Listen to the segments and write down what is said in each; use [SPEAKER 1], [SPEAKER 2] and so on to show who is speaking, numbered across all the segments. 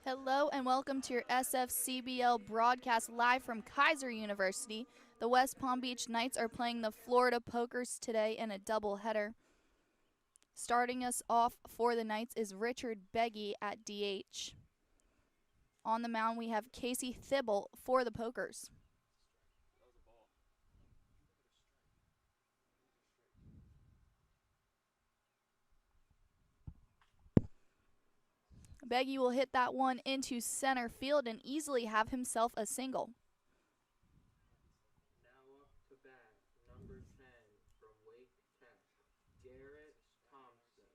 [SPEAKER 1] Hello and welcome to your SFCBL broadcast live from Kaiser University. The West Palm Beach Knights are playing the Florida Pokers today in a doubleheader. Starting us off for the Knights is Richard Beggy at DH. On the mound we have Casey Thibble for the Pokers. Beggy will hit that one into center field and easily have himself a single.
[SPEAKER 2] Now up to bat, number 10 from Wake Tech, Garrett Thompson.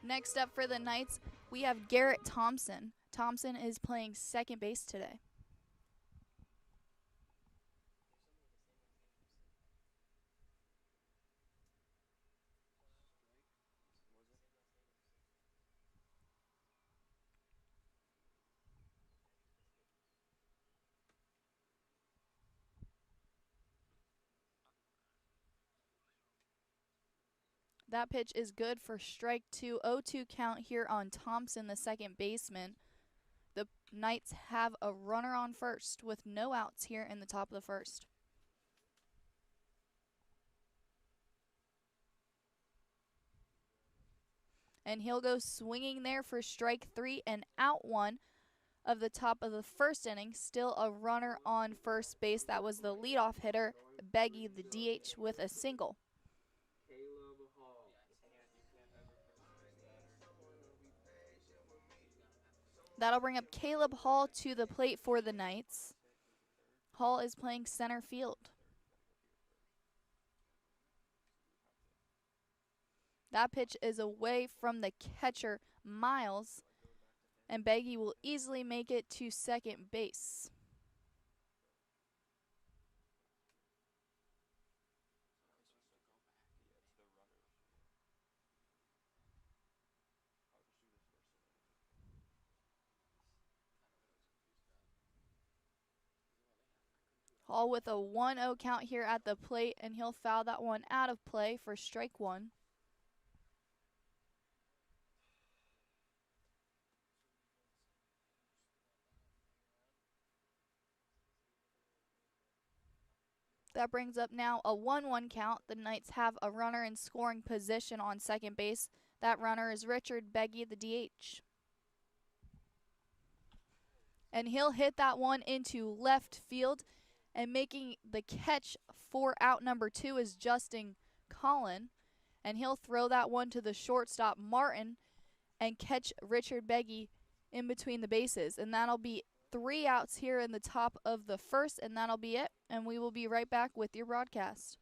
[SPEAKER 1] Next up for the Knights, we have Garrett Thompson. Thompson is playing second base today. That pitch is good for strike two. 0-2 count here on Thompson, the second baseman. The Knights have a runner on first with no outs here in the top of the first. And he'll go swinging there for strike three and out one of the top of the first inning. Still a runner on first base. That was the leadoff hitter, Beggy, the DH, with a single.
[SPEAKER 2] Caleb Hall.
[SPEAKER 1] That'll bring up Caleb Hall to the plate for the Knights. Hall is playing center field. That pitch is away from the catcher, Miles, and Beggy will easily make it to second base. Hall with a 1-0 count here at the plate, and he'll foul that one out of play for strike one. That brings up now a 1-1 count. The Knights have a runner in scoring position on second base. That runner is Richard Beggy, the DH. And he'll hit that one into left field. And making the catch for out number two is Justin Collin. And he'll throw that one to the shortstop, Martin, and catch Richard Beggy in between the bases. And that'll be 3 outs here in the top of the first, and that'll be it. And we will be right back with your broadcast.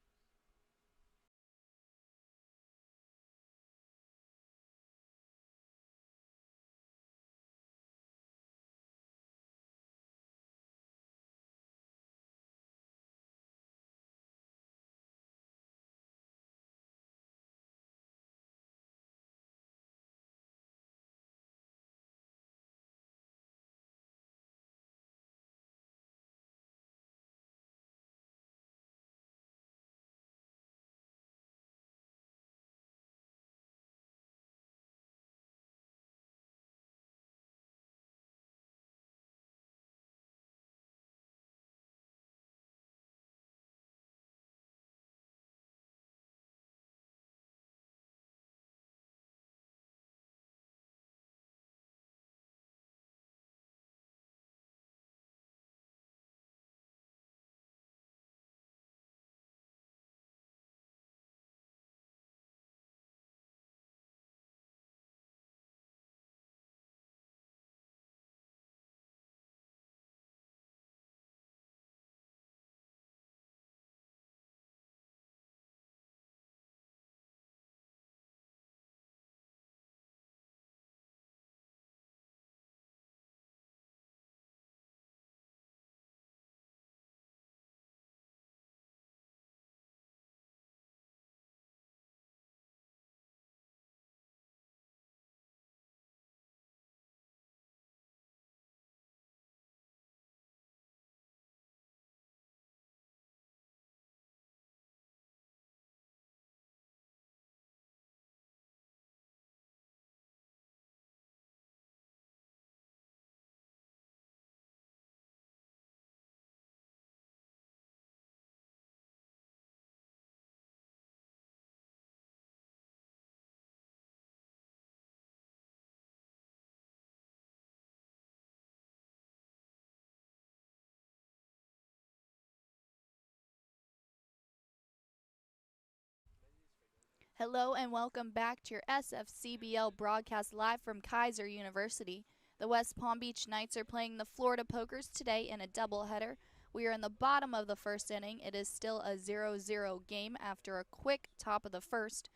[SPEAKER 1] Hello and welcome back to your SFCBL broadcast live from Kaiser University. The West Palm Beach Knights are playing the Florida Pokers today in a doubleheader. We are in the bottom of the first inning. It is still a 0-0 game after a quick top of the first.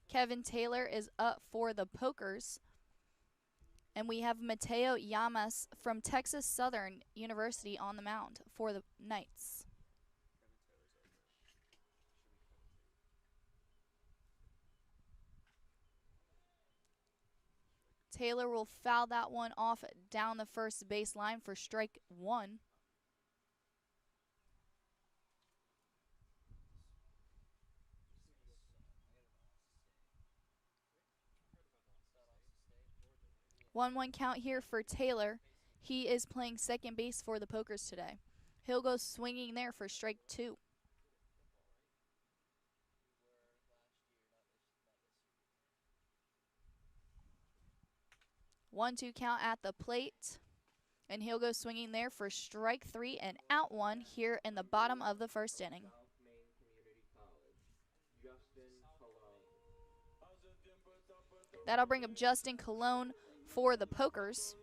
[SPEAKER 1] Kevin Taylor is up for the Pokers. And we have Mateo Llamas from Texas Southern University on the mound for the Knights. Taylor will foul that one off down the first baseline for strike one. One count here for Taylor. He is playing second base for the Pokers today. He'll go swinging there for strike two. 1-2 count at the plate. And he'll go swinging there for strike three and out one here in the bottom of the first inning.
[SPEAKER 2] South Main Community College, Justin Colon.
[SPEAKER 1] That'll bring up Justin Colon for the Pokers.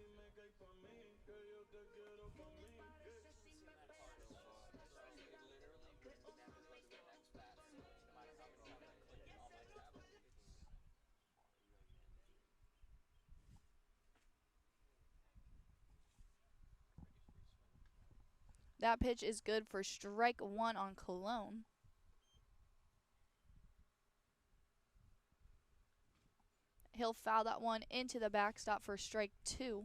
[SPEAKER 1] That pitch is good for strike one on Colon. He'll foul that one into the backstop for strike two.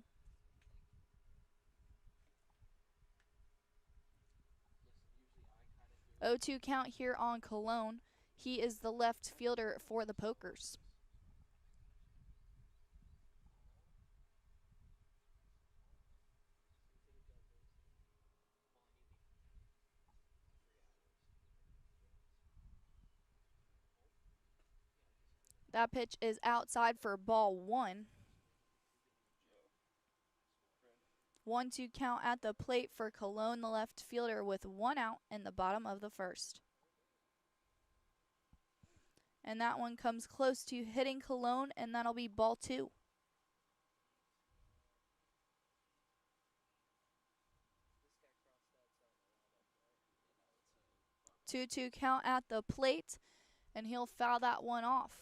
[SPEAKER 1] Oh, 2 count here on Colon. He is the left fielder for the Pokers. That pitch is outside for ball one. 1-2 count at the plate for Colon, the left fielder, with one out in the bottom of the first. And that one comes close to hitting Colon, and that'll be ball two. 2-2 count at the plate, and he'll foul that one off.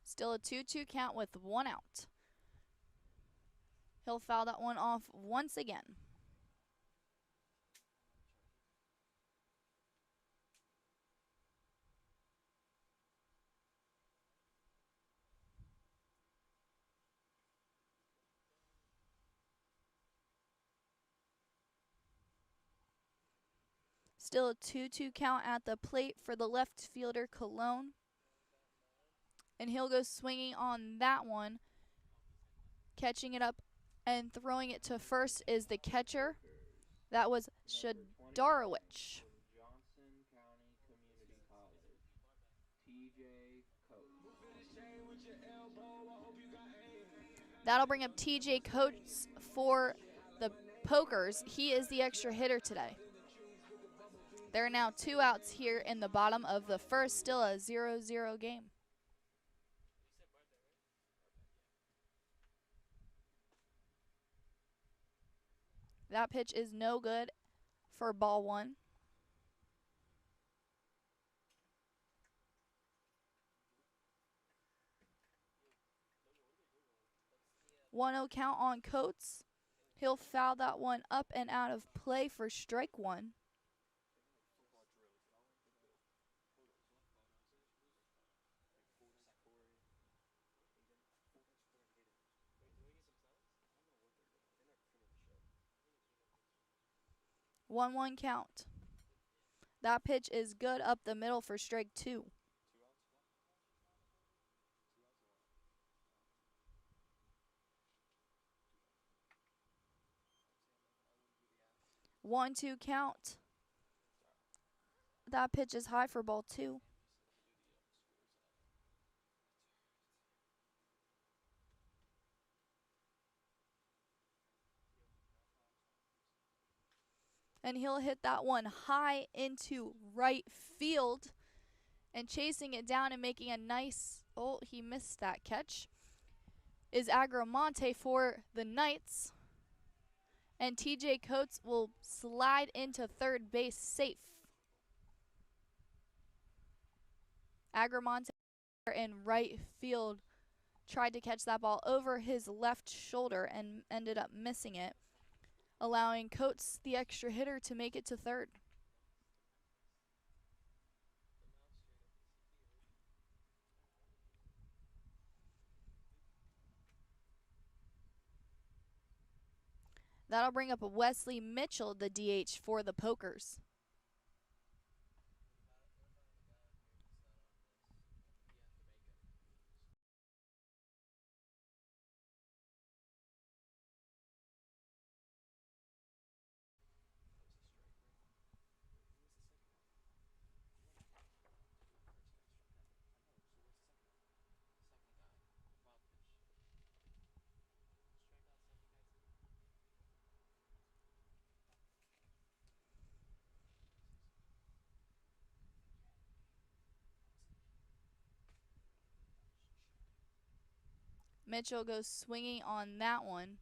[SPEAKER 1] Still a 2-2 count with one out. He'll foul that one off once again. Still a 2-2 count at the plate for the left fielder, Colon. And he'll go swinging on that one. Catching it up and throwing it to first is the catcher. That was Shadarowicz.
[SPEAKER 2] Johnson County Community College, TJ Coates.
[SPEAKER 1] That'll bring up TJ Coates for the Pokers. He is the extra hitter today. There are now 2 outs here in the bottom of the first, still a 0-0 game. That pitch is no good for ball one. 1-0 count on Coates. He'll foul that one up and out of play for strike one. One count. That pitch is good up the middle for strike two. 1-2 count. That pitch is high for ball 2. And he'll hit that one high into right field. And chasing it down and making a nice, oh, he missed that catch, is Agramonte for the Knights. And TJ Coates will slide into third base safe. Agramonte in right field tried to catch that ball over his left shoulder and ended up missing it, allowing Coates, the extra hitter, to make it to third. That'll bring up Wesley Mitchell, the DH, for the Pokers. Mitchell goes swinging on that one.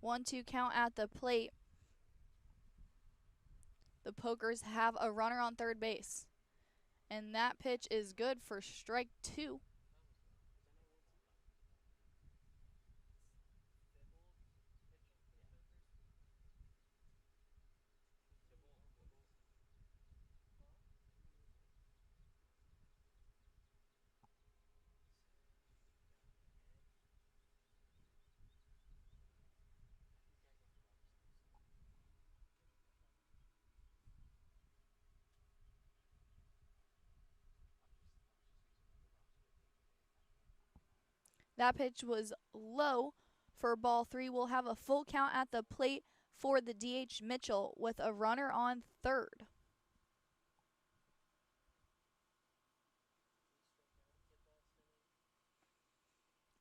[SPEAKER 1] 1-2 count at the plate. The Pokers have a runner on third base. And that pitch is good for strike 2. That pitch was low for ball 3. We'll have a full count at the plate for the DH Mitchell with a runner on third.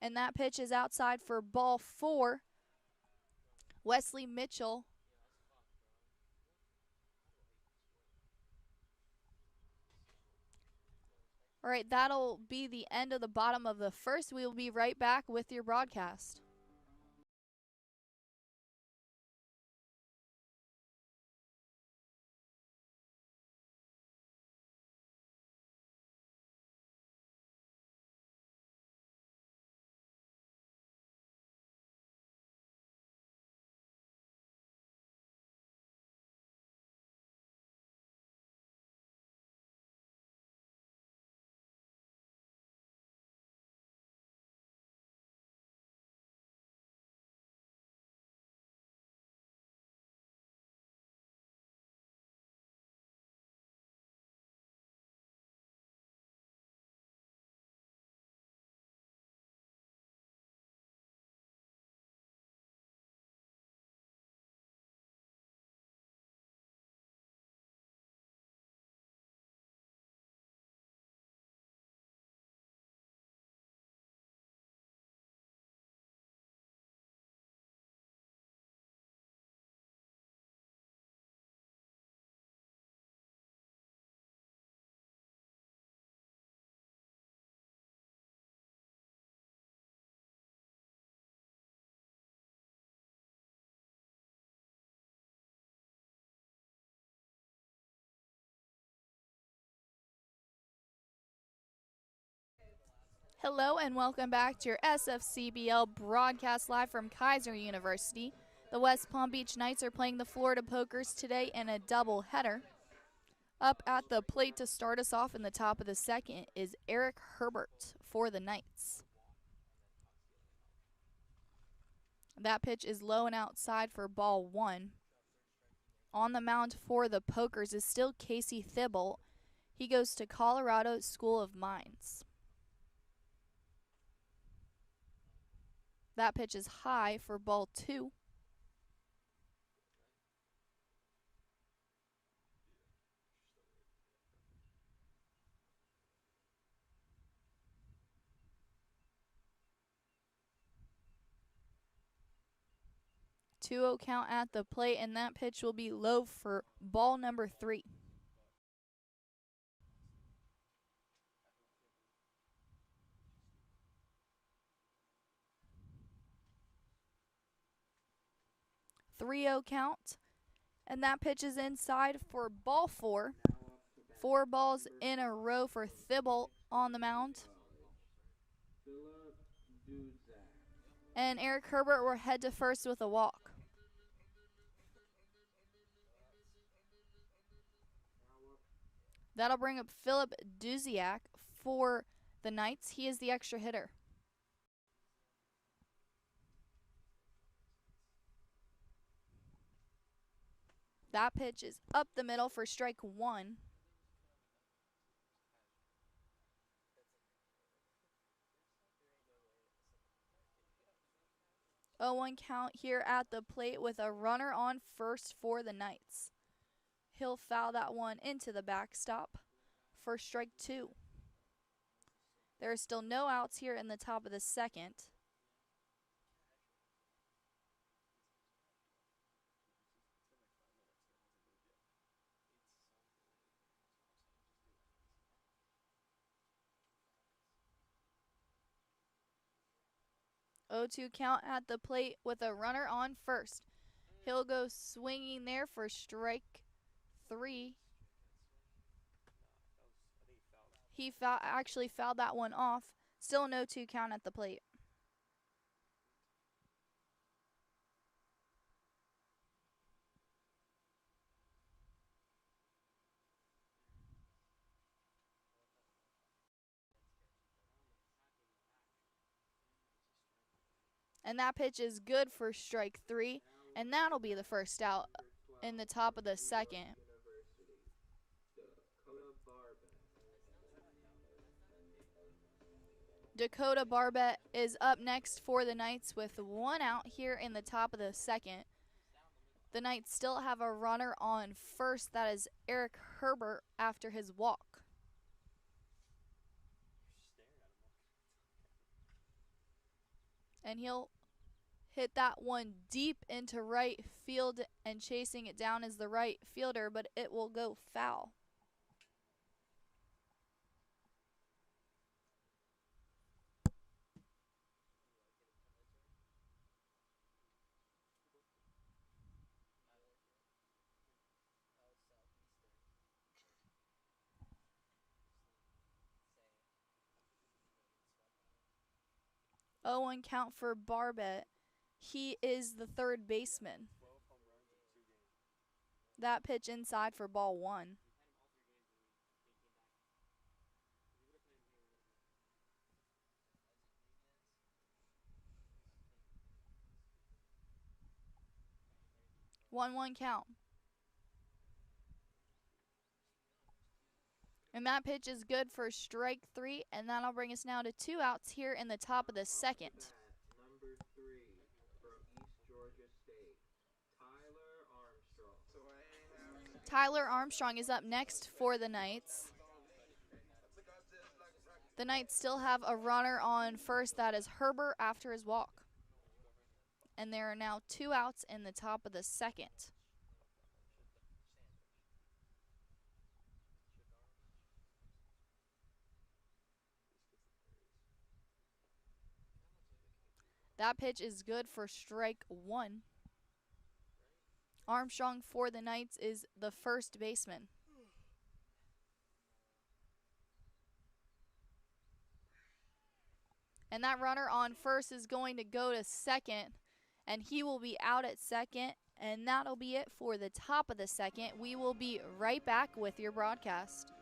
[SPEAKER 1] And that pitch is outside for ball 4. Wesley Mitchell. All right, that'll be the end of the bottom of the first. We will be right back with your broadcast. Hello and welcome back to your SFCBL broadcast live from Kaiser University. The West Palm Beach Knights are playing the Florida Pokers today in a doubleheader. Up at the plate to start us off in the top of the second is Eric Herbert for the Knights. That pitch is low and outside for ball 1. On the mound for the Pokers is still Casey Thibault. He goes to Colorado School of Mines. That pitch is high for ball 2. Two 0 count at the plate, and that pitch will be low for ball number 3. Three 0 count, and that pitch is inside for ball 4.
[SPEAKER 2] Now up to bat,
[SPEAKER 1] 4 balls
[SPEAKER 2] number
[SPEAKER 1] in a
[SPEAKER 2] 5
[SPEAKER 1] row for
[SPEAKER 2] from
[SPEAKER 1] Thibault on the
[SPEAKER 2] East
[SPEAKER 1] mound.
[SPEAKER 2] Georgia State, Philip Duzak.
[SPEAKER 1] And Eric Herbert will head to first with a walk.
[SPEAKER 2] Now up
[SPEAKER 1] That'll bring up Philip Duziak for the Knights. He is the extra hitter. That pitch is up the middle for strike 1. 0-1 count here at the plate with a runner on first for the Knights. He'll foul that one into the backstop for strike 2. There are still no outs here in the top of the second. O2 count at the plate with a runner on first. He'll go swinging there for strike 3. He actually fouled that one off. Still an 0-2 count at the plate. And that pitch is good for strike 3, and that'll be the first out in the top of the second.
[SPEAKER 2] University, Dakota Barbet.
[SPEAKER 1] Dakota Barbet is up next for the Knights with 1 out here in the top of the second. The Knights still have a runner on first. That is Eric Herbert after his walk. And he'll hit that one deep into right field, and chasing it down is the right fielder, but it will go foul. One count for Barbet. He is the third baseman. That pitch inside for ball 1. One count. And that pitch is good for strike 3, and that'll bring us now to 2 outs here in the top of the second.
[SPEAKER 2] Number 3 from East Georgia State, Tyler Armstrong.
[SPEAKER 1] Tyler Armstrong is up next for the Knights. The Knights still have a runner on first. That is Herbert after his walk. And there are now 2 outs in the top of the second. That pitch is good for strike 1. Armstrong for the Knights is the first baseman. And that runner on first is going to go to second, and he will be out at second, and that'll be it for the top of the second. We will be right back with your broadcast.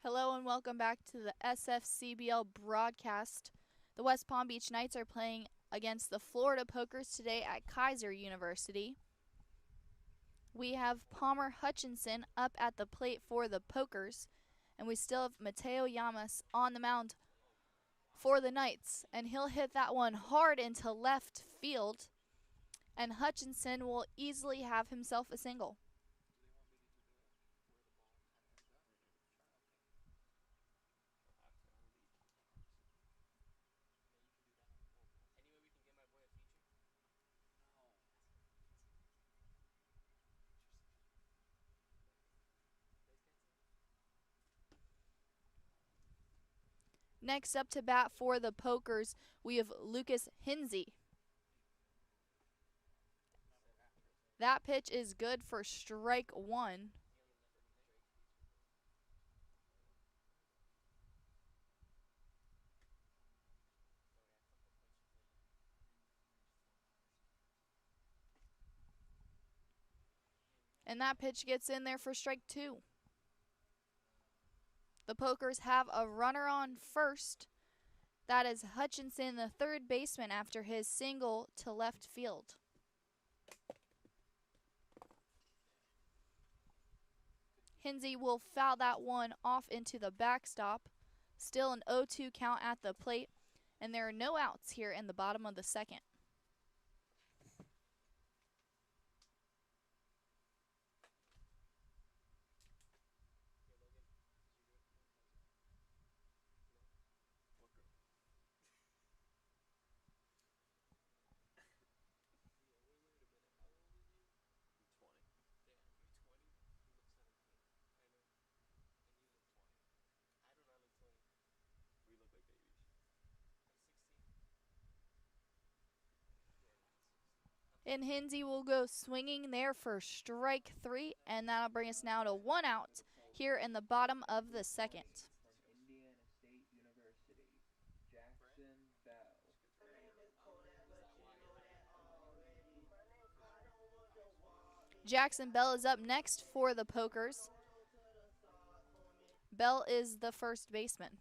[SPEAKER 1] Hello and welcome back to the SFCBL broadcast. The West Palm Beach Knights are playing against the Florida Pokers today at Kaiser University. We have Palmer Hutchinson up at the plate for the Pokers, and we still have Mateo Llamas on the mound for the Knights, and he'll hit that one hard into left field, and Hutchinson will easily have himself a single. Next up to bat for the Pokers, we have Lucas Hinsey. That pitch is good for strike one. And that pitch gets in there for strike two. The Pokers have a runner on first. That is Hutchinson, the third baseman, after his single to left field. Hinsey will foul that one off into the backstop. Still an 0-2 count at the plate, and there are no outs here in the bottom of the second. And Hinsey will go swinging there for strike three, and that'll bring us now to one out here in the bottom of the second.
[SPEAKER 2] From Indiana State University, Jackson Bell.
[SPEAKER 1] Jackson Bell is up next for the Pokers. Bell is the first baseman.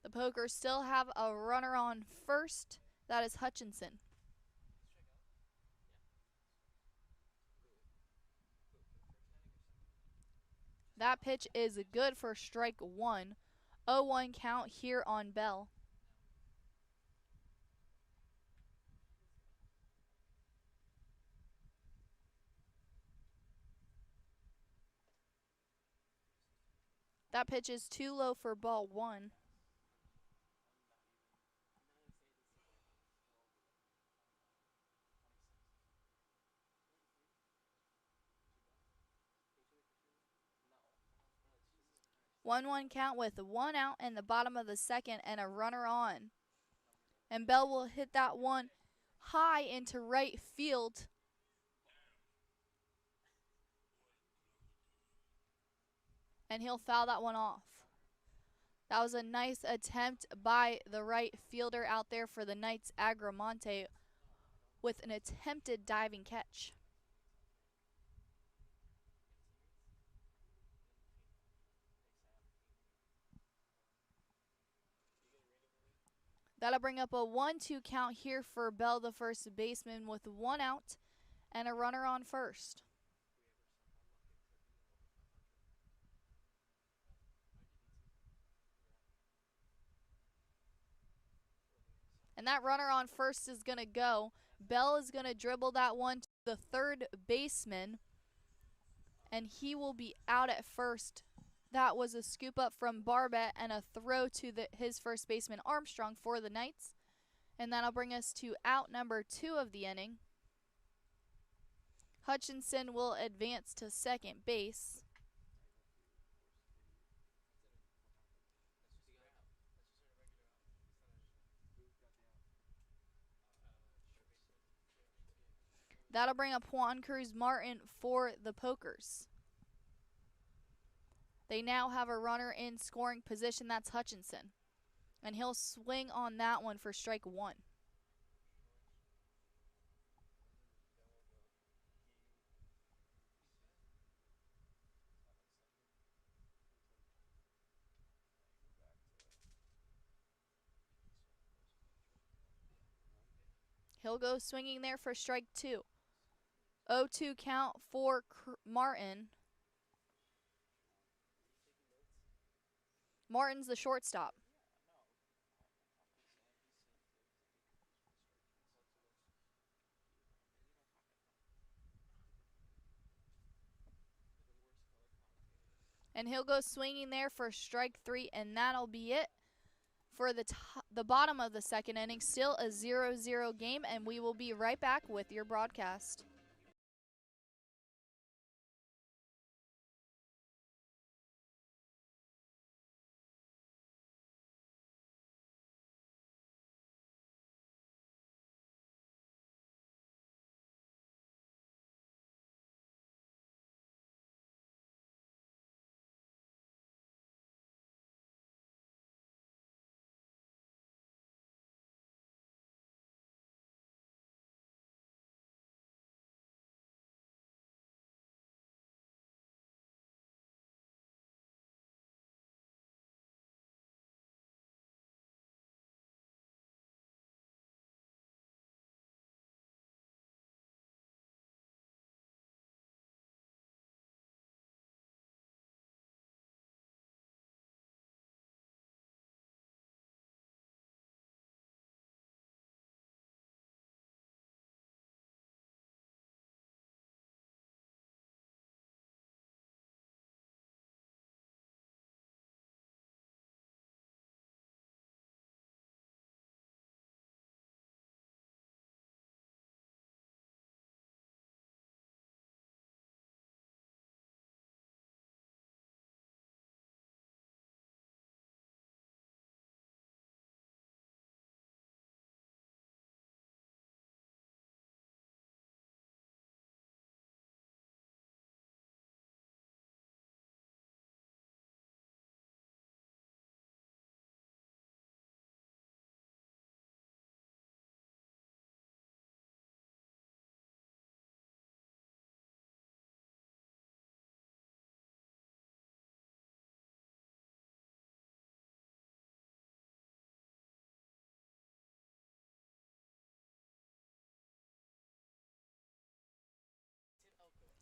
[SPEAKER 1] The Pokers still have a runner on first. That is Hutchinson. That pitch is good for strike one. 0-1 count here on Bell. That pitch is too low for ball one. One count with one out in the bottom of the second and a runner on. And Bell will hit that one high into right field. And he'll foul that one off. That was a nice attempt by the right fielder out there for the Knights, Agramonte, with an attempted diving catch. That'll bring up a 1-2 count here for Bell, the first baseman, with one out and a runner on first. And that runner on first is going to go. Bell is going to dribble that one to the third baseman, and he will be out at first. That was a scoop up from Barbette and a throw to his first baseman, Armstrong, for the Knights. And that'll bring us to out number 2 of the inning. Hutchinson will advance to second base. That'll bring up Juan Cruz Martin for the Pokers. They now have a runner in scoring position. That's Hutchinson. And he'll swing on that one for strike one. he'll go swinging there for strike 2. 0-2 count for Martin. Martin's the shortstop. And he'll go swinging there for strike 3, and that'll be it for the bottom of the second inning. Still a 0-0 game, and we will be right back with your broadcast.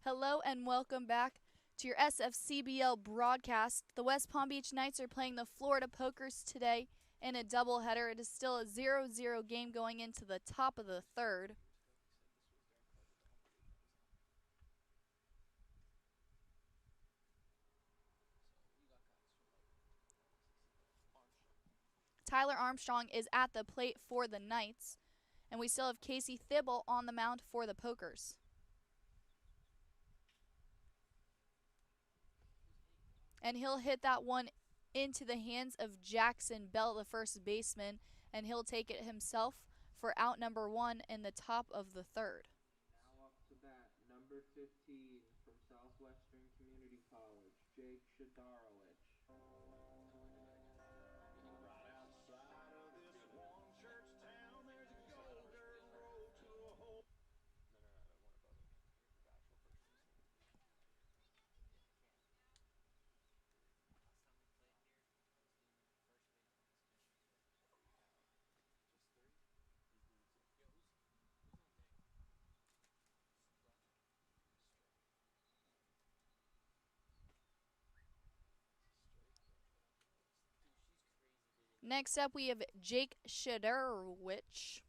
[SPEAKER 1] Hello and welcome back to your SFCBL broadcast. The West Palm Beach Knights are playing the Florida Pokers today in a doubleheader. It is still a 0-0 game going into the top of the third. Tyler Armstrong is at the plate for the Knights, and we still have Casey Thibble on the mound for the Pokers. And he'll hit that one into the hands of Jackson Bell, the first baseman, and he'll take it himself for out number 1 in the top of the third.
[SPEAKER 2] Now up to bat, number 15 from Southwestern Community College, Jake Shadarowicz.
[SPEAKER 1] Next up, we have Jake Shadarowicz.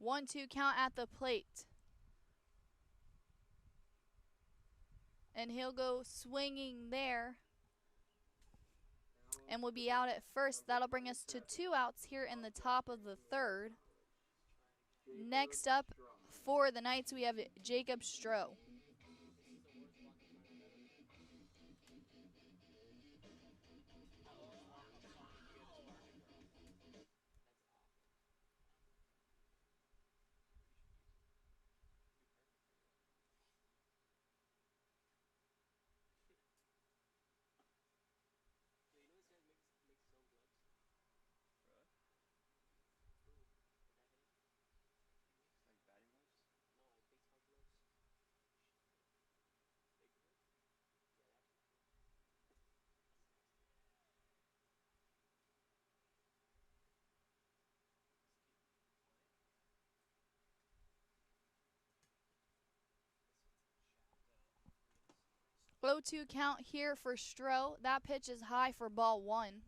[SPEAKER 1] One-two count at the plate. And he'll go swinging there and will be out at first. That'll bring us to 2 outs here in the top of the third. Next up for the Knights, we have Jacob Stroh. 0-2 count here for Stroh. That pitch is high for ball one.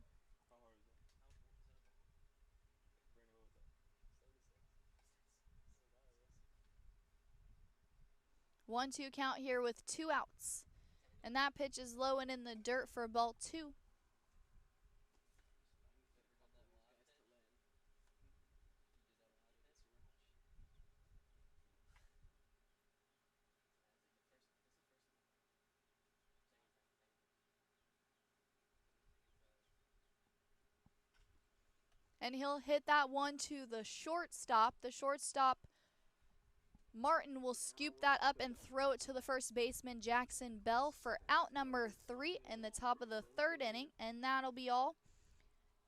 [SPEAKER 1] 1-2 count here with 2 outs. And that pitch is low and in the dirt for ball two. And he'll hit that one to the shortstop. The shortstop, Martin, will scoop that up and throw it to the first baseman, Jackson Bell, for out number 3 in the top of the third inning. And that'll be all.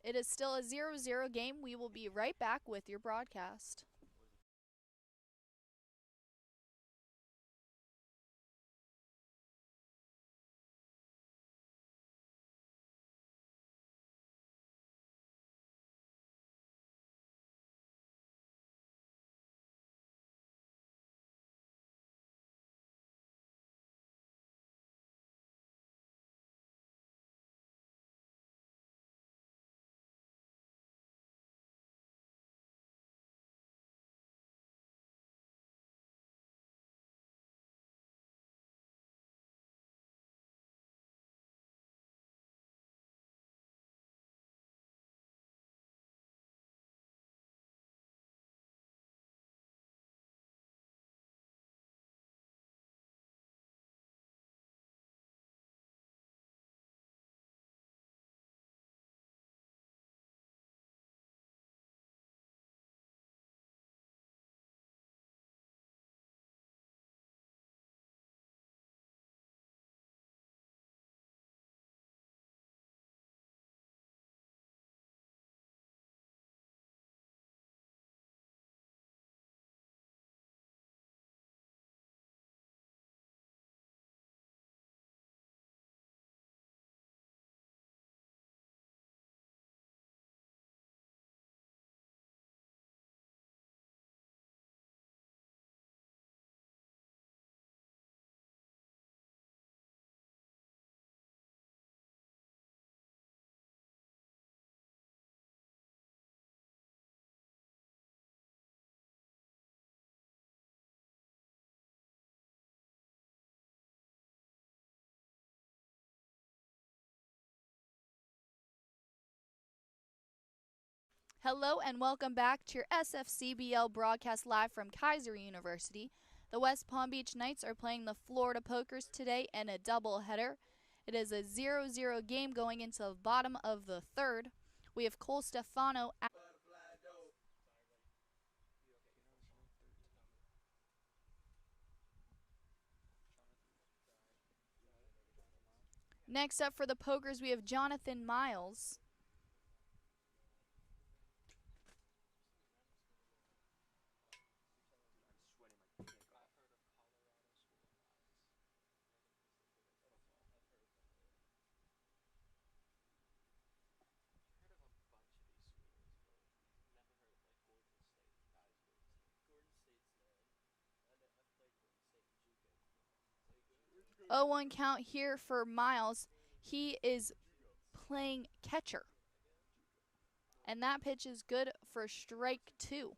[SPEAKER 1] It is still a 0-0 game. We will be right back with your broadcast. Hello and welcome back to your SFCBL broadcast live from Kaiser University. The West Palm Beach Knights are playing the Florida Pokers today in a doubleheader. It is a 0-0 game going into the bottom of the third. We have Cole Stefano. Next up for the Pokers, we have Jonathan Miles. Oh, 1 count here for Miles. He is playing catcher. And that pitch is good for strike 2.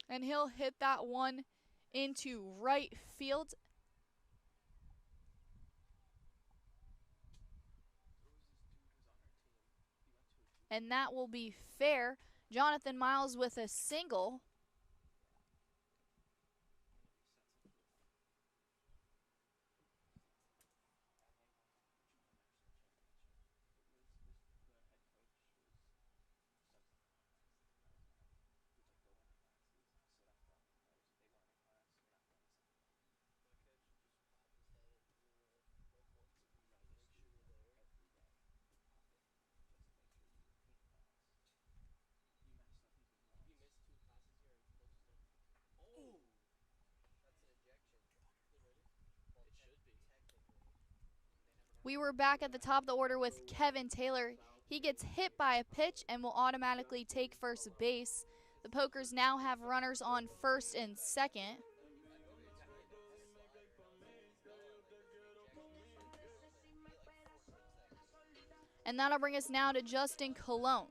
[SPEAKER 1] And he'll hit that one into right field. And that will be fair. Jonathan Miles with a single. We were back at the top of the order with Kevin Taylor. He gets hit by a pitch and will automatically take first base. The Pokers now have runners on first and second. And that'll bring us now to Justin Colon.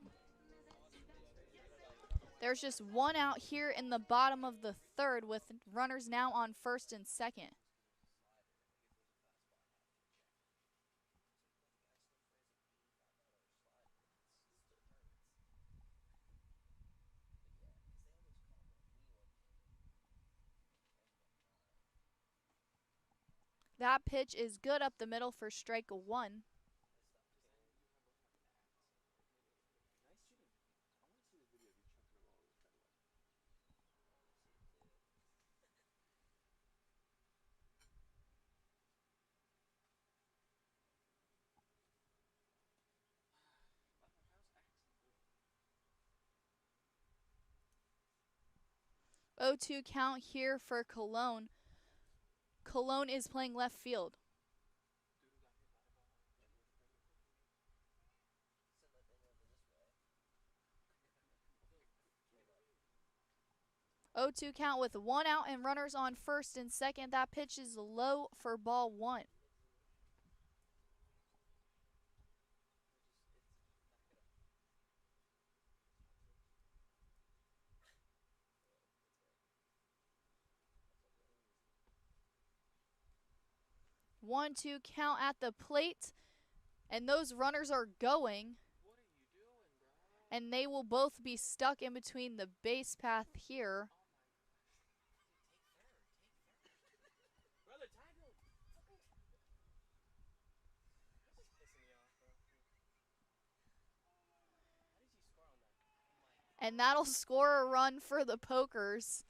[SPEAKER 1] There's just one out here in the bottom of the third with runners now on first and second. That pitch is good up the middle for strike one. Oh, 2 count here for Colon. Colon is playing left field. Oh, 2 count with one out and runners on first and second. That pitch is low for ball one. One, 2 count at the plate. And those runners are going. And they will both be stuck in between the base path here. And that'll score a run for the Pokers.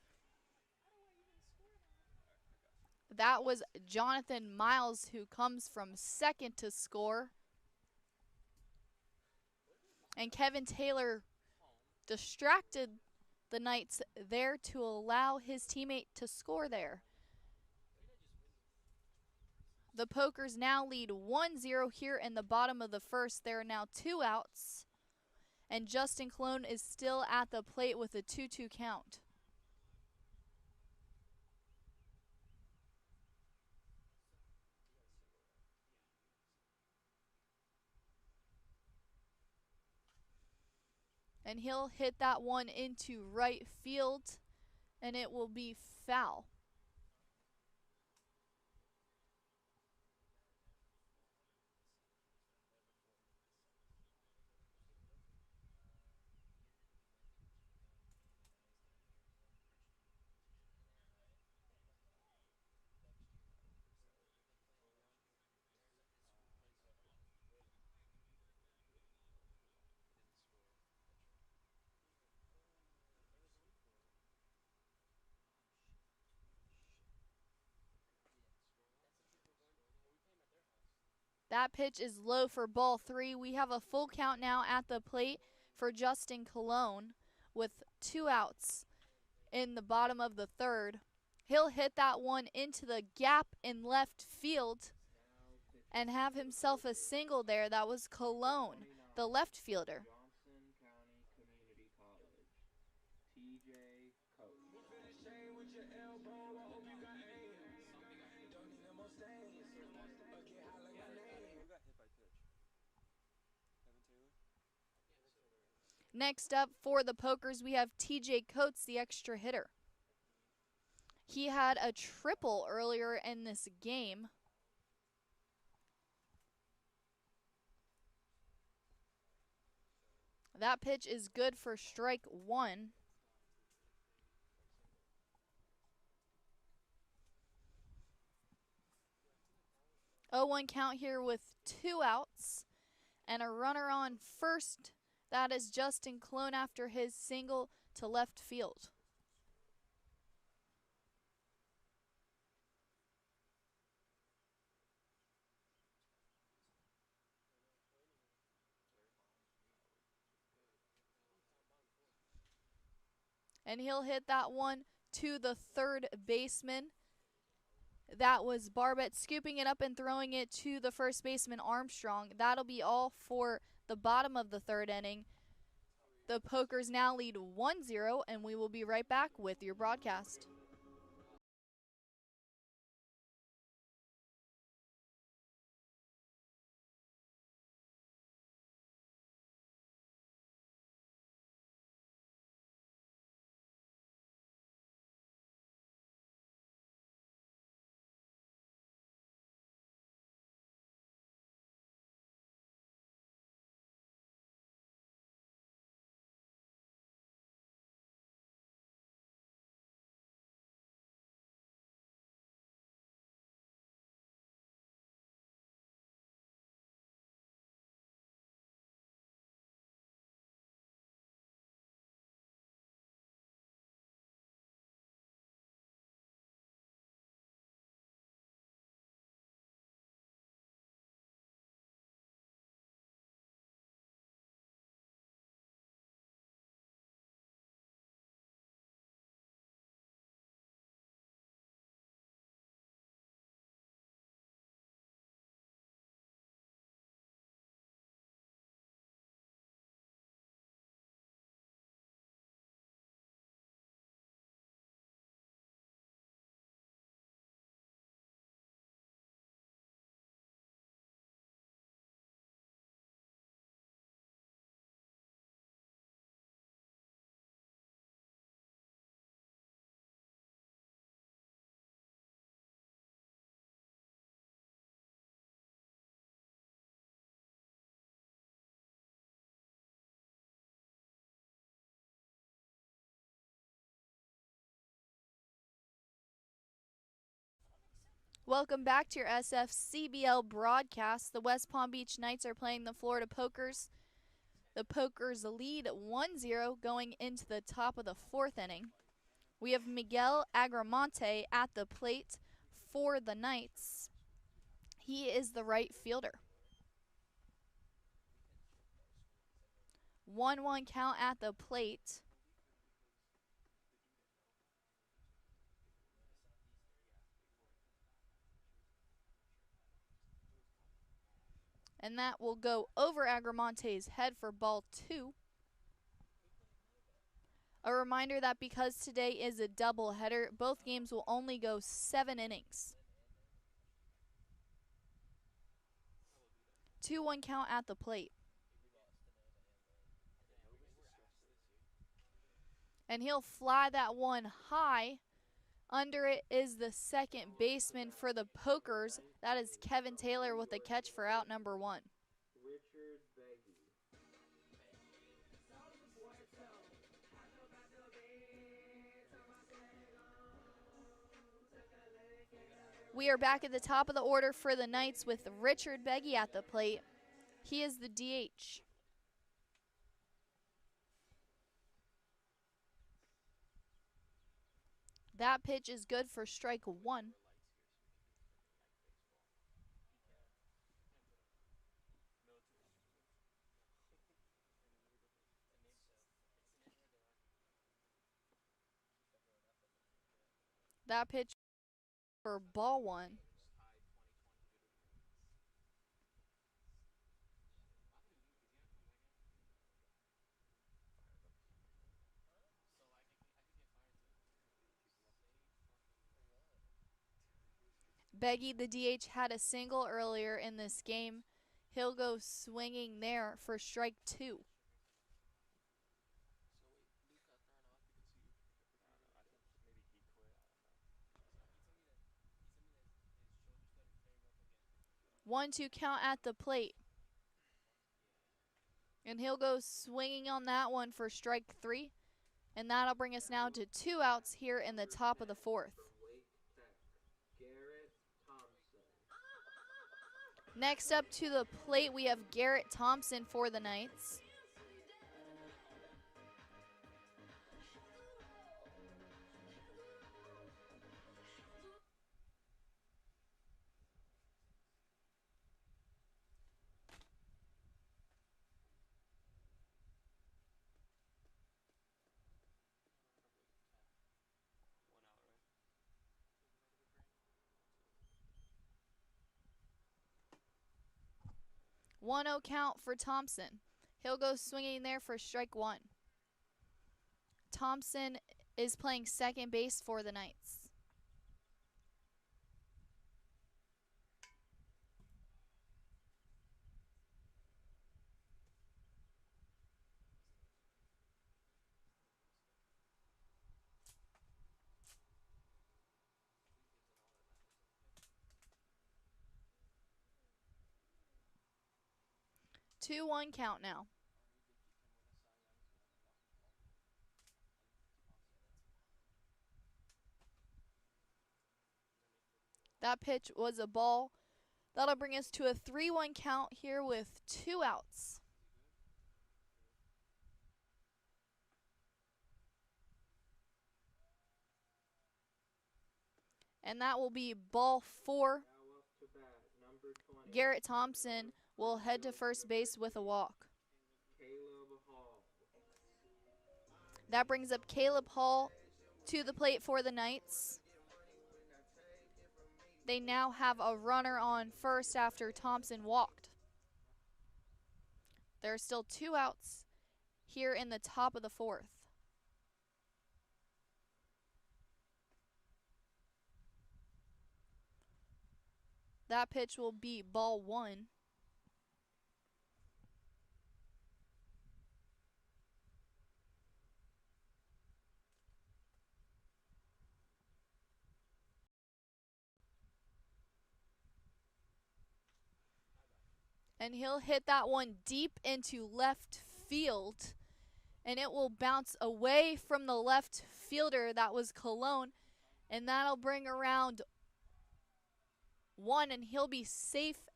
[SPEAKER 1] That was Jonathan Miles, who comes from second to score. And Kevin Taylor distracted the Knights there to allow his teammate to score there. The Pokers now lead 1-0 here in the bottom of the first. There are now 2 outs. And Justin Colon is still at the plate with a 2-2 count. And he'll hit that one into right field, and it will be foul. That pitch is low for ball 3. We have a full count now at the plate for Justin Colon with 2 outs in the bottom of the third. He'll hit that one into the gap in left field and have himself a single there. That was Colon, the left fielder.
[SPEAKER 2] Johnson County Community College, TJ Coates.
[SPEAKER 1] Next up for the Pokers, we have TJ Coates, the extra hitter. He had a triple earlier in this game. That pitch is good for strike one. Oh, 1 count here with 2 outs and a runner on first. That is Justin Colon after his single to left field. And he'll hit that one to the third baseman. That was Barbette scooping it up and throwing it to the first baseman, Armstrong. That'll be all for the bottom of the third inning. The Pokers now lead 1-0, and we will be right back with your broadcast. Welcome back to your SFCBL broadcast. The West Palm Beach Knights are playing the Florida Pokers. The Pokers lead 1-0 going into the top of the fourth inning. We have Miguel Agramonte at the plate for the Knights. He is the right fielder. 1-1 count at the plate. And that will go over Agramonte's head for ball 2. A reminder that because today is a doubleheader, both games will only go 7 innings. 2-1 count at the plate. And he'll fly that one high. Under it is the second baseman for the Pokers. That is Kevin Taylor with a catch for out number 1.
[SPEAKER 2] Richard Beggy.
[SPEAKER 1] We are back at the top of the order for the Knights with Richard Beggy at the plate. He is the DH. That pitch is good for strike 1. That pitch for ball 1. Beggy, the DH, had a single earlier in this game. He'll go swinging there for strike 2. One, two count at the plate. And he'll go swinging on that one for strike 3. And that'll bring us now to 2 outs here in the top of the 4th.
[SPEAKER 2] Garrett Thompson.
[SPEAKER 1] Next up to the plate, we have Garrett Thompson for the Knights. 1-0 count for Thompson. He'll go swinging there for strike one. Thompson is playing second base for the Knights. Two one count now. That pitch was a ball. That'll bring us to a 3-1 count here with 2 outs. And that will be ball 4.
[SPEAKER 2] Now up to bat, number 20.
[SPEAKER 1] Garrett Thompson will head to first base with a walk.
[SPEAKER 2] Caleb Hall.
[SPEAKER 1] That brings up Caleb Hall to the plate for the Knights. They now have a runner on first after Thompson walked. There are still 2 outs here in the top of the 4th. That pitch will be ball 1. And he'll hit that one deep into left field. And it will bounce away from the left fielder. That was Colon. And that'll bring around 1, and he'll be safe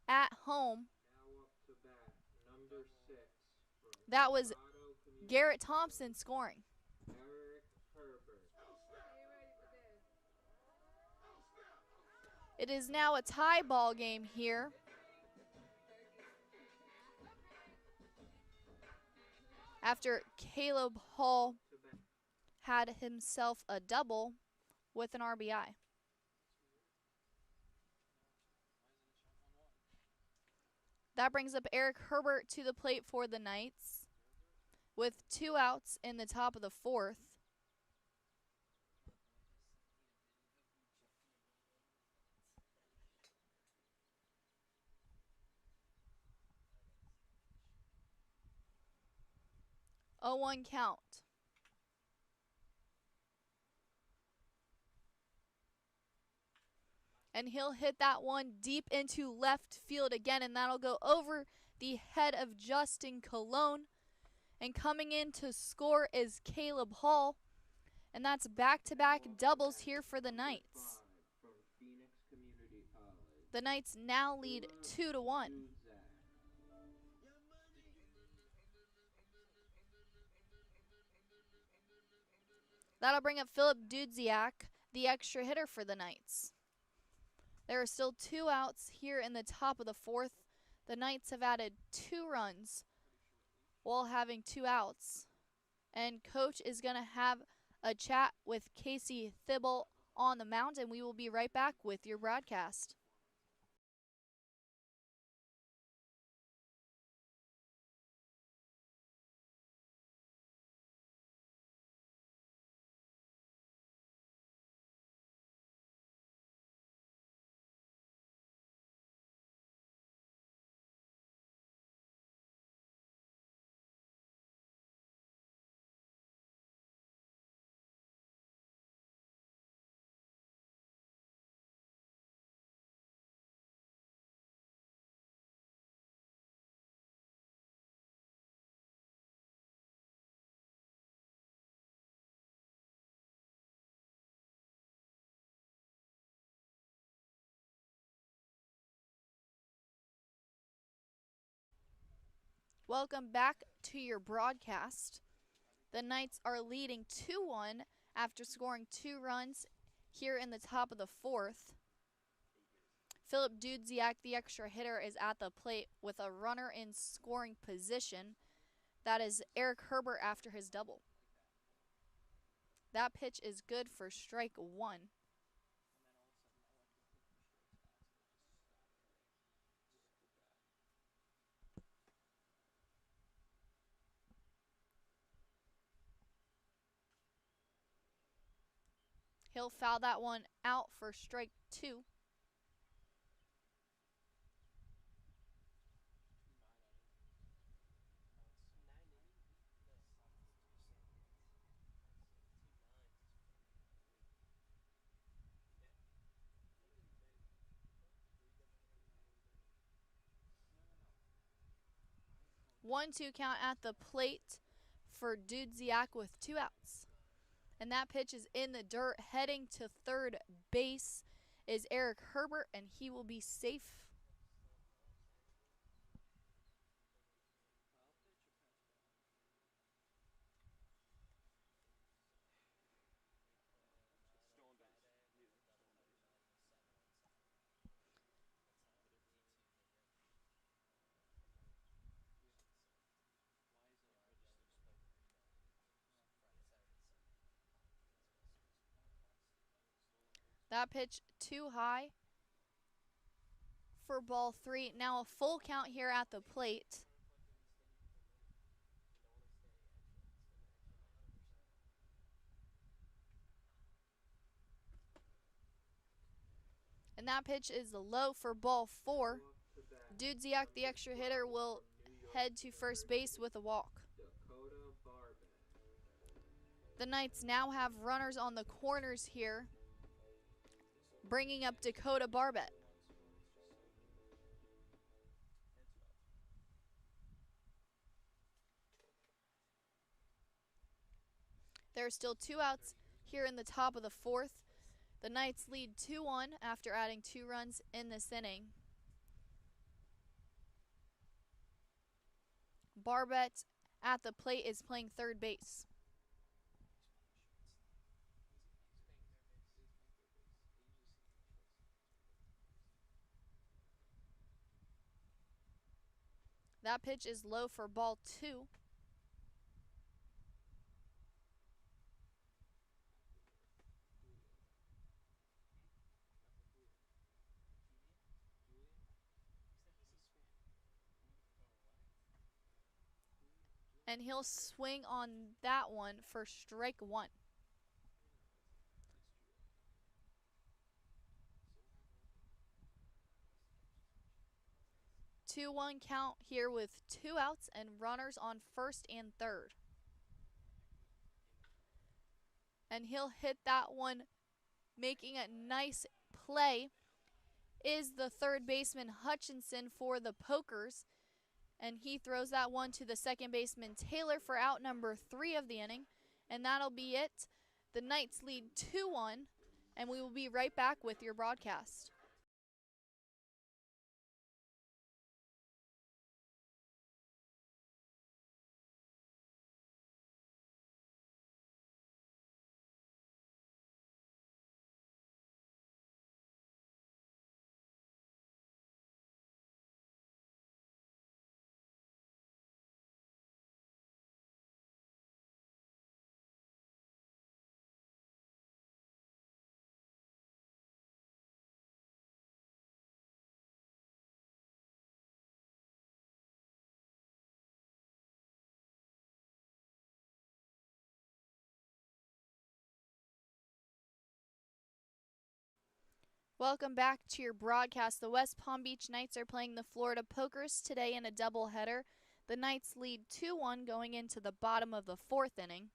[SPEAKER 1] at home.
[SPEAKER 2] Now up to bat, number 6.
[SPEAKER 1] That was Garrett Thompson scoring.
[SPEAKER 2] Eric Herbert.
[SPEAKER 1] It is now a tie ball game here. After Caleb Hall had himself a double with an RBI. That brings up Eric Herbert to the plate for the Knights with 2 outs in the top of the 4th. A 1 count. And he'll hit that one deep into left field again, and that'll go over the head of Justin Colon. And coming in to score is Caleb Hall, and that's back-to-back doubles here for the Knights.
[SPEAKER 2] From Phoenix Community College.
[SPEAKER 1] The Knights now lead 2-1. That'll bring up Philip Dudziak, the extra hitter for the Knights. There are still 2 outs here in the top of the 4th. The Knights have added 2 runs while having 2 outs. And Coach is going to have a chat with Casey Thibble on the mound, and we will be right back with your broadcast. Welcome back to your broadcast. The Knights are leading 2-1 after scoring 2 runs here in the top of the 4th. Philip Dudziak, the extra hitter, is at the plate with a runner in scoring position. That is Eric Herbert after his double. That pitch is good for strike 1. He'll foul that one out for strike 2. One, 2 count at the plate for Dudziak with 2 outs. And that pitch is in the dirt. Heading to third base is Eric Herbert, and he will be safe. That pitch too high for ball 3. Now a full count here at the plate. And that pitch is low for ball 4. Dudziak, the extra hitter, will head to first base with a walk. The Knights now have runners on the corners here, bringing up Dakota Barbet. There are still 2 outs here in the top of the 4th. The Knights lead 2-1 after adding 2 runs in this inning. Barbet at the plate is playing third base. That pitch is low for ball 2. And he'll swing on that one for strike 1. 2-1 count here with 2 outs and runners on first and third. And he'll hit that one, making a nice play, is the third baseman Hutchinson for the Pokers. And he throws that one to the second baseman Taylor for out number 3 of the inning. And that'll be it. The Knights lead 2-1, and we will be right back with your broadcast. Welcome back to your broadcast. The West Palm Beach Knights are playing the Florida Pokers today in a doubleheader. The Knights lead 2-1 going into the bottom of the 4th inning.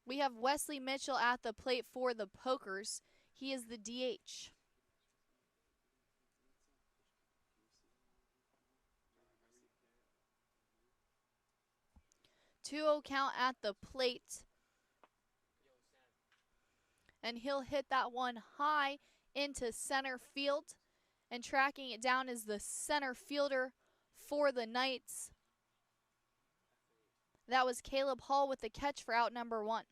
[SPEAKER 1] We have Wesley Mitchell at the plate for the Pokers. He is the DH. 2-0 count at the plate. And he'll hit that one high into center field. And tracking it down is the center fielder for the Knights. That was Caleb Hall with the catch for out number 1.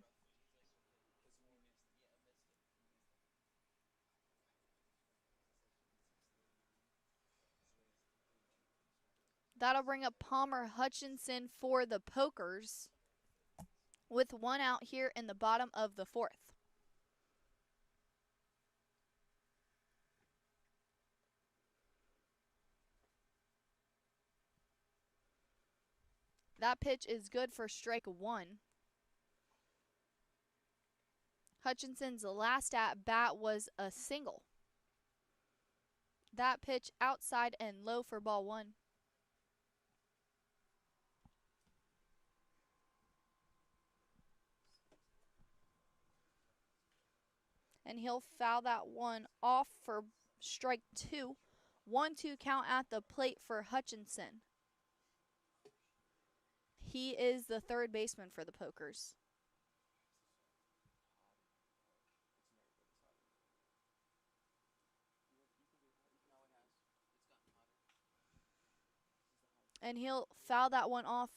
[SPEAKER 1] That'll bring up Palmer Hutchinson for the Pokers with 1 out here in the bottom of the 4th. That pitch is good for strike one. Hutchinson's last at bat was a single. That pitch outside and low for ball one. And he'll foul that one off for strike two. 1-2 count at the plate for Hutchinson. He is the third baseman for the Pokers. And he'll foul that one off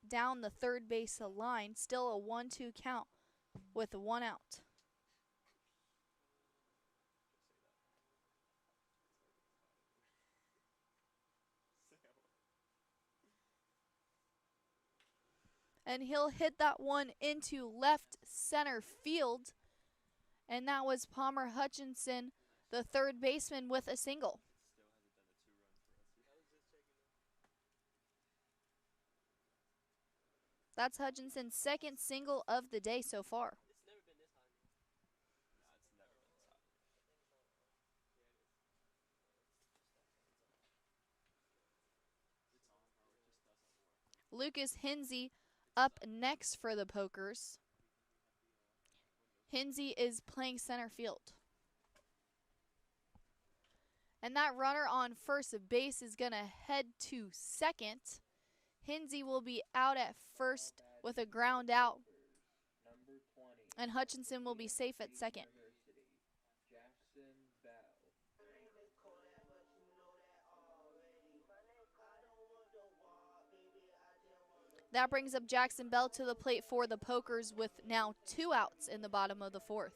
[SPEAKER 1] down the third base line. Still a 1-2 count with one out. And he'll hit that one into left center field. And that was Palmer Hutchinson, the third baseman, with a single. That's Hutchinson's second single of the day so far. Lucas Hinsey up next for the Pokers. Hinsey is playing center field. And that runner on first base is going to head to second. Hinsey will be out at first with a ground out. And Hutchinson will be safe at second.
[SPEAKER 2] Jackson Bell.
[SPEAKER 1] That brings up Jackson Bell to the plate for the Pokers with now 2 outs in the bottom of the fourth.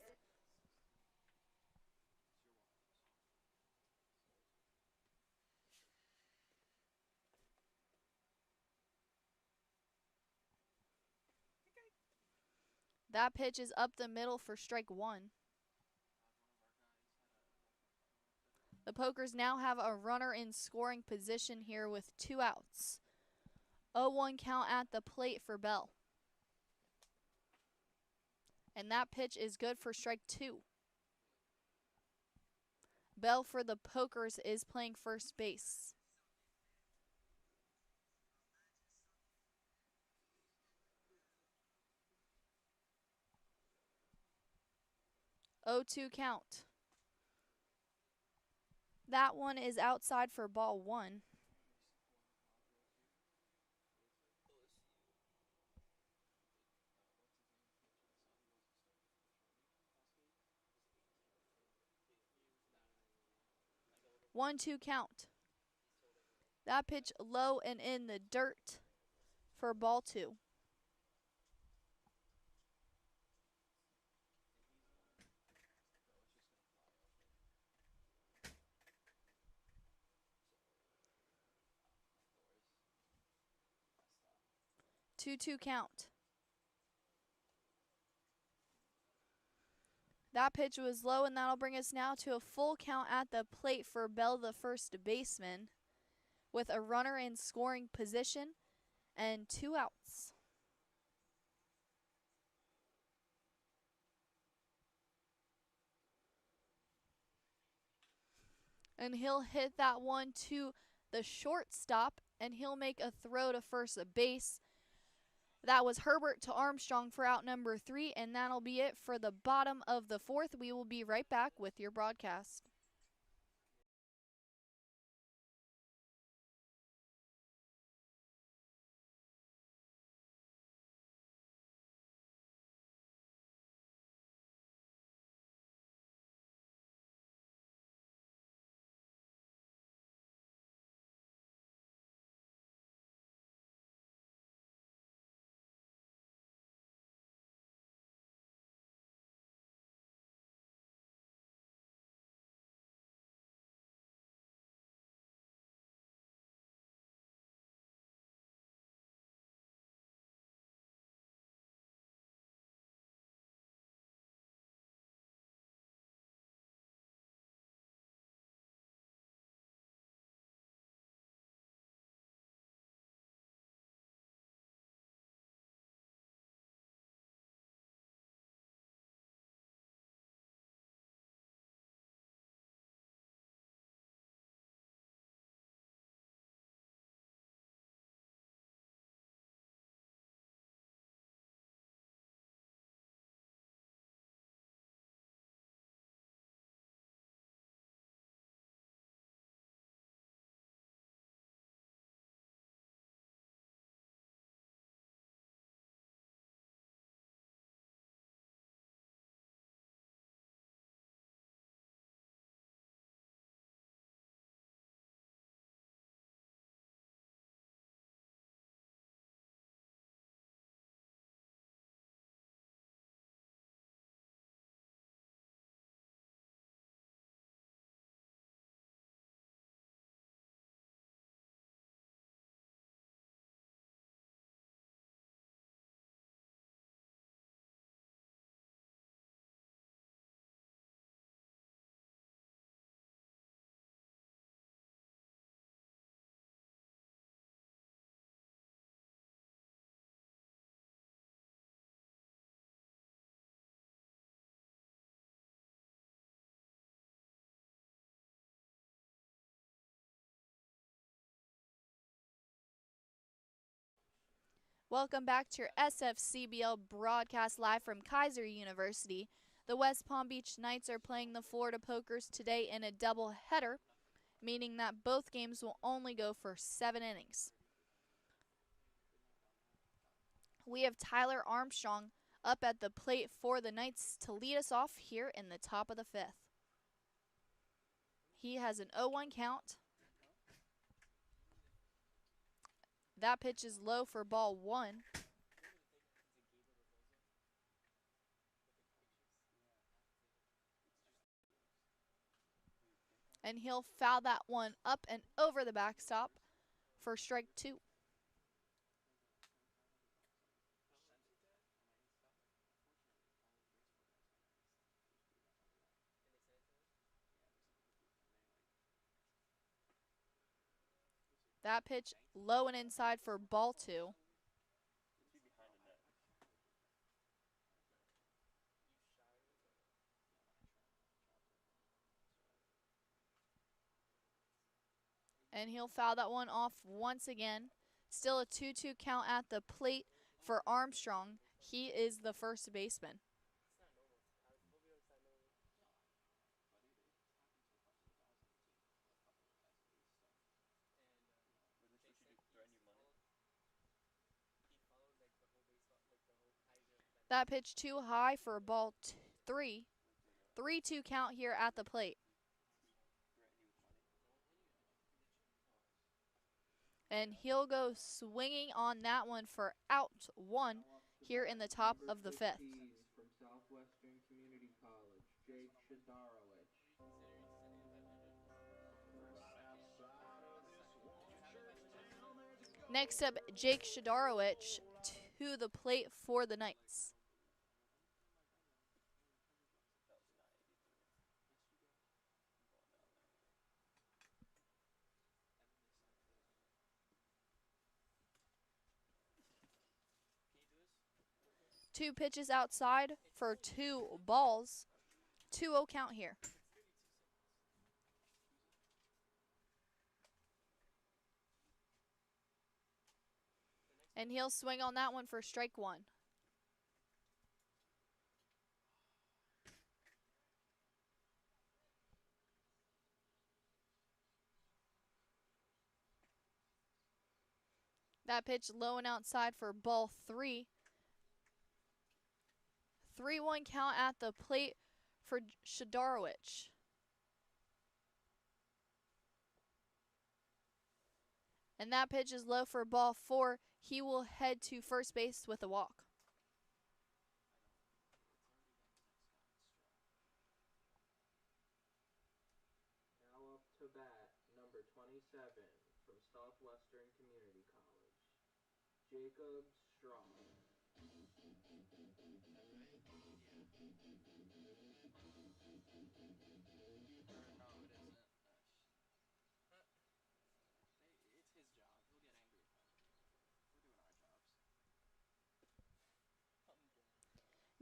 [SPEAKER 1] That pitch is up the middle for strike one. The Pokers now have a runner in scoring position here with 2 outs. 0-1 count at the plate for Bell. And that pitch is good for strike two. Bell for the Pokers is playing first base. 0-2 count. That one is outside for ball one. One-two count. That pitch low and in the dirt for ball two. Two-two count. That pitch was low, and that'll bring us now to a full count at the plate for Bell, the first baseman, with a runner in scoring position and 2 outs. And he'll hit that one to the shortstop, and he'll make a throw to first base. That was Herbert to Armstrong for out number 3, and that'll be it for the bottom of the fourth. We will be right back with your broadcast. Welcome back to your SFCBL broadcast live from Kaiser University. The West Palm Beach Knights are playing the Florida Pokers today in a doubleheader, meaning that both games will only go for 7 innings. We have Tyler Armstrong up at the plate for the Knights to lead us off here in the top of the 5th. He has an 0-1 count. That pitch is low for ball 1. And he'll foul that one up and over the backstop for strike 2. That pitch low and inside for ball 2. And he'll foul that one off once again. Still a 2-2 count at the plate for Armstrong. He is the first baseman. That pitch too high for ball 3. 3-2 count here at the plate. And he'll go swinging on that one for out 1 here in the top of the 5th.
[SPEAKER 2] From Southwestern Community College, Jake Shadarowicz.
[SPEAKER 1] Next up, Jake Shadarowicz to the plate for the Knights. Two pitches outside for 2 balls. 2-0 count here. And he'll swing on that one for strike 1. That pitch low and outside for ball 3. 3-1 count at the plate for Shadarowicz. And that pitch is low for ball 4. He will head to first base with a walk.
[SPEAKER 2] Now up to bat, number 27 from Southwestern Community College, Jacob Straw.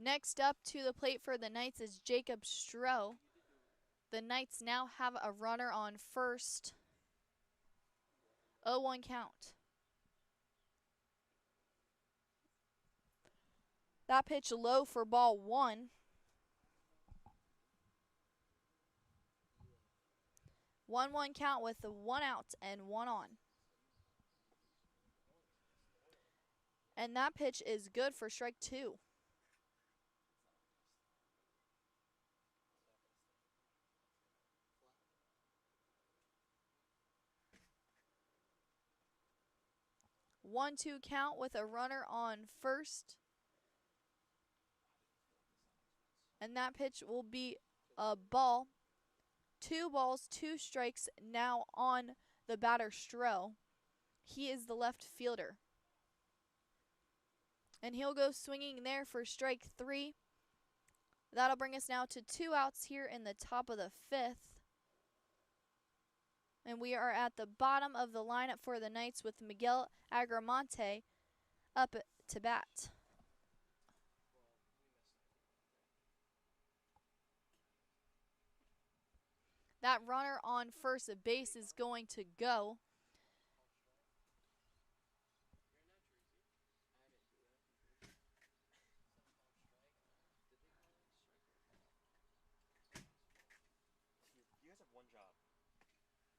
[SPEAKER 1] Next up to the plate for the Knights is Jacob Stroh. The Knights now have a runner on first. 0-1 count. That pitch low for ball 1. 1-1 count with 1 out and 1 on. And that pitch is good for strike 2. One-two count with a runner on first. And that pitch will be a ball. 2 balls, 2 strikes now on the batter Stroh. He is the left fielder. And he'll go swinging there for strike 3. That'll bring us now to 2 outs here in the top of the 5th. And we are at the bottom of the lineup for the Knights with Miguel Agramonte up to bat. That runner on first base is going to go.
[SPEAKER 3] one job.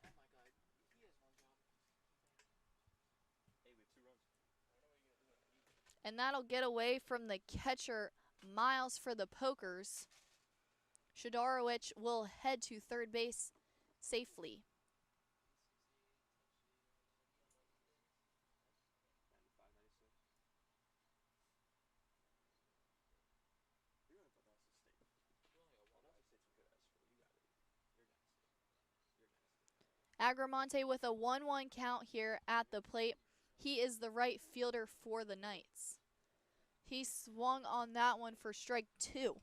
[SPEAKER 2] Oh my god, he has one job.
[SPEAKER 3] Hey, we have 2 runs.
[SPEAKER 1] And that'll get away from the catcher, Miles, for the Pokers. Shadorowicz will head to third base safely.
[SPEAKER 3] 95, 96. You're gonna put Ohio State.
[SPEAKER 2] You only got one.
[SPEAKER 3] Ohio State's a good ass school. You got it. You're nasty. You're nasty.
[SPEAKER 1] Agramonte with a 1-1 count here at the plate. He is the right fielder for the Knights. He swung on that one for strike 2.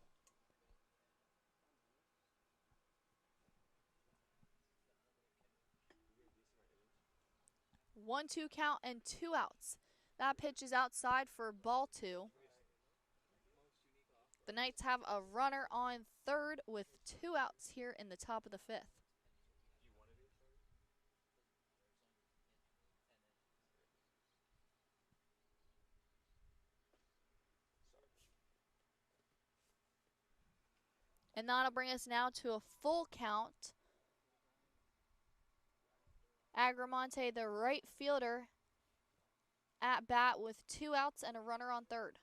[SPEAKER 1] 1-2 count and 2 outs. That pitch is outside for ball 2. The Knights have a runner on third with 2 outs here in the top of the 5th.
[SPEAKER 3] You wanted it, sorry?
[SPEAKER 1] And that'll bring us now to a full count. Agramonte, the right fielder, at bat with 2 outs and a runner on third.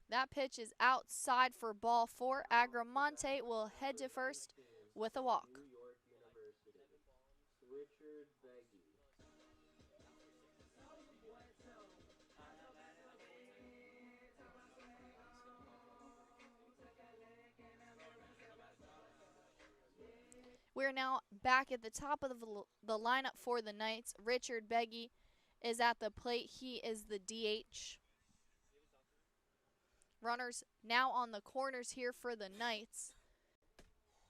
[SPEAKER 1] That pitch is outside for ball 4. Agramonte will head to first with a walk.
[SPEAKER 2] New York University. Richard Beggy.
[SPEAKER 1] We're now back at the top of the lineup for the Knights. Richard Beggy is at the plate. He is the DH. Runners now on the corners here for the Knights.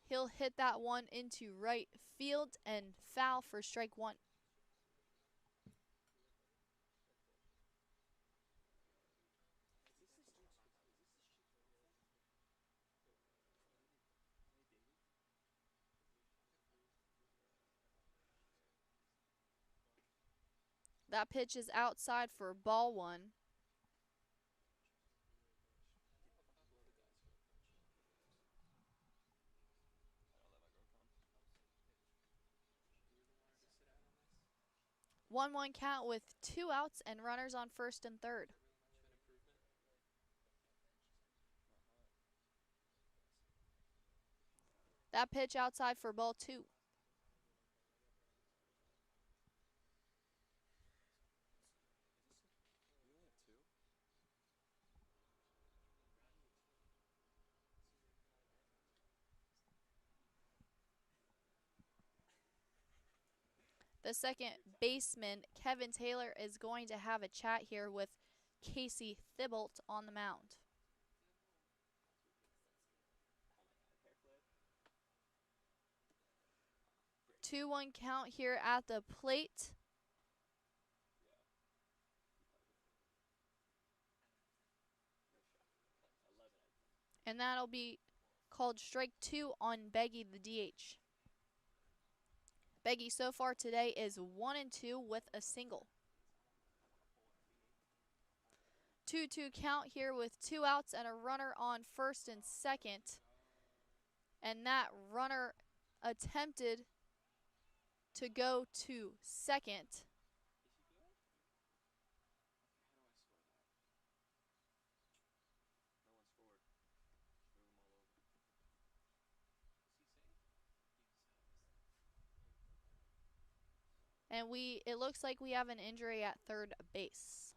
[SPEAKER 1] He'll hit that one into right field and foul for strike 1. That pitch is outside for ball 1.
[SPEAKER 2] I don't let my girl come.
[SPEAKER 1] 1-1 count with 2 outs and runners on first and third. That pitch outside for ball 2.
[SPEAKER 3] You only have 2?
[SPEAKER 1] The second baseman, Kevin Taylor, is going to have a chat here with Casey Thibault on the mound. 2-1 count here at the plate. And that'll be called strike 2 on Beggy, the DH. Beggy so far today is 1-2 with a single. 2-2 count here with 2 outs and a runner on first and second. And that runner attempted to go to second. And it looks like we have an injury at third base.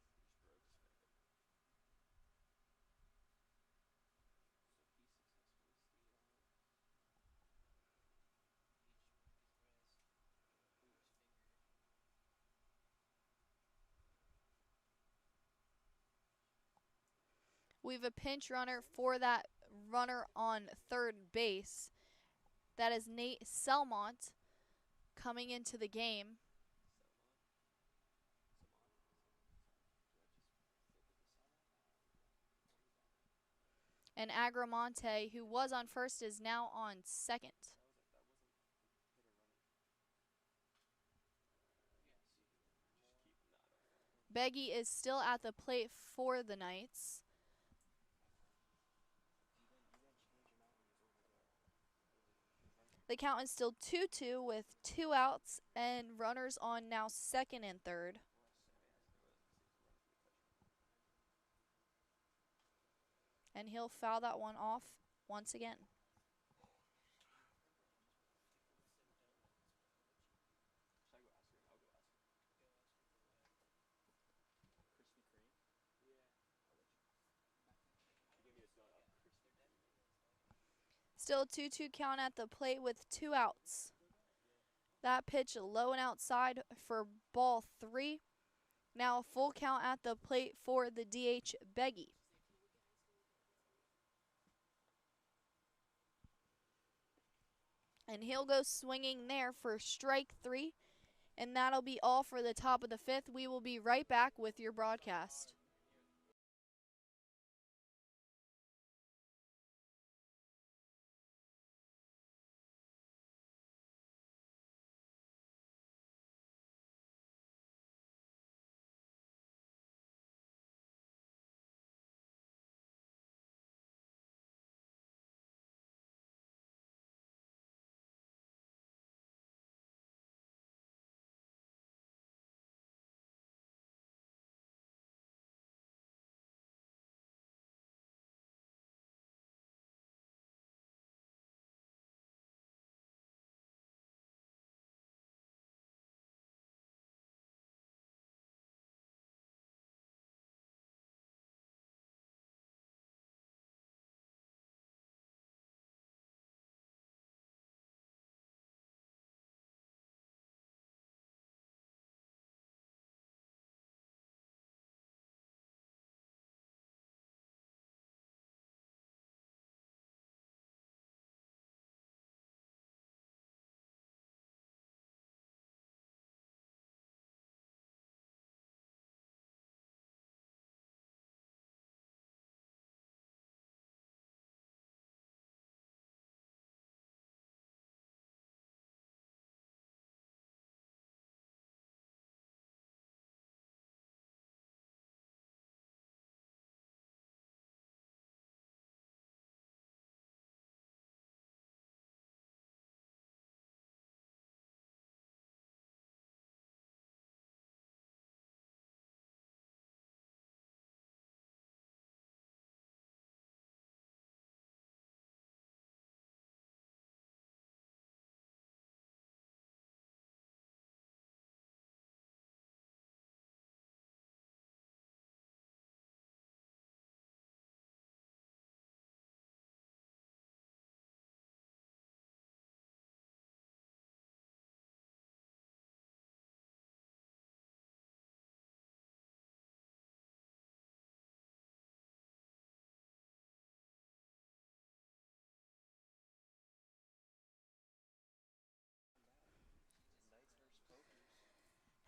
[SPEAKER 1] We have a pinch runner for that runner on third base. That is Nate Selmont coming into the game. And Agramonte, who was on first, is now on second. Beggy is still at the plate for the Knights. The count is still 2-2 with 2 outs and runners on now second and third. And he'll foul that one off once again.
[SPEAKER 3] Should I go ask her? I'll go ask her. Krispy Kreme? Yeah. I'll let you. She gave me a donut. Krispy Kreme.
[SPEAKER 1] Still a 2-2 count at the plate with 2 outs. That pitch low and outside for ball 3. Now a full count at the plate for the DH Beggy. And he'll go swinging there for strike 3. And that'll be all for the top of the 5th. We will be right back with your broadcast.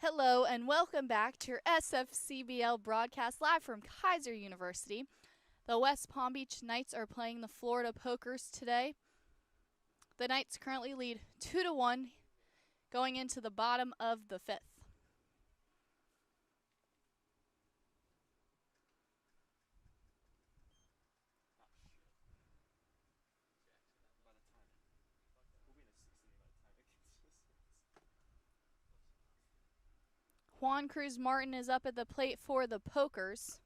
[SPEAKER 1] Hello and welcome back to your SFCBL broadcast live from Kaiser University. The West Palm Beach Knights are playing the Florida Pokers today. The Knights currently lead 2-1 going into the bottom of the 5th.
[SPEAKER 3] By the time. We'll be in a 60 by the time it gets to the 6.
[SPEAKER 1] Juan Cruz Martin is up at the plate for the Pokers.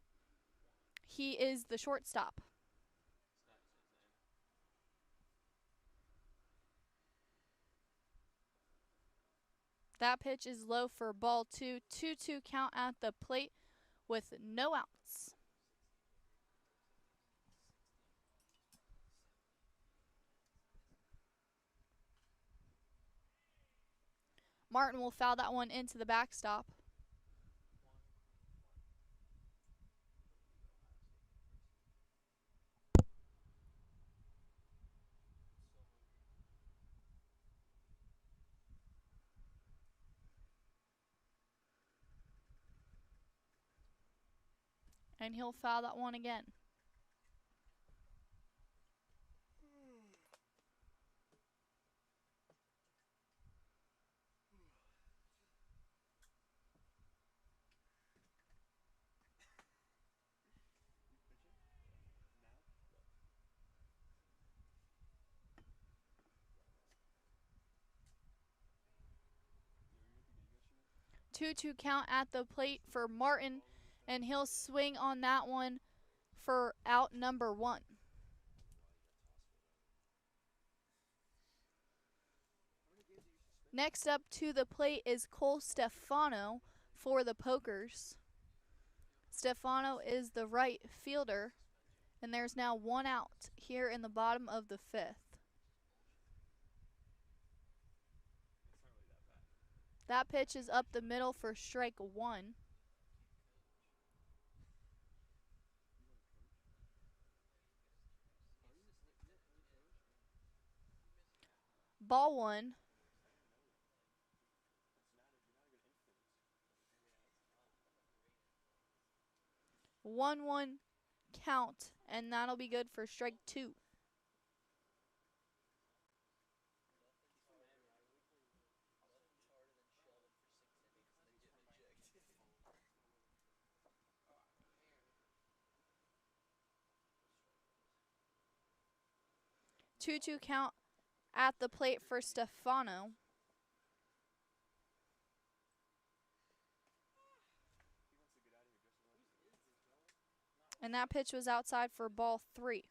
[SPEAKER 1] He is the shortstop. That pitch is low for ball 2. 2-2 count at the plate with no outs. Martin will foul that one into the backstop. And he'll foul that one again. 2-2 count at the plate for Martin, and he'll swing on that one for out number 1. Next up to the plate is Cole Stefano for the Pokers. Stefano is the right fielder, and there's now 1 out here in the bottom of the 5th. That pitch is up the middle for strike 1. Ball 1. 1-1 count, and that'll be good for strike 2. Two count at the plate for Stefano. And that pitch was outside for ball 3.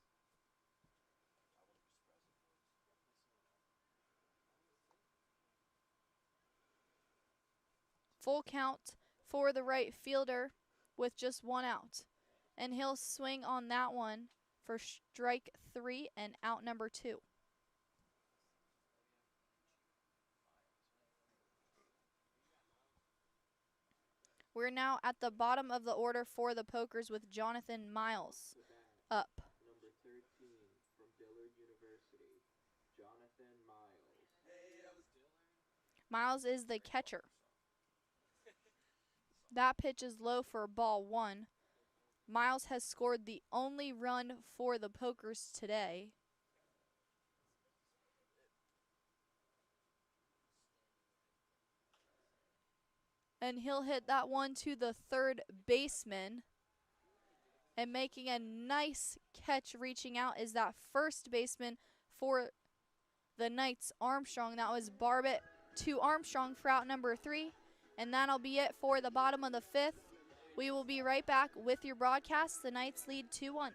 [SPEAKER 1] Full count for the right fielder with just 1 out. And he'll swing on that one for strike 3 and out number 2. We're now at the bottom of the order for the Pokers with Jonathan Miles up.
[SPEAKER 2] Number 13 from Dillard University, Jonathan Miles.
[SPEAKER 1] Miles is the catcher. That pitch is low for ball 1. Miles has scored the only run for the Pokers today. And he'll hit that one to the third baseman. And making a nice catch reaching out is that first baseman for the Knights, Armstrong. That was Barbet to Armstrong for out number 3. And that'll be it for the bottom of the 5th. We will be right back with your broadcast. The Knights lead 2-1.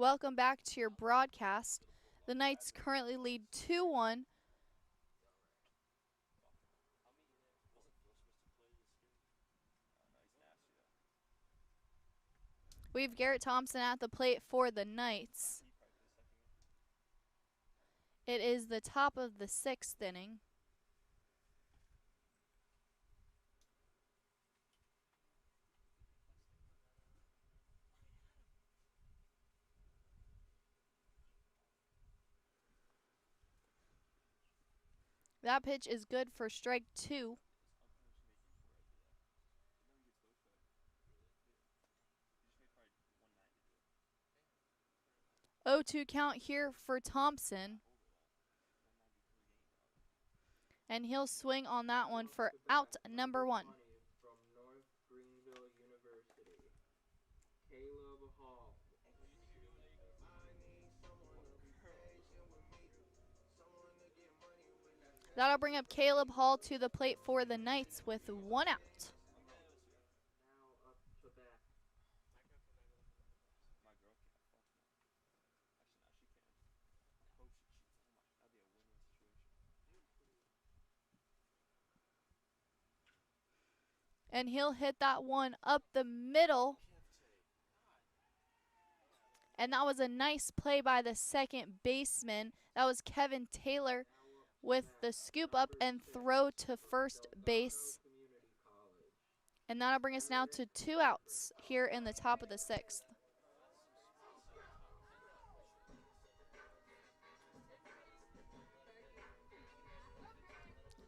[SPEAKER 1] Welcome back to your broadcast. The Knights currently lead 2-1. We have Garrett Thompson at the plate for the Knights. It is the top of the 6th inning. That pitch is good for strike 2. 0-2 count here for Thompson. And he'll swing on that one for out number 1.
[SPEAKER 2] 20 from North Greenville University, Caleb Hall.
[SPEAKER 1] That'll bring up Caleb Hall to the plate for the Knights with 1 out.
[SPEAKER 2] Now up to bat.
[SPEAKER 3] My girl can't. Fuck no. Actually, now she can. Hope she cheats. Oh my, that'd be a win-win situation.
[SPEAKER 1] And he'll hit that one up the middle. And that was a nice play by the second baseman. That was Kevin Taylor with the scoop up and throw to first base.
[SPEAKER 2] Community College.
[SPEAKER 1] And that'll bring us now to 2 outs here in the top of the 6th.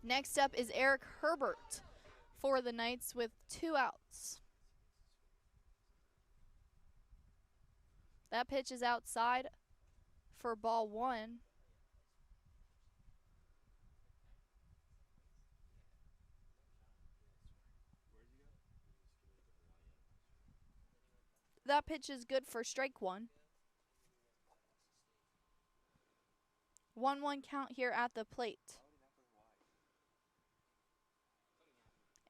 [SPEAKER 1] Next up is Eric Herbert for the Knights with 2 outs. That pitch is outside for ball 1. That pitch is good for strike 1. 1-1 count here at the plate.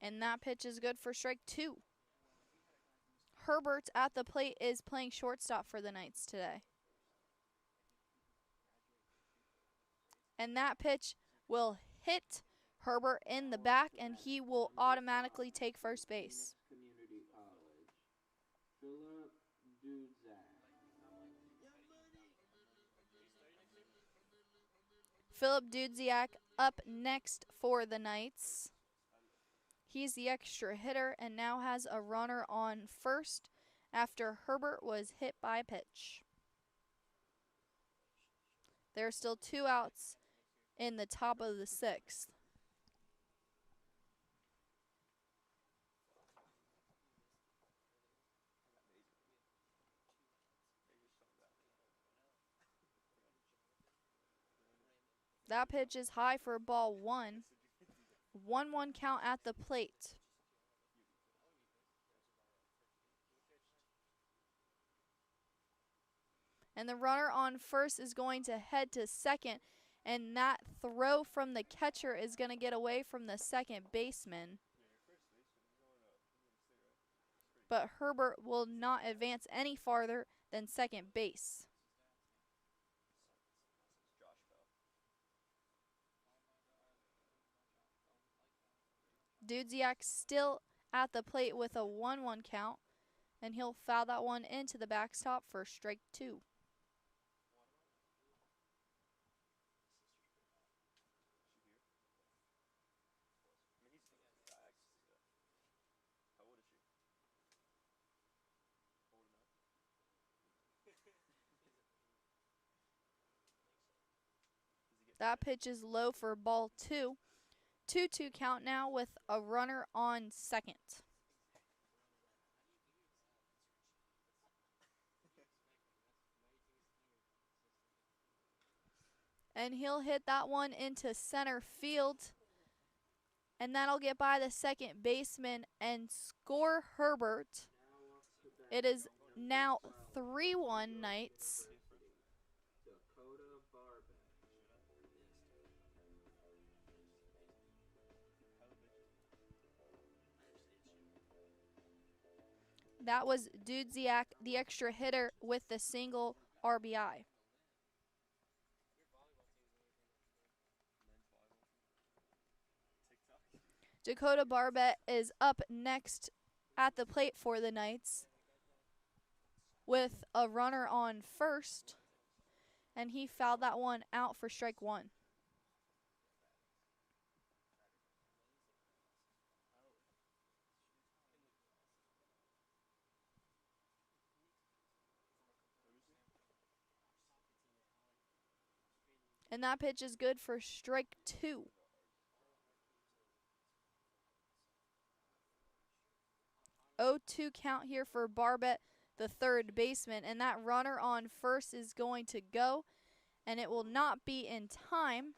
[SPEAKER 1] And that pitch is good for strike 2. Herbert at the plate is playing shortstop for the Knights today. And that pitch will hit Herbert in the back, and he will automatically take first base.
[SPEAKER 2] Community College, Philip Dudzak.
[SPEAKER 1] Philip Dudziak up next for the Knights. He's the extra hitter and now has a runner on first after Herbert was hit by a pitch. There are still 2 outs in the top of the 6th. That pitch is high for ball 1. 1-1 count at the plate. And the runner on first is going to head to second, and that throw from the catcher is going to get away from the second baseman. But Herbert will not advance any farther than second base. Dudziak still at the plate with a 1-1 count, and he'll foul that one into the backstop for strike 2. That pitch is low for ball 2. 2-2 count now with a runner on second. And he'll hit that one into center field. And that'll get by the second baseman and score Herbert. It is now 3-1 Knights.
[SPEAKER 2] Dakota Barbet.
[SPEAKER 1] That was Dudziak, the extra hitter, with the single RBI. Dakota Barbet is up next at the plate for the Knights with a runner on first, and he fouled that one out for strike 1. And that pitch is good for strike 2. Oh, 2 count here for Barbet. the third baseman, and that runner on first is going to go, and it will not be in time.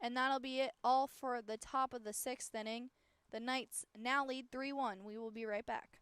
[SPEAKER 1] And that'll be it all for the top of the 6th inning. The Knights now lead 3-1. We will be right back.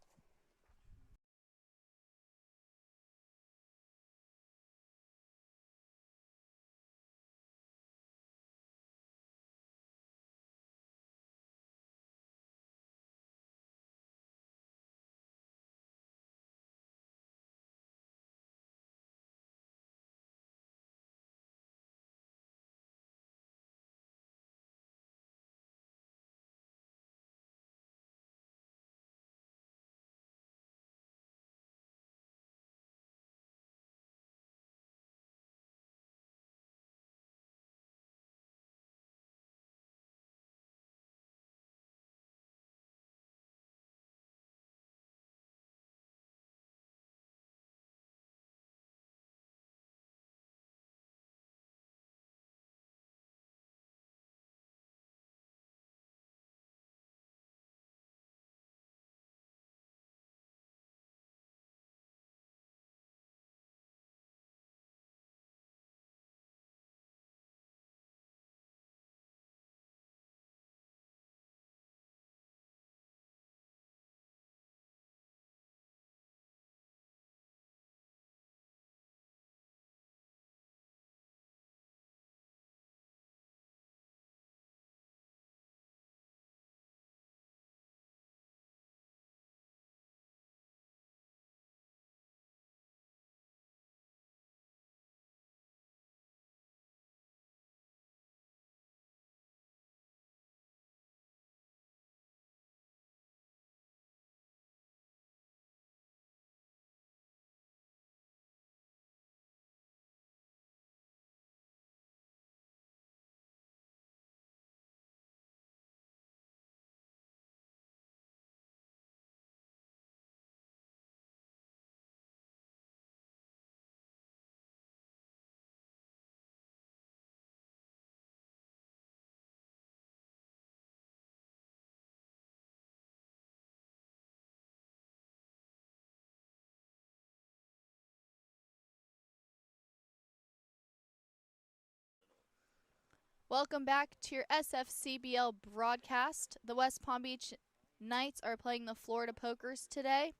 [SPEAKER 1] Welcome back to your SFCBL broadcast. The West Palm Beach Knights are playing the Florida Pokers today.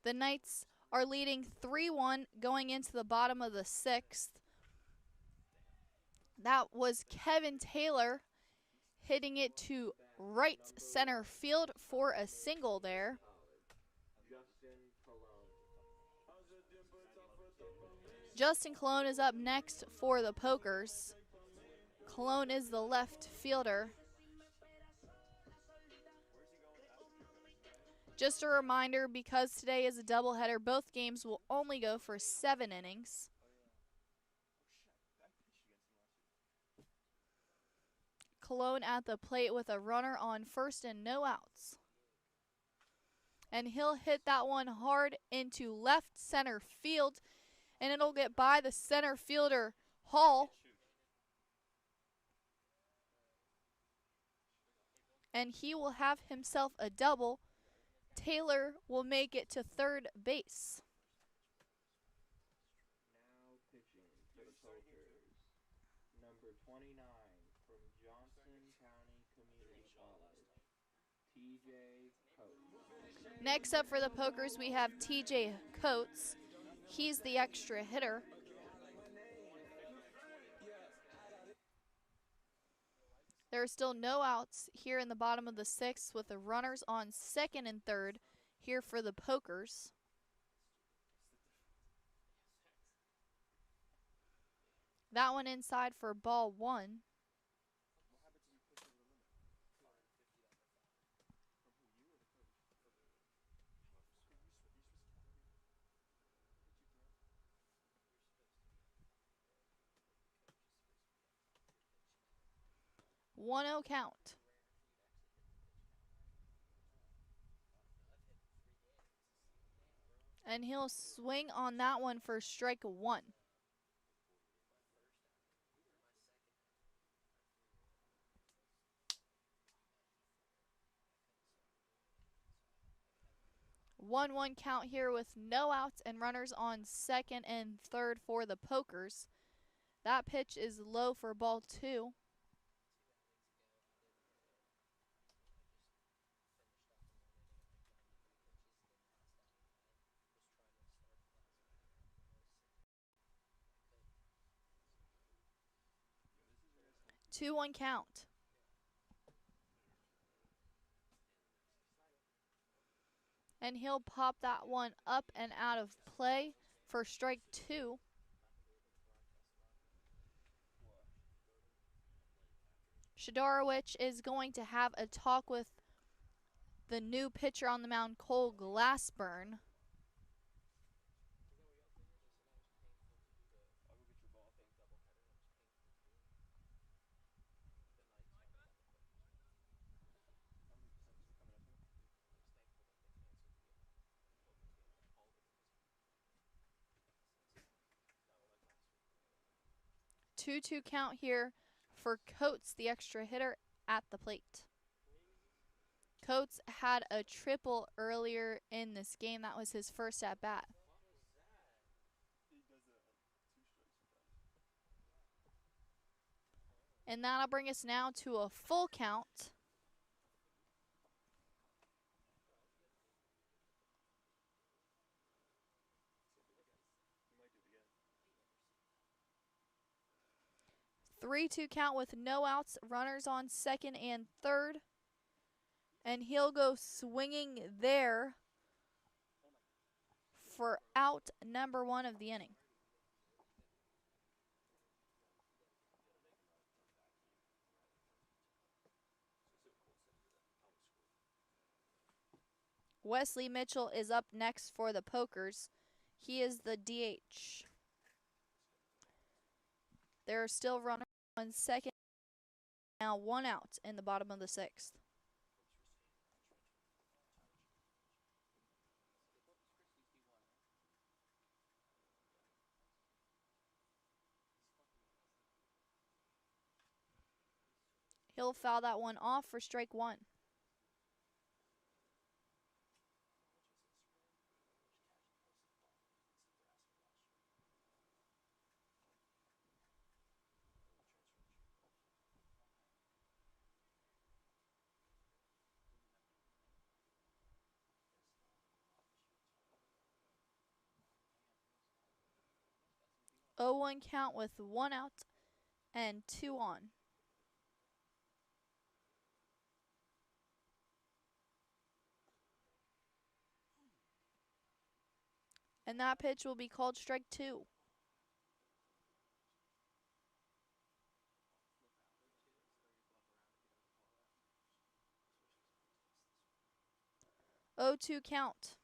[SPEAKER 1] The Knights are leading 3-1 going into the bottom of the 6th. That was Kevin Taylor hitting it to right center field for a single there. Justin Colon is up next for the Pokers. Colon is the left fielder. Just a reminder, because today is a doubleheader, both games will only go for 7 innings. Colon at the plate with a runner on first and no outs. And he'll hit that one hard into left center field, and it'll get by the center fielder, Hall. And he will have himself a double. Taylor will make it to third base.
[SPEAKER 2] Now pitching for the Pokers, number 29 from Johnson County Community College, TJ Coates.
[SPEAKER 1] Next up for the Pokers, we have TJ Coates. He's the extra hitter. There are still no outs here in the bottom of the 6th with the runners on second and third here for the Pokers. That one inside for ball 1. One 0 count. And he'll swing on that one for strike 1. 1-1 count here with no outs and runners on second and third for the Pokers. That pitch is low for ball 2. Two one count. And he'll pop that one up and out of play for strike 2. Shadorowicz is going to have a talk with the new pitcher on the mound, Cole Glassburn. Two count here for Coates, the extra hitter, at the plate. Coates had a triple earlier in this game. That was his first at bat. And that'll bring us now to a full count. Three-two count with no outs, runners on second and third. And he'll go swinging there for out number 1 of the inning. Wesley Mitchell is up next for the Pokers. He is the DH. There are still runners on second. Now 1 out in the bottom of the 6th. He'll foul that one off for strike 1. Oh, 1 count with 1 out and 2 on. And that pitch will be called strike 2. Oh, 2 count.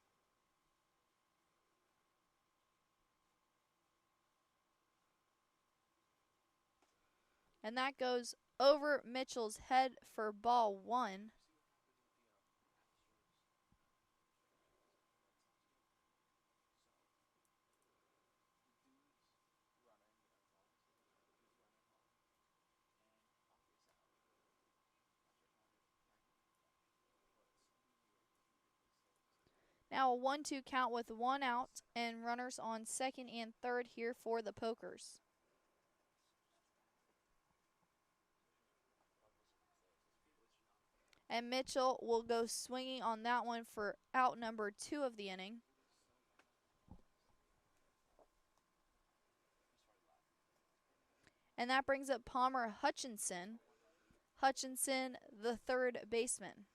[SPEAKER 1] And that goes over Mitchell's head for ball 1. Now a 1-2 count with 1 out and runners on second and third here for the Pokers. And Mitchell will go swinging on that one for out number 2 of the inning. And that brings up Palmer Hutchinson. Hutchinson, the third baseman.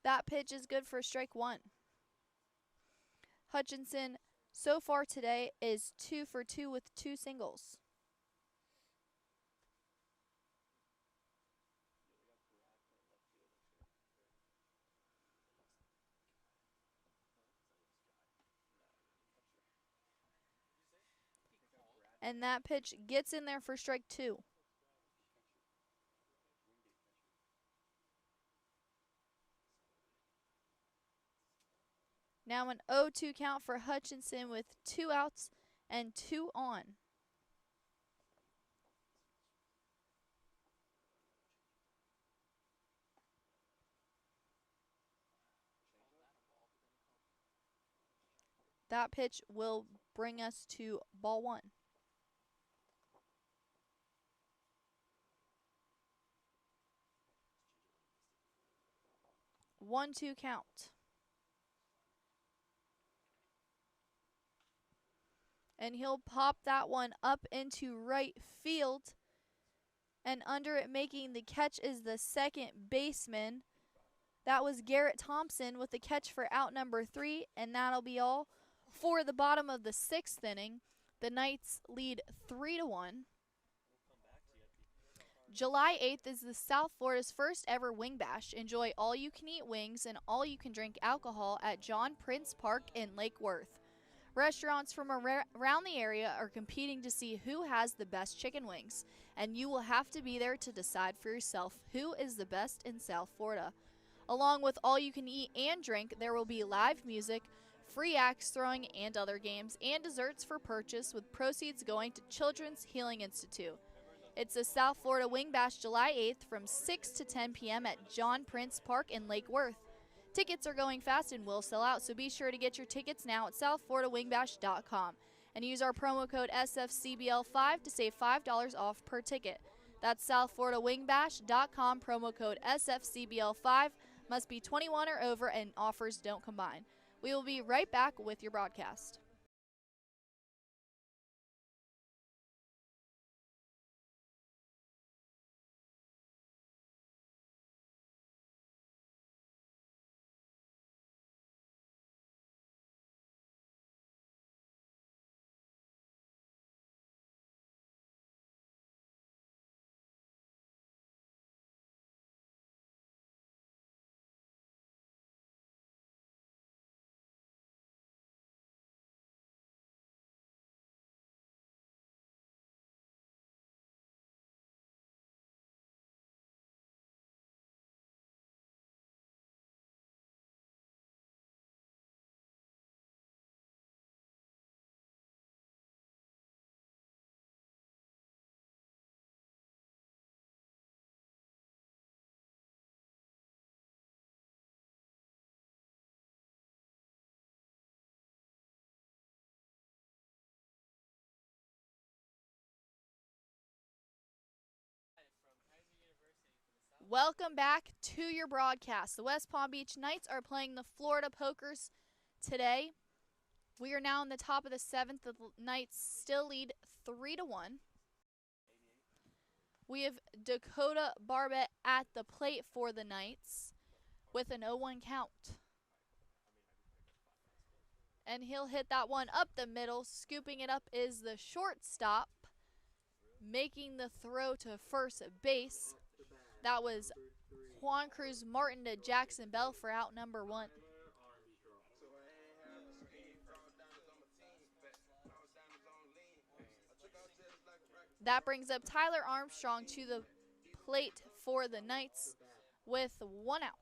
[SPEAKER 1] That pitch is good for strike 1. Hutchinson, so far today, is 2 for 2 with 2 singles. And that pitch gets in there for strike 2. Now an 0-2 count for Hutchinson with 2 outs and 2 on. That pitch will bring us to ball 1. 1-2 count. And he'll pop that one up into right field. And under it making the catch is the second baseman. That was Garrett Thompson with the catch for out number 3. And that'll be all for the bottom of the 6th inning. The Knights lead 3-1. July 8th is the South Florida's first ever Wing Bash. Enjoy all-you-can-eat wings and all-you-can-drink alcohol at John Prince Park in Lake Worth. Restaurants from around the area are competing to see who has the best chicken wings, and you will have to be there to decide for yourself who is the best in South Florida. Along with all you can eat and drink, there will be live music, free axe throwing and other games, and desserts for purchase with proceeds going to Children's Healing Institute. It's the South Florida Wing Bash July 8th from 6 to 10 p.m. at John Prince Park in Lake Worth. Tickets are going fast and will sell out, so be sure to get your tickets now at southfloridawingbash.com and use our promo code SFCBL5 to save $5 off per ticket. That's southfloridawingbash.com, promo code SFCBL5. Must be 21 or over and offers don't combine. We will be right back with your broadcast. Welcome back to your broadcast. The West Palm Beach Knights are playing the Florida Pokers today. We are now in the top of the 7th. The Knights still lead 3-1. We have Dakota Barbette at the plate for the Knights with an 0-1 count. And he'll hit that one up the middle. Scooping it up is the shortstop, making the throw to first base. That was Juan Cruz Martin to Jackson Bell for out number 1. That brings up Tyler Armstrong to the plate for the Knights with 1 out.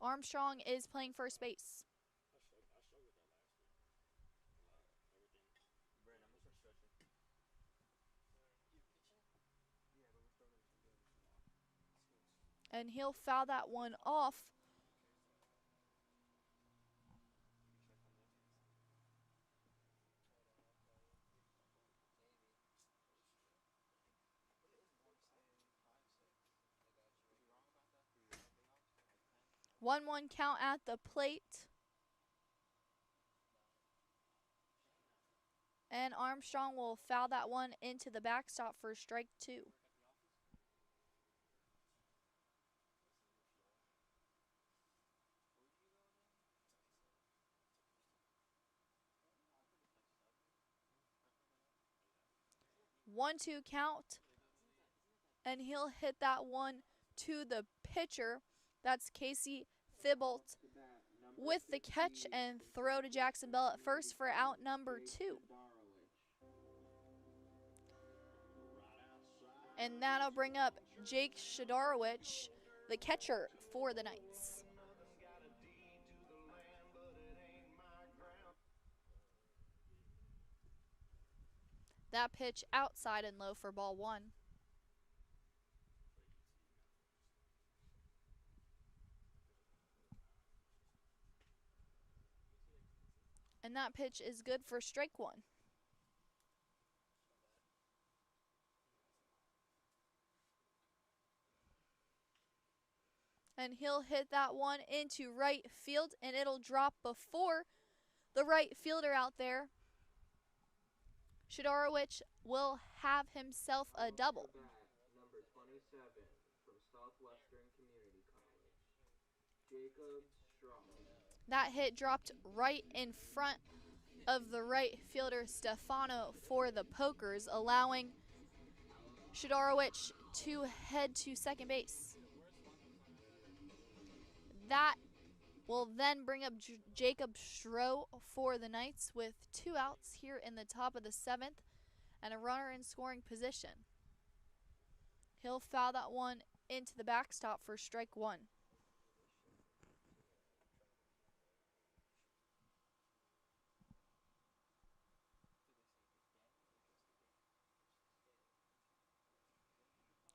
[SPEAKER 1] Armstrong is playing first base. And he'll foul that one off. One count at the plate. And Armstrong will foul that one into the backstop for strike 2. One-two count, and he'll hit that one to the pitcher. That's Casey Thibault with the catch and throw to Jackson Bell at first for out number 2. And that'll bring up Jake Shadarowicz, the catcher for the Knights. That pitch outside and low for ball one. And that pitch is good for strike one. And he'll hit that one into right field, and it'll drop before the right fielder out there. Shadorowicz will have himself a double.
[SPEAKER 2] Number 27 from Southwestern Community College, Jacob Straw.
[SPEAKER 1] That hit dropped right in front of the right fielder Stefano for the Pokers, allowing Shadorowicz to head to second base. That will then bring up Jacob Stroh for the Knights with 2 outs here in the top of the 7th and a runner in scoring position. He'll foul that one into the backstop for strike one.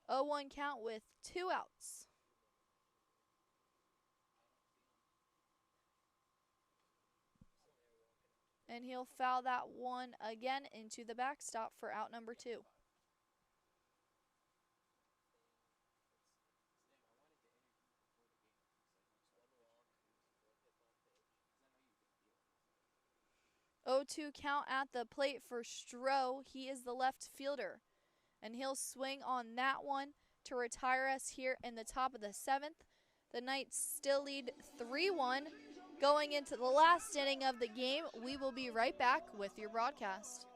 [SPEAKER 1] A 1 count with 2 outs. And he'll foul that one again into the backstop for out number 2. Oh, 2 count at the plate for Stroh. He is the left fielder. And he'll swing on that one to retire us here in the top of the 7th. The Knights still lead 3-1. Going into the last inning of the game, we will be right back with your broadcast.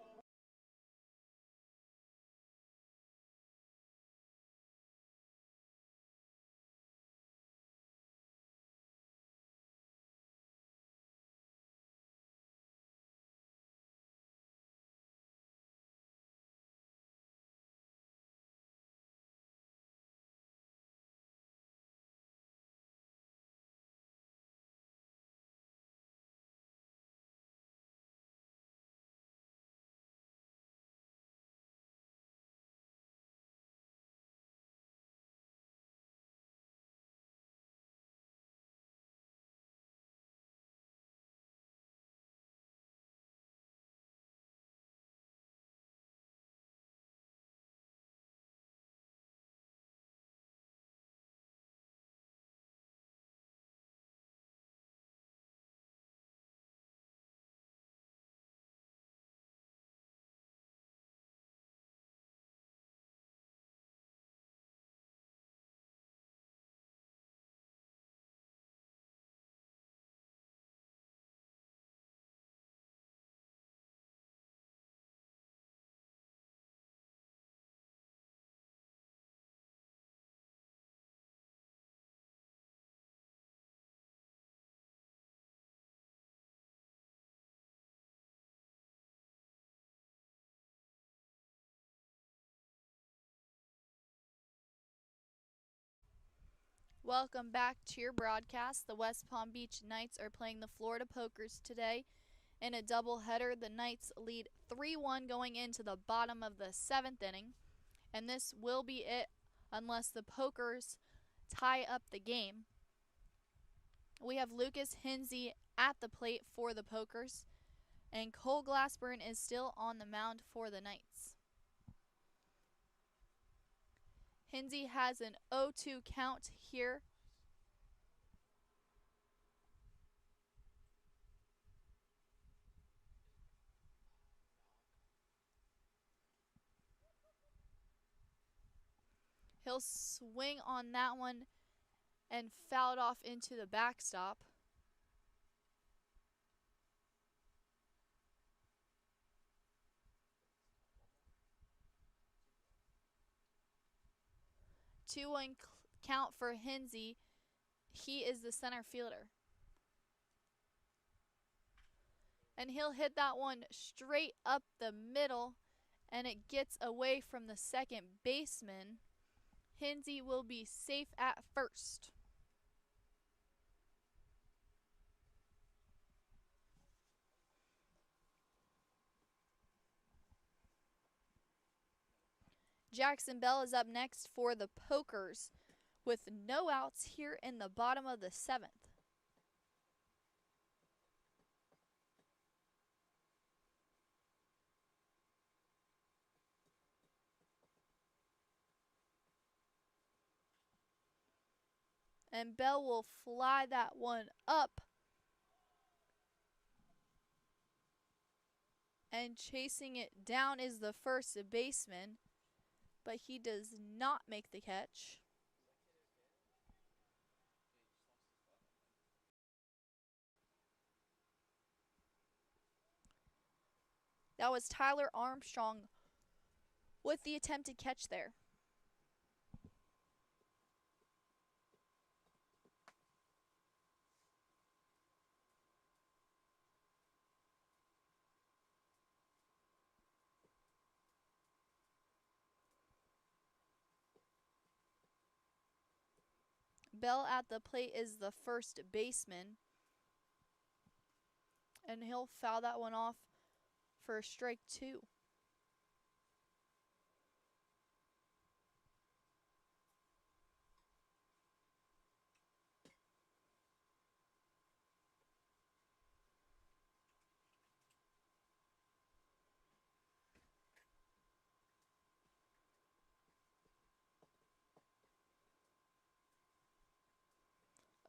[SPEAKER 1] Welcome back to your broadcast. The West Palm Beach Knights are playing the Florida Pokers today in a doubleheader. The Knights lead 3-1 going into the bottom of the 7th inning. And this will be it unless the Pokers tie up the game. We have Lucas Hinsey at the plate for the Pokers. And Cole Glassburn is still on the mound for the Knights. Hinsey has an 0-2 count here. He'll swing on that one and foul it off into the backstop. Two-one count for Hinsey. He is the center fielder. And he'll hit that one straight up the middle, and it gets away from the second baseman. Hinsey will be safe at first. Jackson Bell is up next for the Pokers with no outs here in the bottom of the 7th. And Bell will fly that one up. And chasing it down is the first baseman, but he does not make the catch. That was Tyler Armstrong with the attempted catch there. Bell at the plate is the first baseman. And he'll foul that one off for strike 2.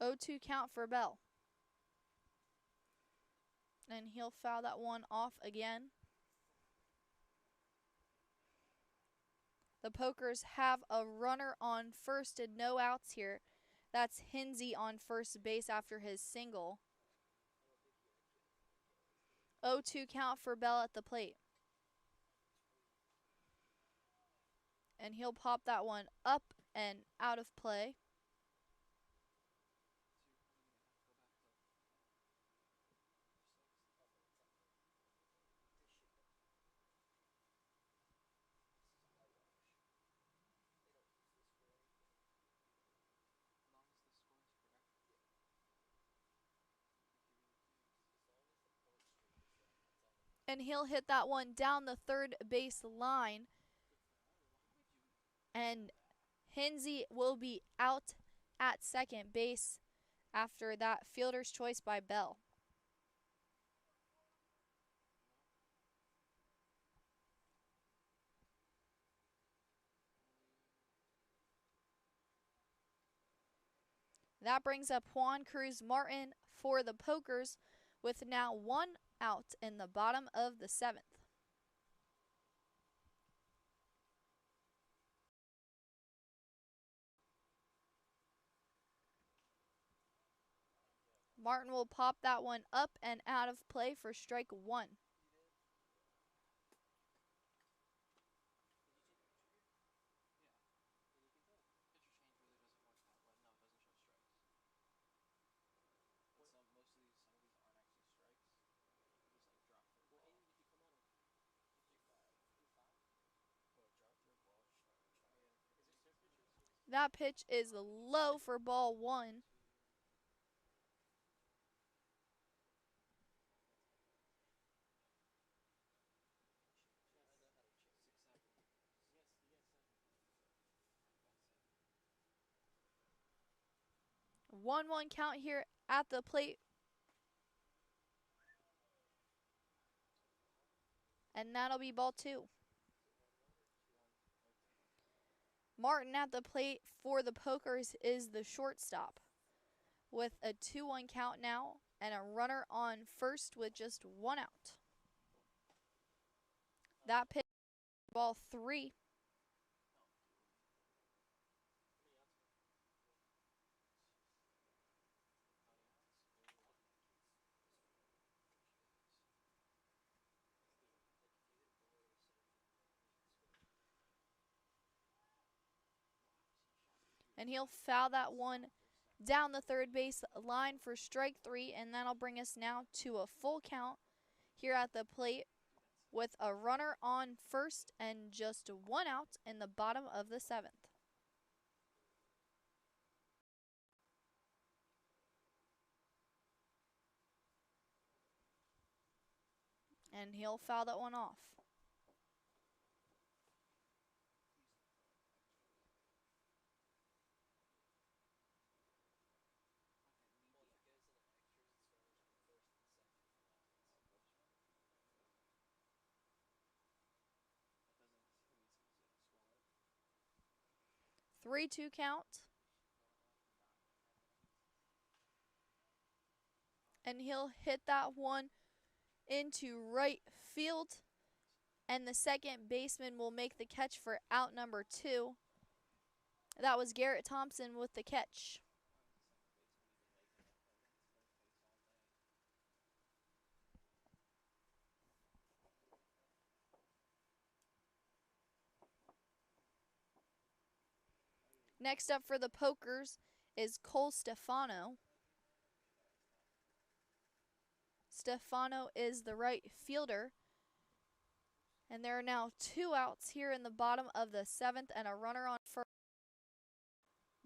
[SPEAKER 1] Oh, 2 count for Bell. And he'll foul that one off again. The Pokers have a runner on first and no outs here. That's Hinsey on first base after his single. 0-2 count for Bell at the plate. And he'll pop that one up and out of play. And he'll hit that one down the third base line. And Hinsey will be out at second base after that fielder's choice by Bell. That brings up Juan Cruz Martin for the Pokers with now 1 out in the bottom of the 7th. Martin will pop that one up and out of play for strike 1. That pitch is low for ball 1. One count here at the plate. And that'll be ball 2. Martin at the plate for the Pokers is the shortstop with a 2-1 count now and a runner on first with just 1 out. That pitch, ball 3. And he'll foul that one down the third base line for strike 3, and that'll bring us now to a full count here at the plate with a runner on first and just 1 out in the bottom of the 7th. And he'll foul that one off. 3-2 count. And he'll hit that one into right field. And the second baseman will make the catch for out number 2. That was Garrett Thompson with the catch. Next up for the Pokers is Cole Stefano. Stefano is the right fielder. And there are now 2 outs here in the bottom of the 7th and a runner on first.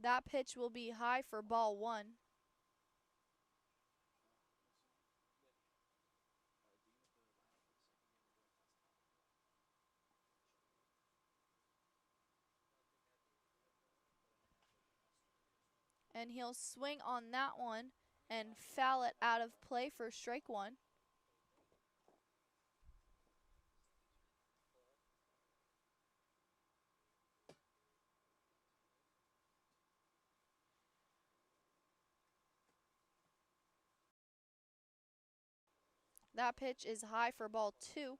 [SPEAKER 1] That pitch will be high for ball 1. And he'll swing on that one and foul it out of play for strike 1. That pitch is high for ball 2.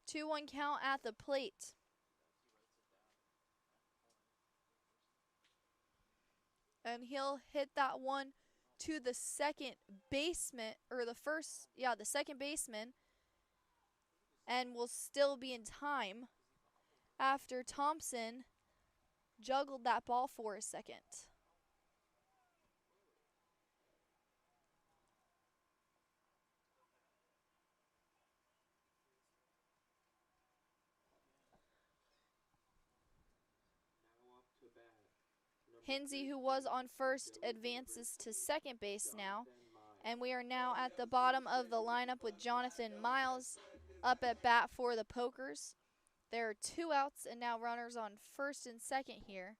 [SPEAKER 1] 2-1 count at the plate. And he'll hit that one to the second baseman, or the second baseman, and will still be in time after Thompson juggled that ball for a second. Hinsey, who was on first, advances to second base now. And we are now at the bottom of the lineup with Jonathan Miles up at bat for the Pokers. There are 2 outs and now runners on first and second here.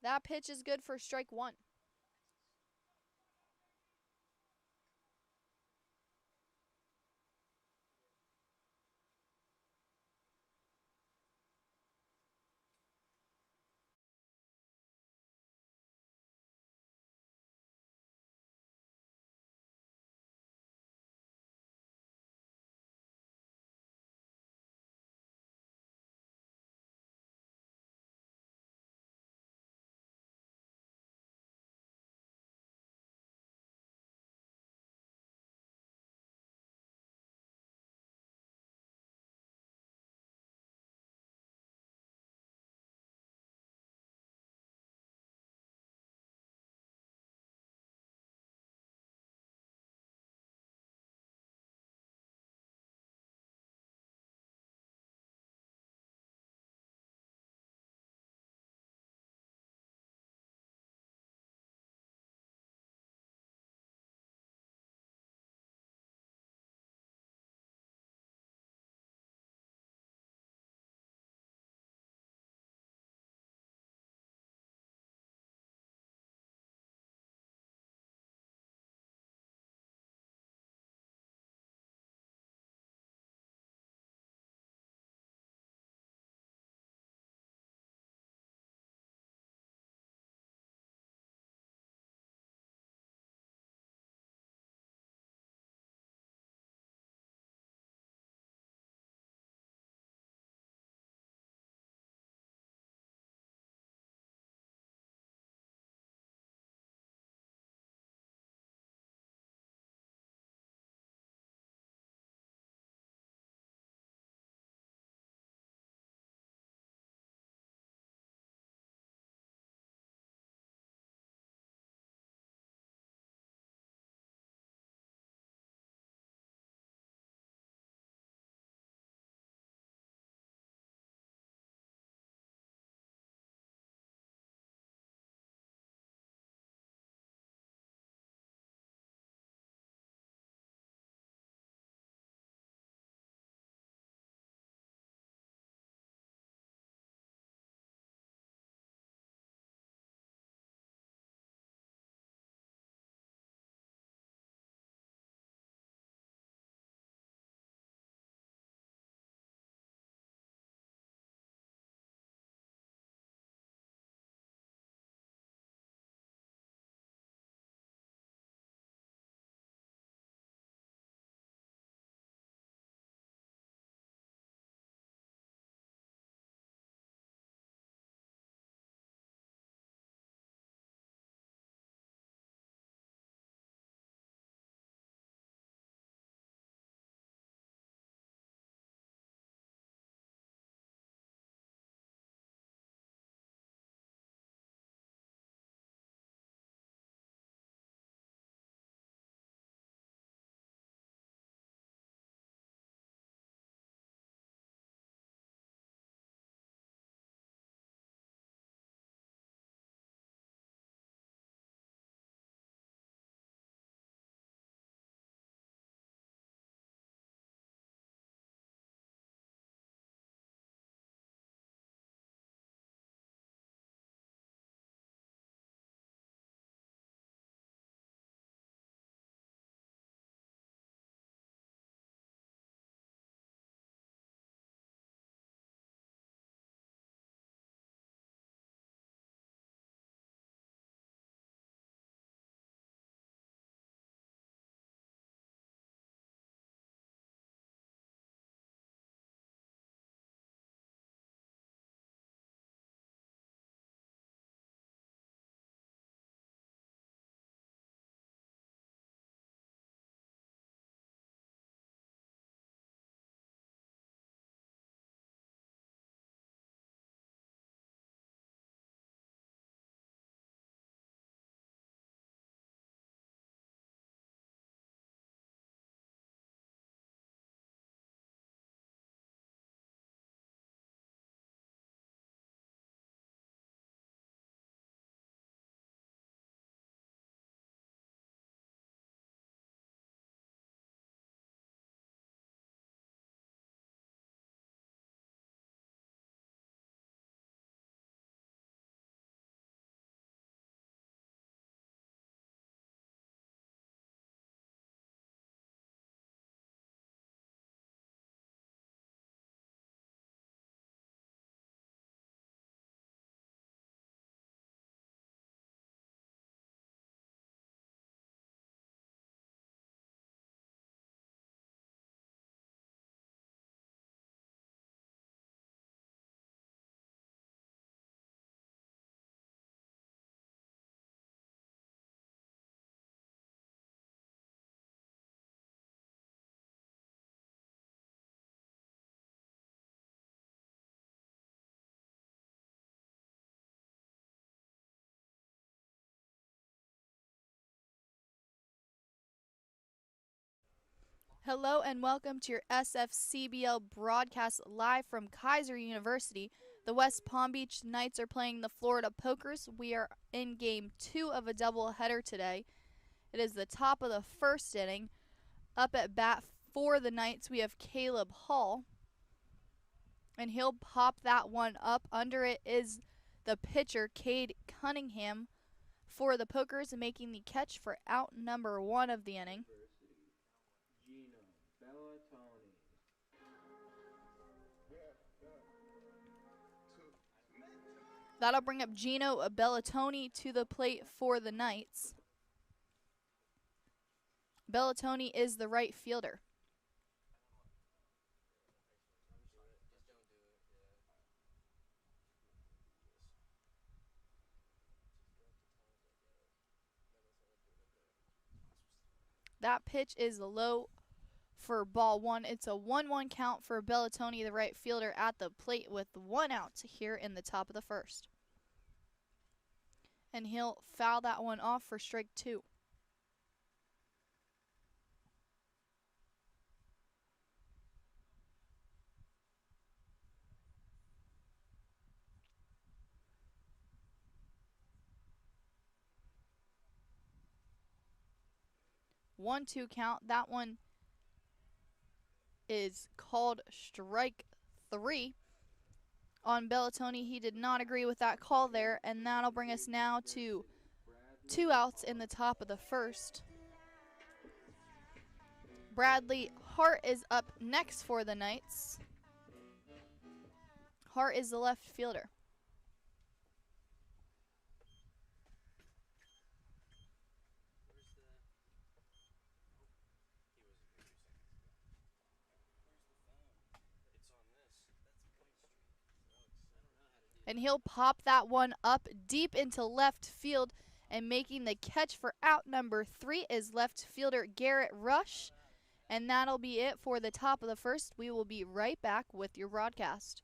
[SPEAKER 1] That pitch is good for strike 1. Hello and welcome to your SFCBL broadcast live from Kaiser University. The West Palm Beach Knights are playing the Florida Pokers. We are in game 2 of a doubleheader today. It is the top of the first inning. Up at bat for the Knights, we have Caleb Hall. And he'll pop that one up. Under it is the pitcher, Cade Cunningham, for the Pokers, making the catch for out number 1 of the inning.
[SPEAKER 2] Gino Bellatoni.
[SPEAKER 1] That'll bring up Gino Bellatoni to the plate for the Knights. Bellatoni is the right fielder. That pitch is low for ball 1. It's a 1-1 count for Bellatoni, the right fielder, at the plate with 1 out here in the top of the first. And he'll foul that one off for strike 2. One, 2 count. That one is called strike 3 on Bellatoni. He did not agree with that call there, and that'll bring us now to 2 outs in the top of the first. Bradley Hart is up next for the Knights. Hart is the left fielder. And he'll pop that one up deep into left field, and making the catch for out number 3 is left fielder Garrett Rush. And that'll be it for the top of the first. We will be right back with your broadcast.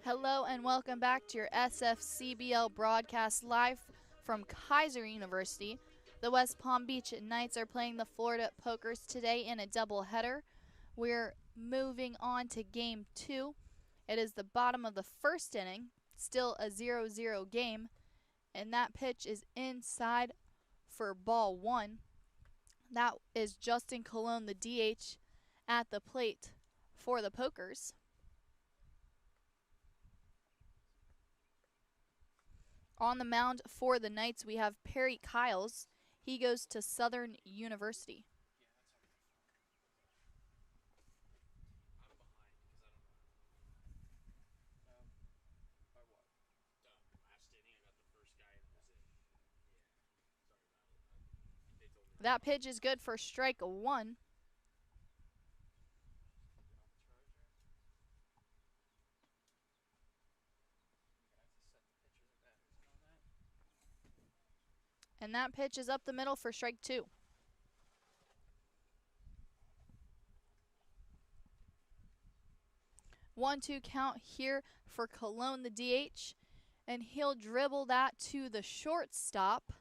[SPEAKER 1] Hello and welcome back to your SFCBL broadcast live from Kaiser University. The West Palm Beach Knights are playing the Florida Pokers today in a doubleheader. We're moving on to game 2. It is the bottom of the first inning, still a 0-0 game, and that pitch is inside for ball 1. That is Justin Colon, the DH, at the plate for the Pokers. On the mound for the Knights, we have Perry Kyles. He goes to Southern University. That pitch is good for strike 1. And that pitch is up the middle for strike 2. One-two count here for Colon, the DH, and he'll dribble that to the shortstop,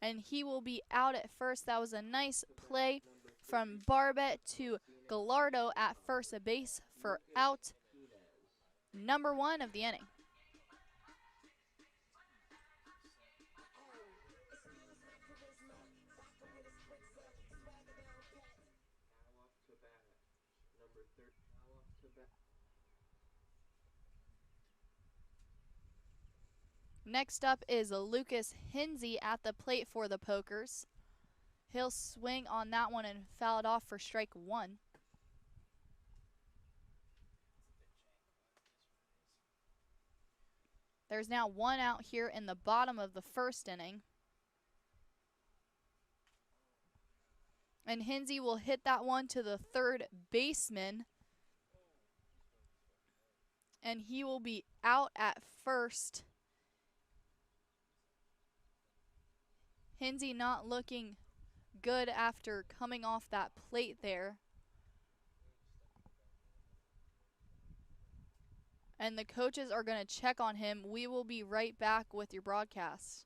[SPEAKER 1] and he will be out at first. That was a nice play from Barbet to Gallardo at first base for out number 1 of the inning. Next up is Lucas Hinsey at the plate for the Pokers. He'll swing on that one and foul it off for strike 1. There's now 1 out here in the bottom of the first inning. And Hinsey will hit that one to the third baseman. And he will be out at first. Hinsey not looking good after coming off that plate there. And the coaches are going to check on him. We will be right back with your broadcast.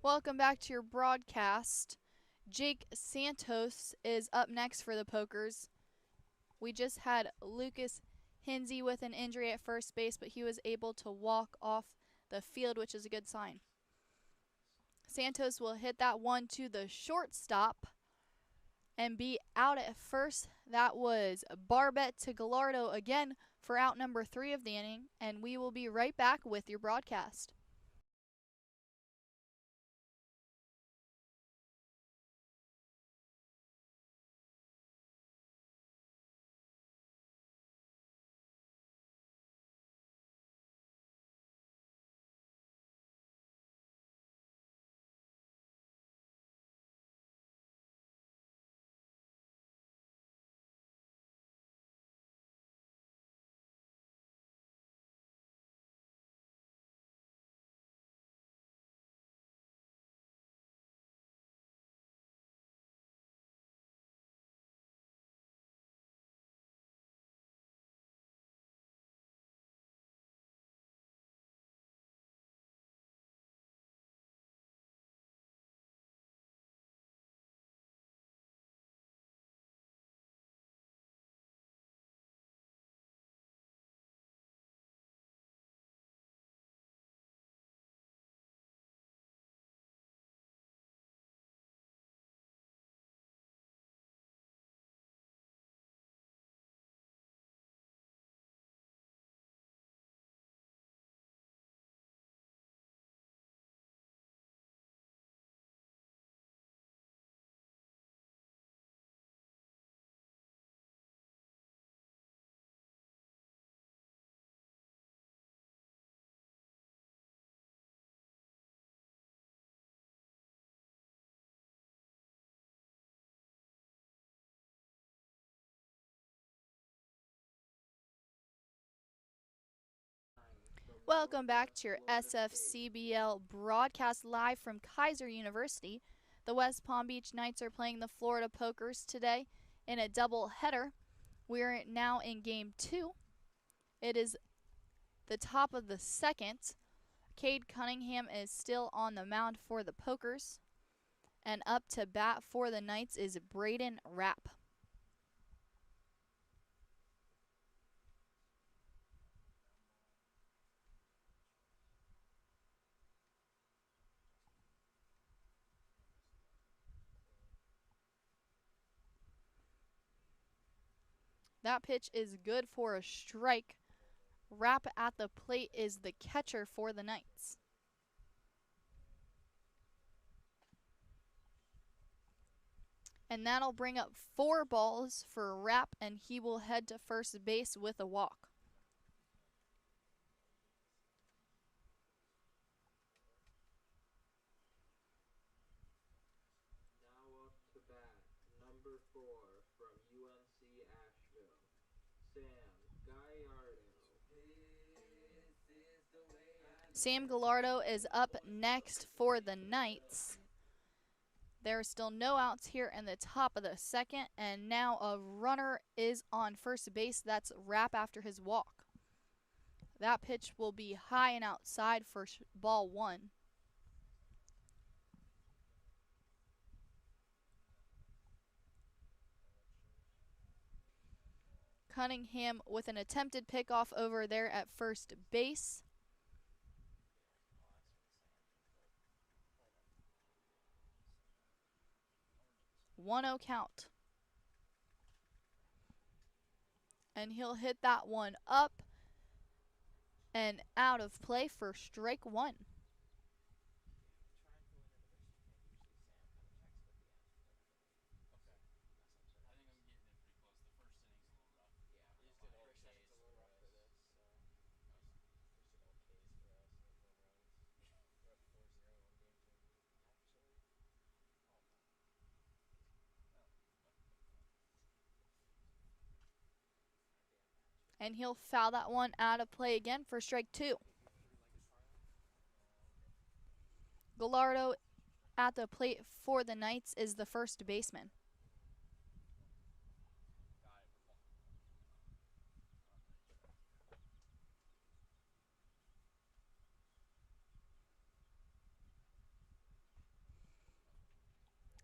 [SPEAKER 1] Welcome back to your broadcast. Jake Santos is up next for the Pokers. We just had Lucas Hinsey with an injury at first base, but he was able to walk off the field, which is a good sign. Santos will hit that one to the shortstop and be out at first. That was Barbet to Gallardo again for out number 3 of the inning, and we will be right back with your broadcast. Welcome back to your SFCBL broadcast live from Kaiser University. The West Palm Beach Knights are playing the Florida Pokers today in a double header. We're now in game 2. It is the top of the second. Cade Cunningham is still on the mound for the Pokers. And up to bat for the Knights is Braden Rapp. That pitch is good for a strike. Rapp at the plate is the catcher for the Knights. And that'll bring up 4 balls for Rapp, and he will head to first base with a walk.
[SPEAKER 2] Now up to bat, number 4 from UNC Asheville, Sam Gallardo.
[SPEAKER 1] Sam Gallardo is up next for the Knights. There are still no outs here in the top of the second, and now a runner is on first base. That's Rapp after his walk. That pitch will be high and outside for ball 1. Cunningham with an attempted pickoff over there at first base. 1-0 count. And he'll hit that one up and out of play for strike 1. And he'll foul that one out of play again for strike 2. Gallardo at the plate for the Knights is the first baseman.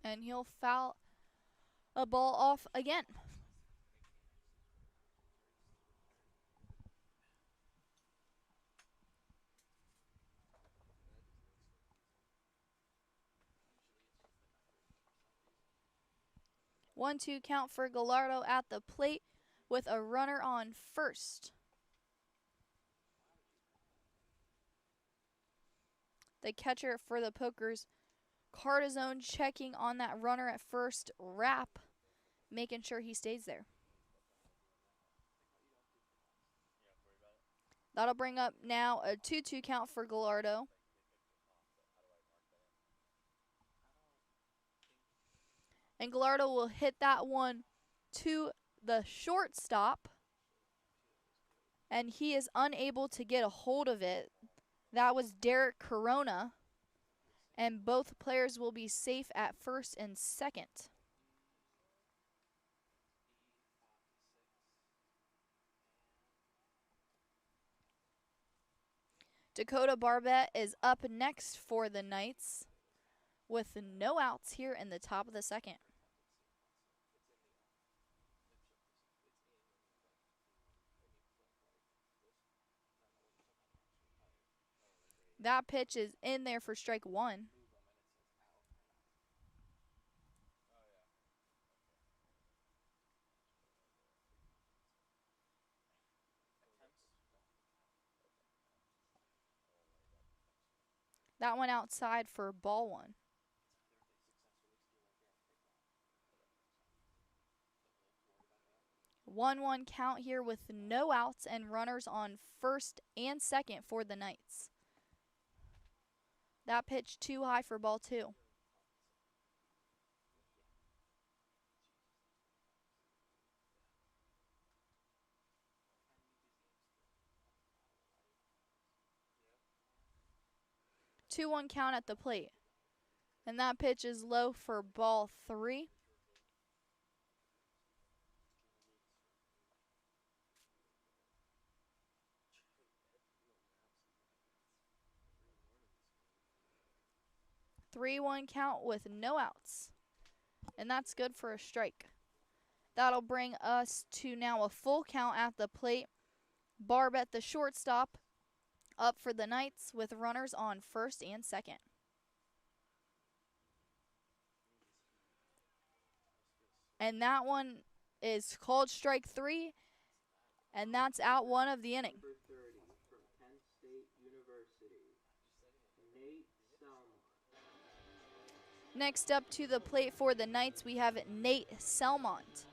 [SPEAKER 1] And he'll foul a ball off again. One-two count for Gallardo at the plate with a runner on first. The catcher for the Pokers, Cardizone, checking on that runner at first. Rapp, making sure he stays there. That'll bring up now a 2-2 count for Gallardo. And Gallardo will hit that one to the shortstop. And he is unable to get a hold of it. That was Derek Corona. And both players will be safe at first and second. Dakota Barbette is up next for the Knights with no outs here in the top of the second. That pitch is in there for strike 1. That one outside for ball 1. One count here with no outs and runners on first and second for the Knights. That pitch too high for ball 2. 2-1 count at the plate. And that pitch is low for ball 3. Three-one count with no outs. And that's good for a strike. That'll bring us to now a full count at the plate. Barb at the shortstop, up for the Knights with runners on first and second. And that one is called strike 3, and that's out one of the inning.
[SPEAKER 2] Number 30 from Kent State University, Nate Selmon.
[SPEAKER 1] Next up to the plate for the Knights, we have Nate Selmont.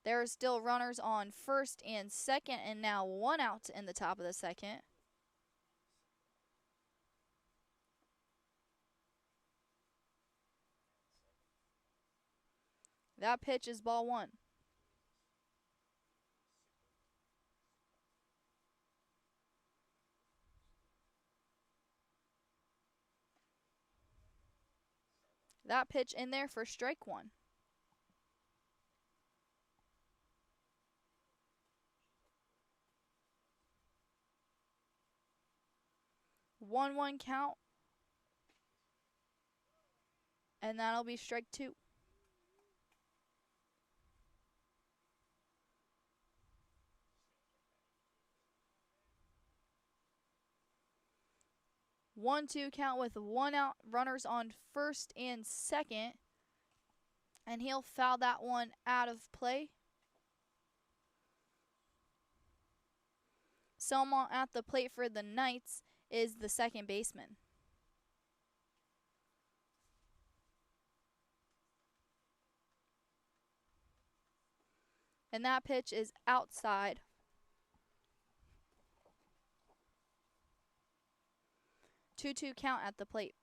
[SPEAKER 1] There are still runners on first and second, and now one out in the top of the second. That pitch is ball 1. That pitch in there for strike 1. One count. And that'll be strike 2. 1-2 count with one out, runners on first and second. And he'll foul that one out of play. Selmont at the plate for the Knights is the second baseman. And that pitch is outside. 2-2 count at the plate.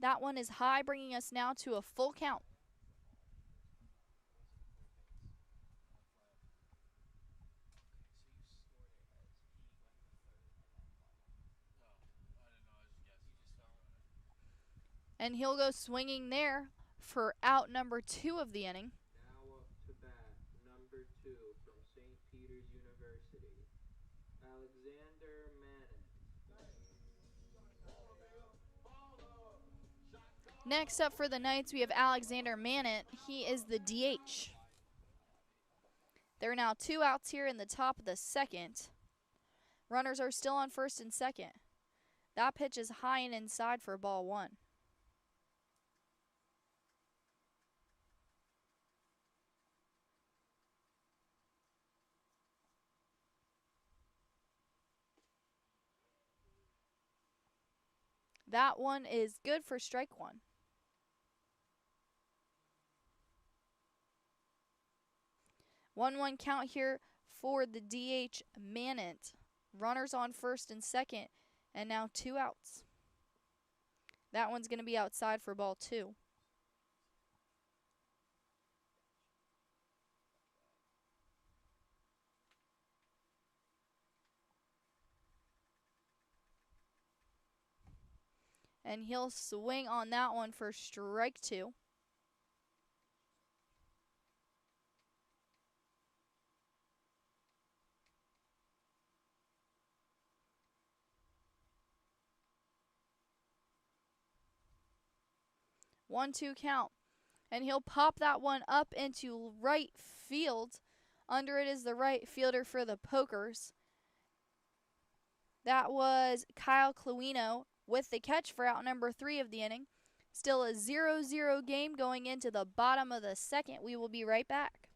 [SPEAKER 1] That one is high, bringing us now to a full count. And he'll go swinging there for out number 2 of the inning.
[SPEAKER 2] Now up to bat, number 2 from St. Peter's University, Alexander Manet.
[SPEAKER 1] Next up for the Knights, we have Alexander Manet. He is the DH. There are now 2 outs here in the top of the second. Runners are still on first and second. That pitch is high and inside for ball 1. That one is good for strike 1. 1-1 count here for the DH Manet. Runners on first and second, and now 2 outs. That one's going to be outside for ball 2. And he'll swing on that one for strike 2. One-two count. And he'll pop that one up into right field. Under it is the right fielder for the Pokers. That was Kyle Cluino with the catch for out number 3 of the inning. Still a 0-0 game going into the bottom of the second. We will be right back.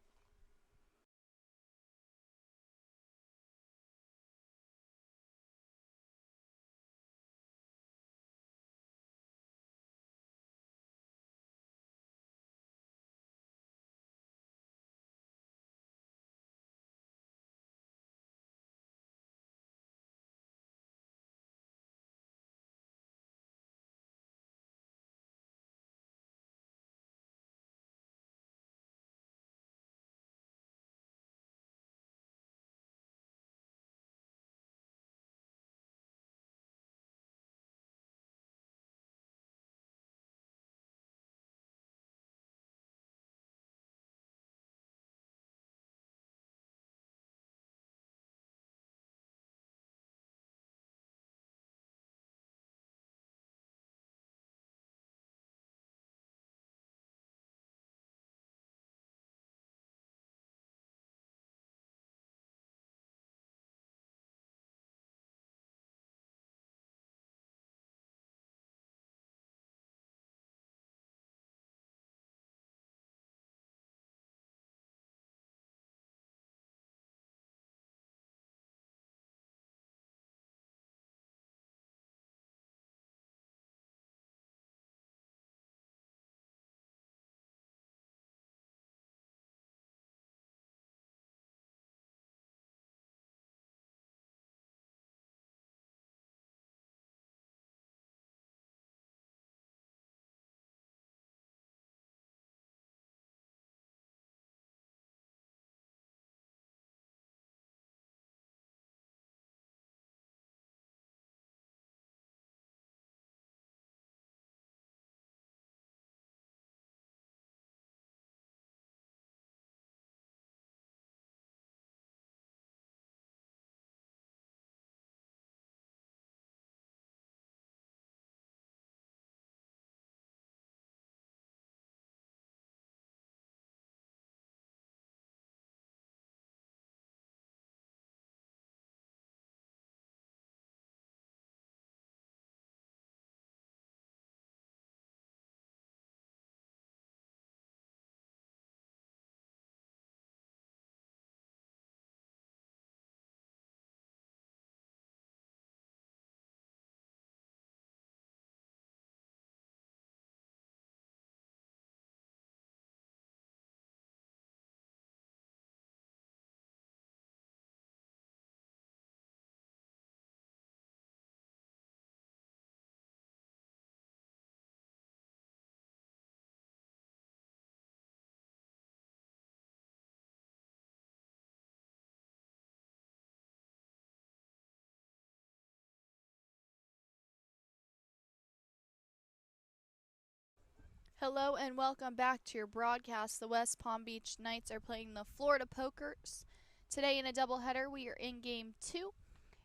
[SPEAKER 1] Hello and welcome back to your broadcast. The West Palm Beach Knights are playing the Florida Pokers. Today in a doubleheader, we are in game 2.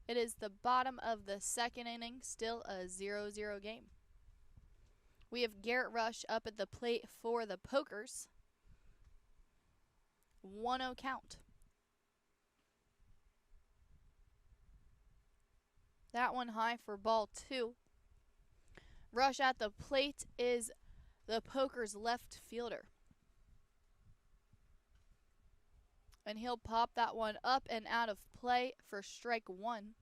[SPEAKER 1] It is the bottom of the second inning, still a 0-0 game. We have Garrett Rush up at the plate for the Pokers. 1-0 count. That one high for ball 2. Rush at the plate is the Pokers left fielder. And he'll pop that one up and out of play for strike 1.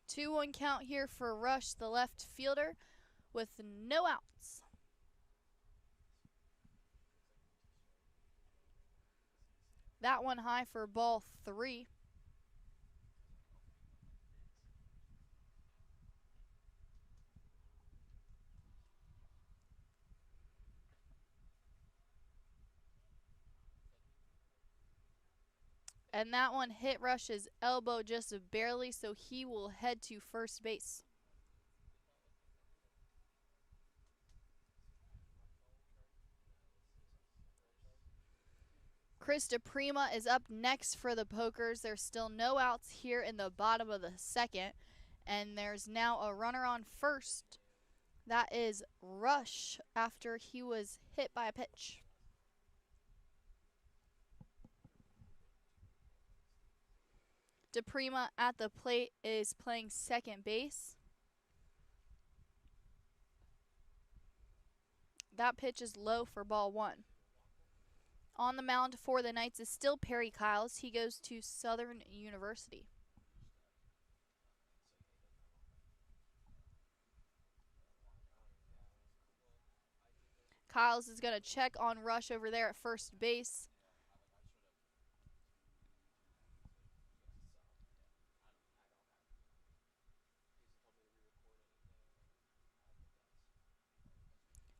[SPEAKER 1] Two-one count here for Rush, the left fielder, with no outs. That one high for ball 3. And that one hit Rush's elbow just barely, so he will head to first base. Chris DePrima is up next for the Pokers. There's still no outs here in the bottom of the second. And there's now a runner on first. That is Rush after he was hit by a pitch. DePrima at the plate is playing second base. That pitch is low for ball 1. On the mound for the Knights is still Perry Kyles. He goes to Southern University. Kyles is going to check on Rush over there at first base.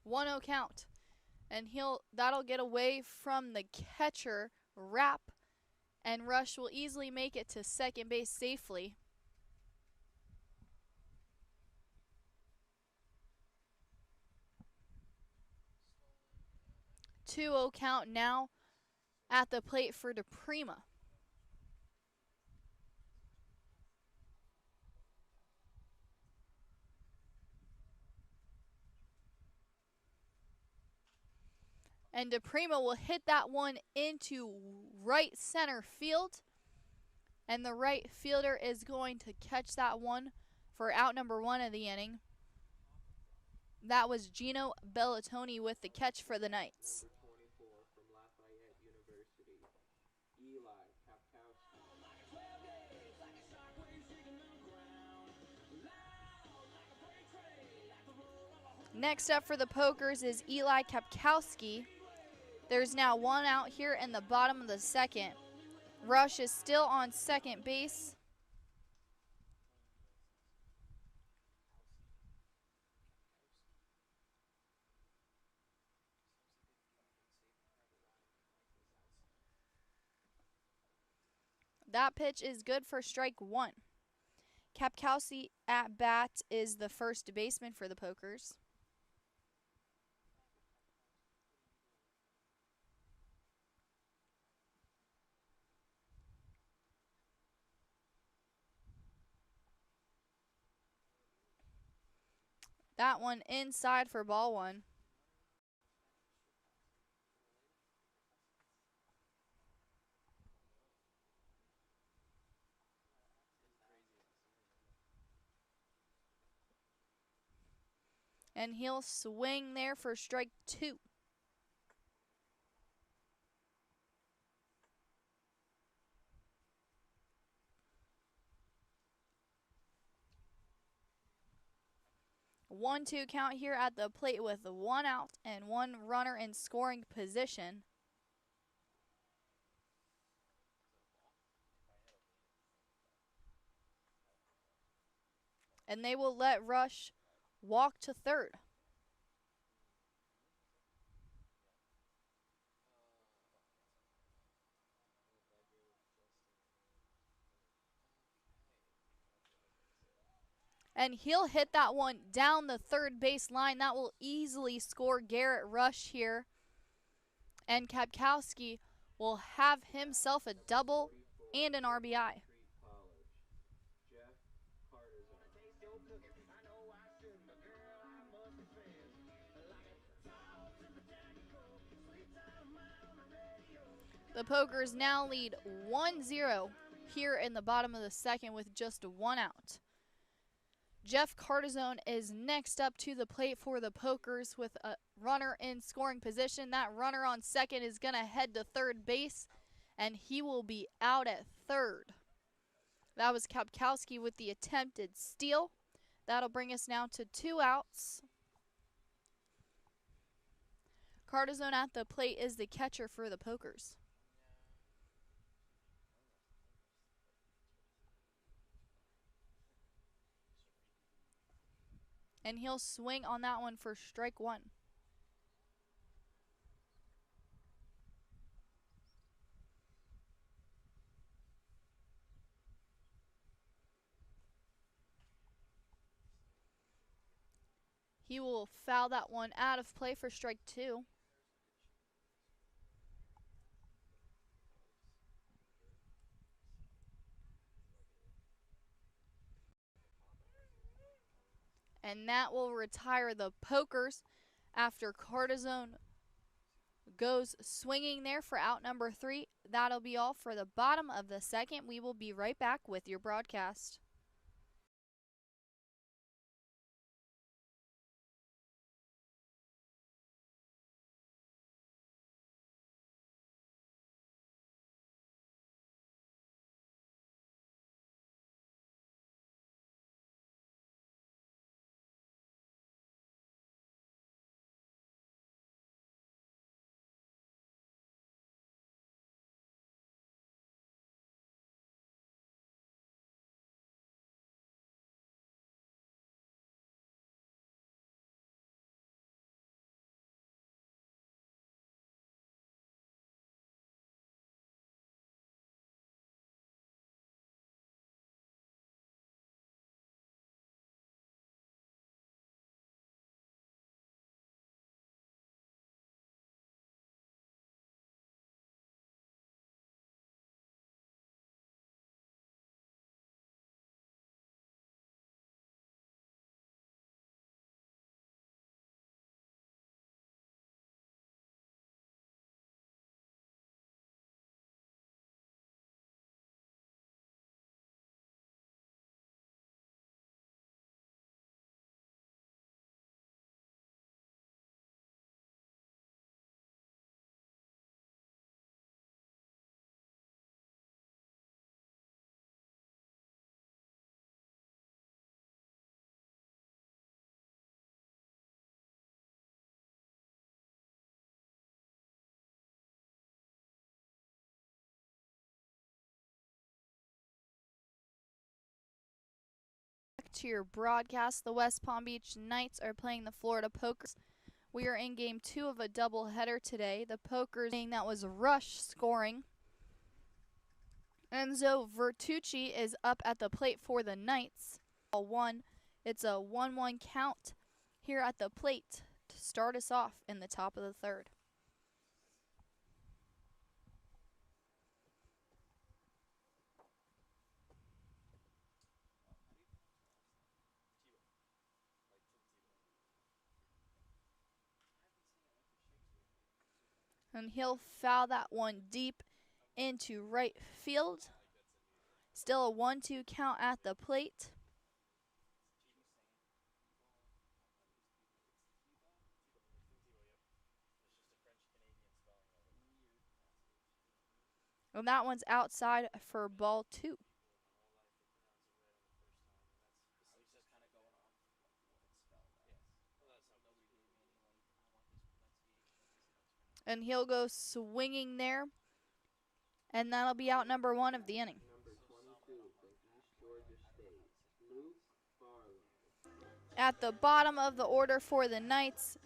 [SPEAKER 1] One-0 count. And that'll get away from the catcher, Rapp, and Rush will easily make it to second base safely. Two-0 count now at the plate for DePrima. And DePrima will hit that one into right center field. And the right fielder is going to catch that one for out number 1 of the inning. That was Gino Bellatoni with the catch for the Knights.
[SPEAKER 2] Number 24 from Lafayette University, Eli Kapkowski.
[SPEAKER 1] Next up for the Pokers is Eli Kapkowski. There's now one out here in the bottom of the second. Rush is still on second base. That pitch is good for strike 1. Kapkowski at bat is the first baseman for the Pokers. That one inside for ball 1. And he'll swing there for strike 2. One-two count here at the plate with one out and one runner in scoring position. And they will let Rush walk to third. And he'll hit that one down the third base line. That will easily score Garrett Rush here. And Kapkowski will have himself a double and an RBI.
[SPEAKER 2] Jeff Partizan.
[SPEAKER 1] The Pokers now lead 1-0 here in the bottom of the second with just one out. Jeff Cartizone is next up to the plate for the Pokers with a runner in scoring position. That runner on second is going to head to third base, and he will be out at third. That was Kapkowski with the attempted steal. That'll bring us now to 2 outs. Cartizone at the plate is the catcher for the Pokers. And he'll swing on that one for strike one. He will foul that one out of play for strike two. And that will retire the Pokers after Cartizone goes swinging there for out number 3. That'll be all for the bottom of the second. We will be right back with your broadcast. To your broadcast, the West Palm Beach Knights are playing the Florida Pokers. We are in game 2 of a doubleheader today. The Pokers that was Rush scoring. Enzo Vertucci is up at the plate for the Knights. It's a 1-1 count here at the plate to start us off in the top of the third. And he'll foul that one deep into right field. Still a 1-2 count at the plate. And that one's outside for ball 2. And he'll go swinging there. And that'll be out number 1 of the inning.
[SPEAKER 2] Number 22 from East Georgia State, Luke Barlow.
[SPEAKER 1] At the bottom of the order for the Knights,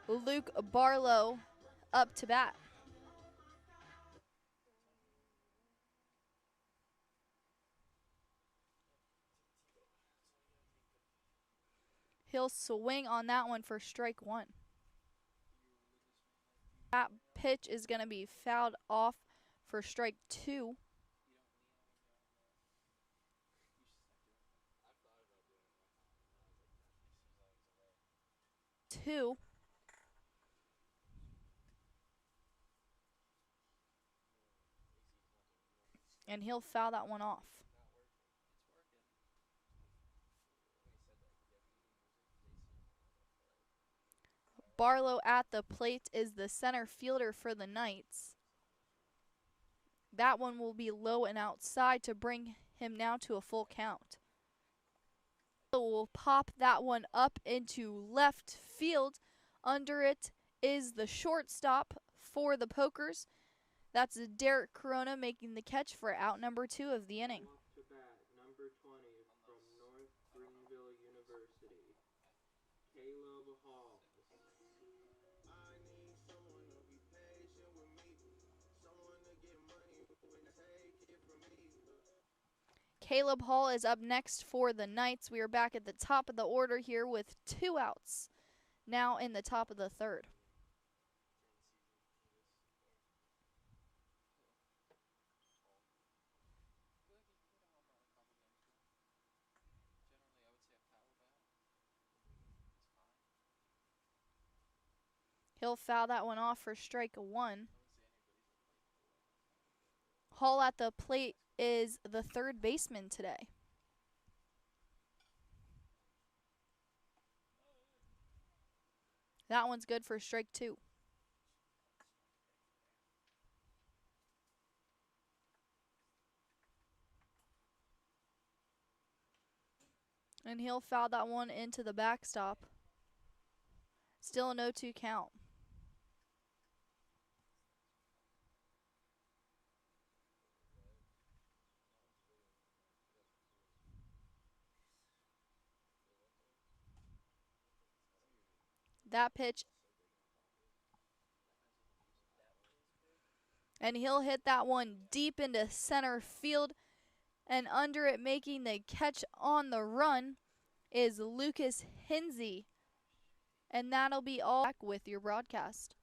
[SPEAKER 1] Luke Barlow up to bat. He'll swing on that one for strike one. That pitch is going to be fouled off for strike two. Two. And he'll foul that one off. Barlow at the plate is the center fielder for the Knights. That one will be low and outside to bring him now to a full count. Will pop that one up into left field. Under it is the shortstop for the Pokers. That's Derek Corona making the catch for out number 2 of the inning.
[SPEAKER 2] Up to bat, number 20 from North Greenville University, Caleb Hall.
[SPEAKER 4] I need someone to be patient with me, someone to get money when they take it from me.
[SPEAKER 1] Caleb Hall is up next for the Knights. We are back at the top of the order here with 2 outs. Now in the top of the third. He'll foul that one off for strike one. Hall at the plate is the third baseman today. That one's good for strike two. And he'll foul that one into the backstop. Still a 0-2 count. That pitch. And he'll hit that one deep into center field. And under it, making the catch on the run, is Lucas Hinsey. And that'll be all back with your broadcast.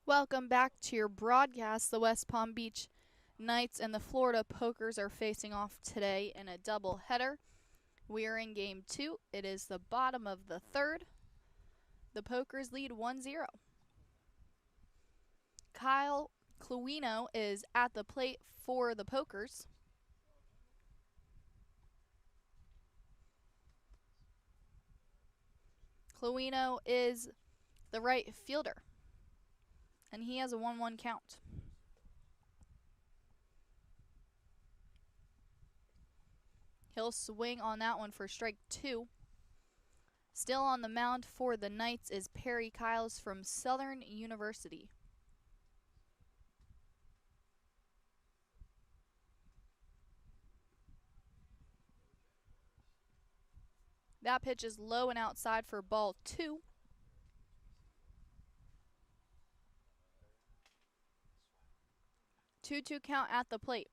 [SPEAKER 1] Welcome back to your broadcast. The West Palm Beach Knights and the Florida Pokers are facing off today in a doubleheader. We are in game 2. It is the bottom of the third. The Pokers lead 1-0. Kyle Cluino is at the plate for the Pokers. Cluino is the right fielder, and he has a 1-1 count. He'll swing on that one for strike 2. Still on the mound for the Knights is Perry Kyles from Southern University. That pitch is low and outside for ball 2. Two-two count at the plate.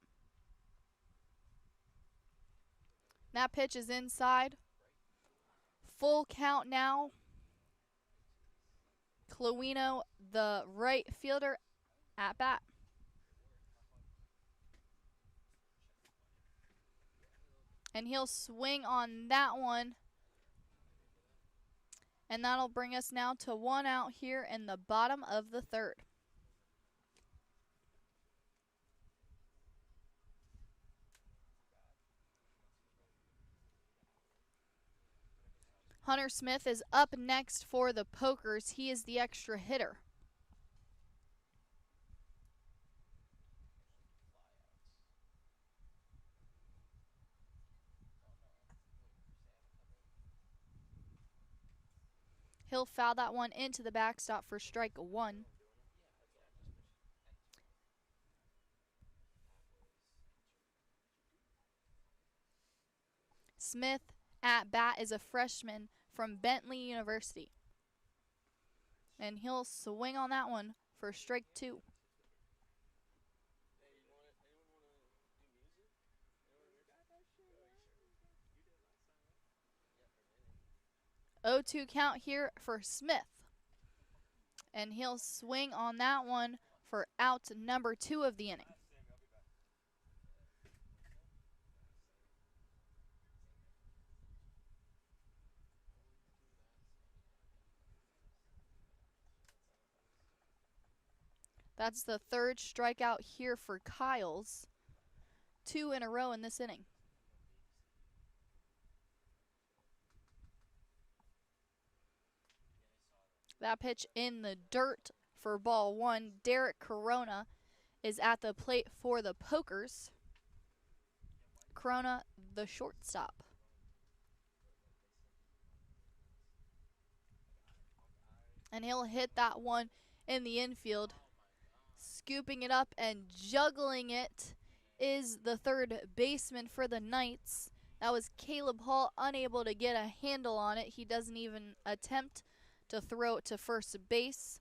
[SPEAKER 1] That pitch is inside. Full count now. Cluino, the right fielder, at bat. And he'll swing on that one. And that'll bring us now to 1 out here in the bottom of the third. Hunter Smith is up next for the Pokers. He is the extra hitter. He'll foul that one into the backstop for strike 1. Smith at bat is a freshman from Bentley University. And he'll swing on that one for strike 2. 0-2 count here for Smith. And he'll swing on that one for out number 2 of the inning. That's the third strikeout here for Kyles. 2 in a row in this inning. That pitch in the dirt for ball 1. Derek Corona is at the plate for the Pokers. Corona, the shortstop. And he'll hit that one in the infield. Scooping it up and juggling it is the third baseman for the Knights. That was Caleb Hall, unable to get a handle on it. He doesn't even attempt to throw it to first base.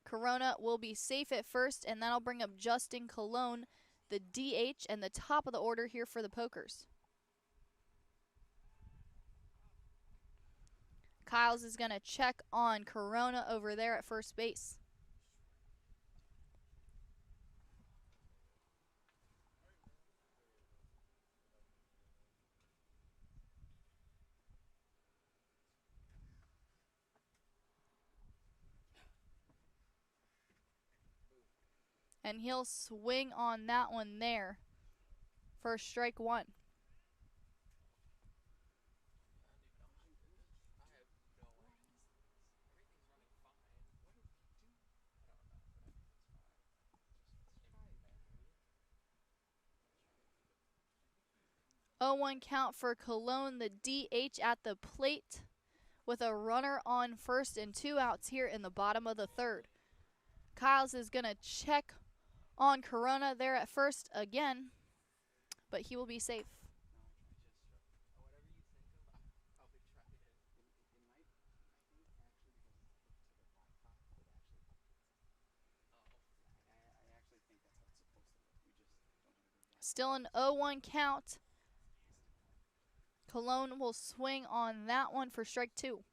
[SPEAKER 1] Corona will be safe at first, and that'll bring up Justin Colon, the DH, and the top of the order here for the Pokers. Kyles is going to check on Corona over there at first base. And he'll swing on that one there for strike 1. Oh, 1 count for Cologne, the DH at the plate, with a runner on first and 2 outs here in the bottom of the third. Kyles is going to check on Corona there at first again, but he will be safe. Still an 0-1 count. Cologne will swing on that one for strike 2.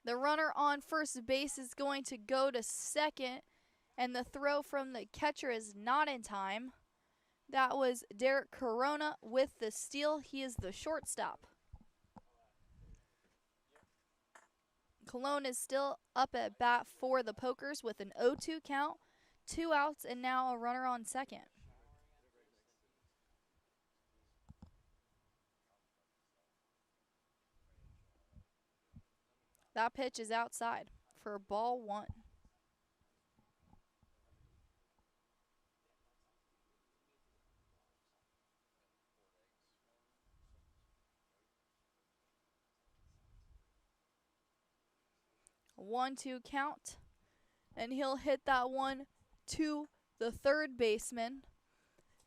[SPEAKER 1] The runner on first base is going to go to second, and the throw from the catcher is not in time. That was Derek Corona with the steal. He is the shortstop. Cologne is still up at bat for the Pokers with an 0-2 count, 2 outs, and now a runner on second. That pitch is outside for ball 1. A 1-2 count, and he'll hit that one to the third baseman.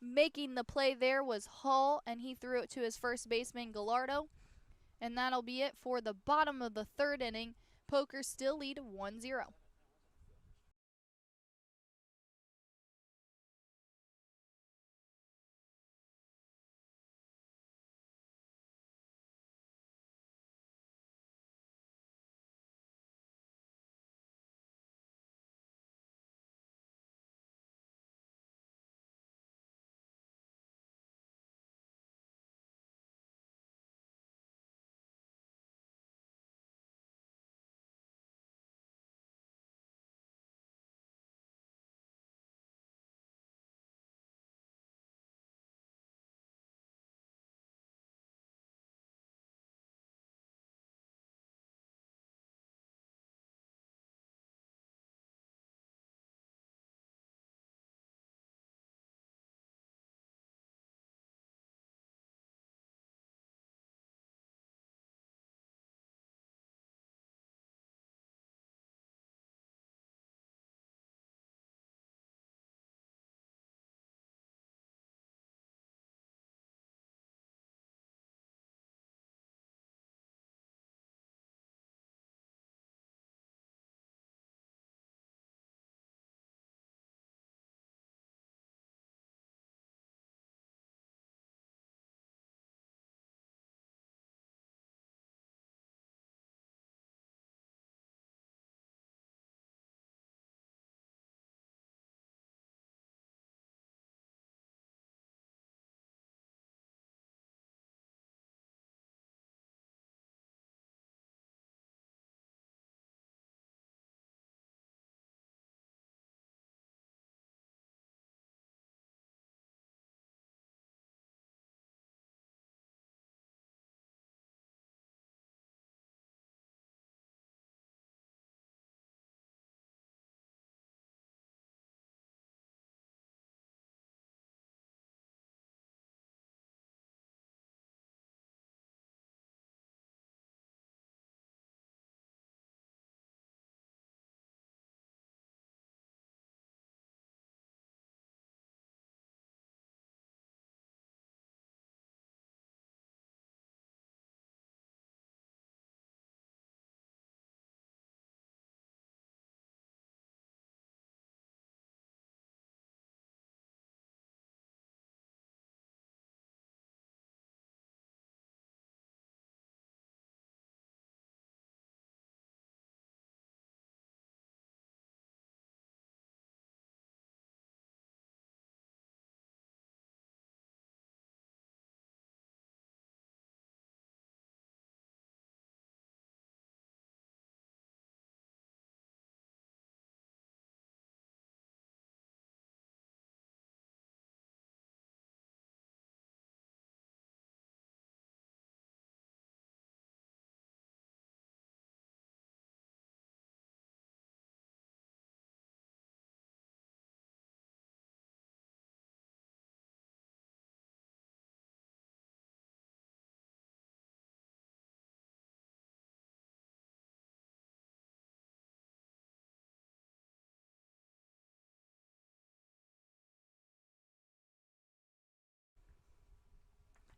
[SPEAKER 1] Making the play there was Hall, and he threw it to his first baseman, Gallardo. And that'll be it for the bottom of the third inning. Pokers still lead 1-0.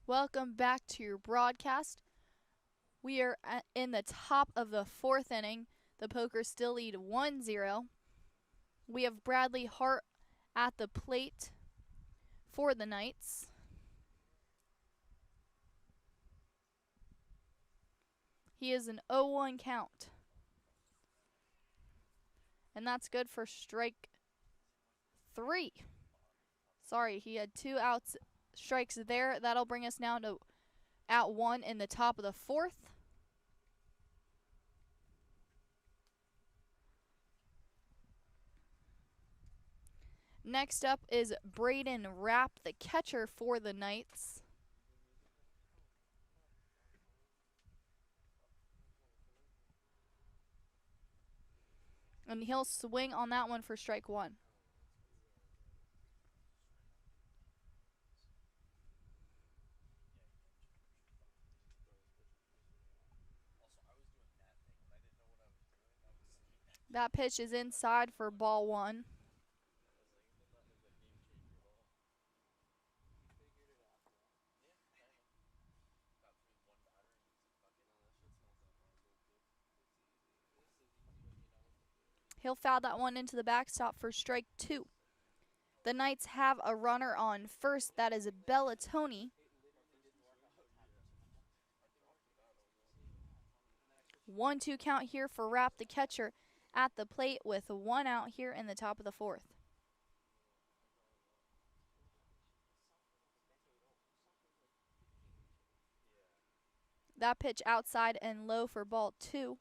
[SPEAKER 1] Welcome back to your broadcast. We are in the top of the fourth inning. The Pokers still lead 1-0. We have Bradley Hart at the plate for the Knights. He is an 0-1 count. And that's good for strike 3. Sorry, he had 2 outs, strikes there. That'll bring us now to out 1 in the top of the fourth. Next up is Braden Rapp, the catcher for the Knights. And he'll swing on that one for strike 1. That pitch is inside for ball 1. He'll foul that one into the backstop for strike 2. The Knights have a runner on first. That is Bellatoni. 1-2 count here for Rapp, the catcher, at the plate with 1 out here in the top of the fourth. That pitch outside and low for ball 2.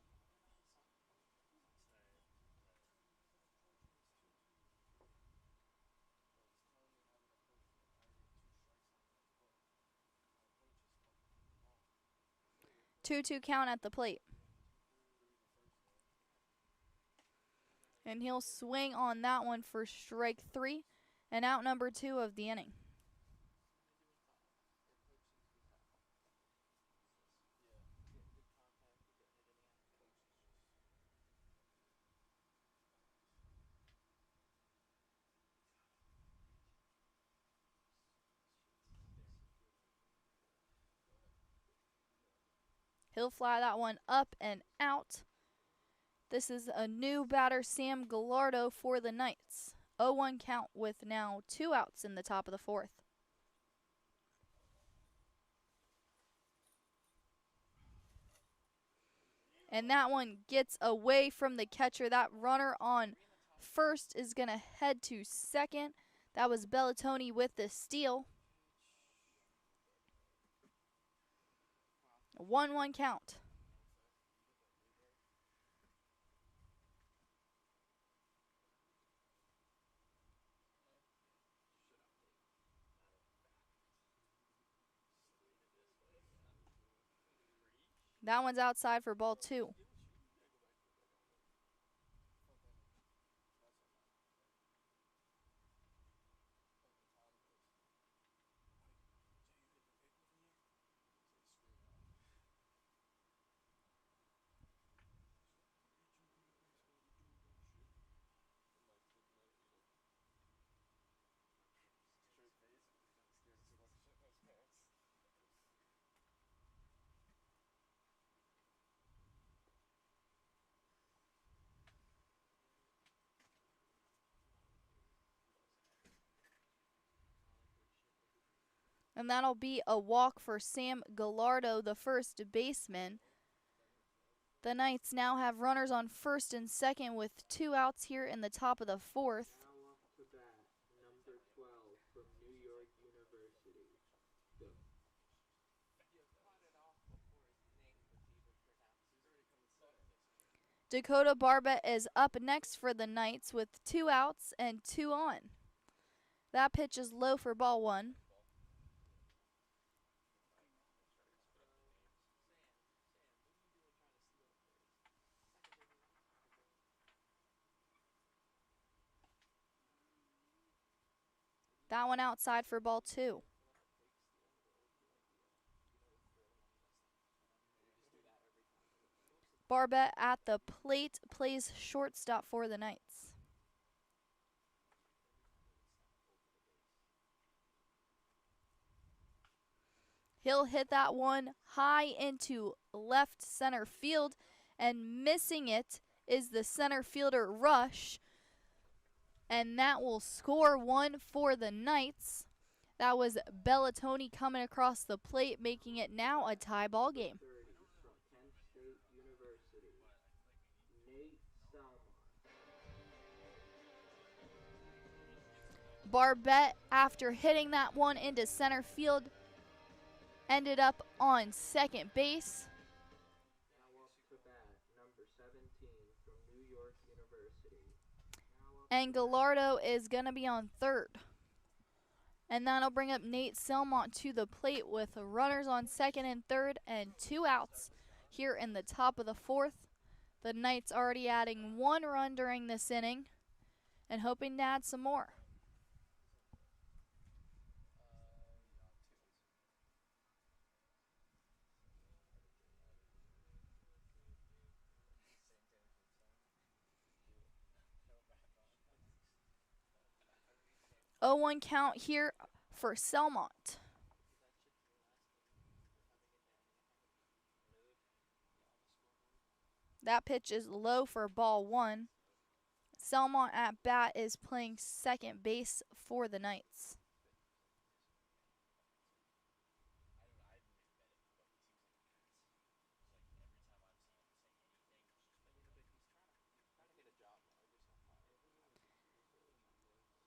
[SPEAKER 1] Two count at the plate. And he'll swing on that one for strike 3 and out number 2 of the inning. He'll fly that one up and out. This is a new batter, Sam Gallardo, for the Knights. 0-1 count with now 2 outs in the top of the fourth. And that one gets away from the catcher. That runner on first is going to head to second. That was Bellatoni with the steal. 1-1 count. That one's outside for ball 2. And that'll be a walk for Sam Gallardo, the first baseman. The Knights now have runners on first and second with 2 outs here in the top of the fourth.
[SPEAKER 2] Now up to bat, number 12 from New York University. Go.
[SPEAKER 1] Dakota Barbet is up next for the Knights with 2 outs and 2 on. That pitch is low for ball 1. That one outside for ball 2. Barbet at the plate plays shortstop for the Knights. He'll hit that one high into left center field, and missing it is the center fielder Rush, and that will score one for the Knights. That was Bellatoni coming across the plate, making it now a tie ball game.
[SPEAKER 2] 30 from Kent State University, Nate Salmon.
[SPEAKER 1] Barbette, after hitting that one into center field, ended up on second base.
[SPEAKER 2] Now up to bat, number 17 from New York University.
[SPEAKER 1] And Gallardo is going to be on third. And that'll bring up Nate Selmont to the plate with runners on second and third and 2 outs here in the top of the fourth. The Knights already adding 1 run during this inning and hoping to add some more. Oh, 1 count here for Selmont. That pitch is low for ball 1. Selmont at bat is playing second base for the Knights.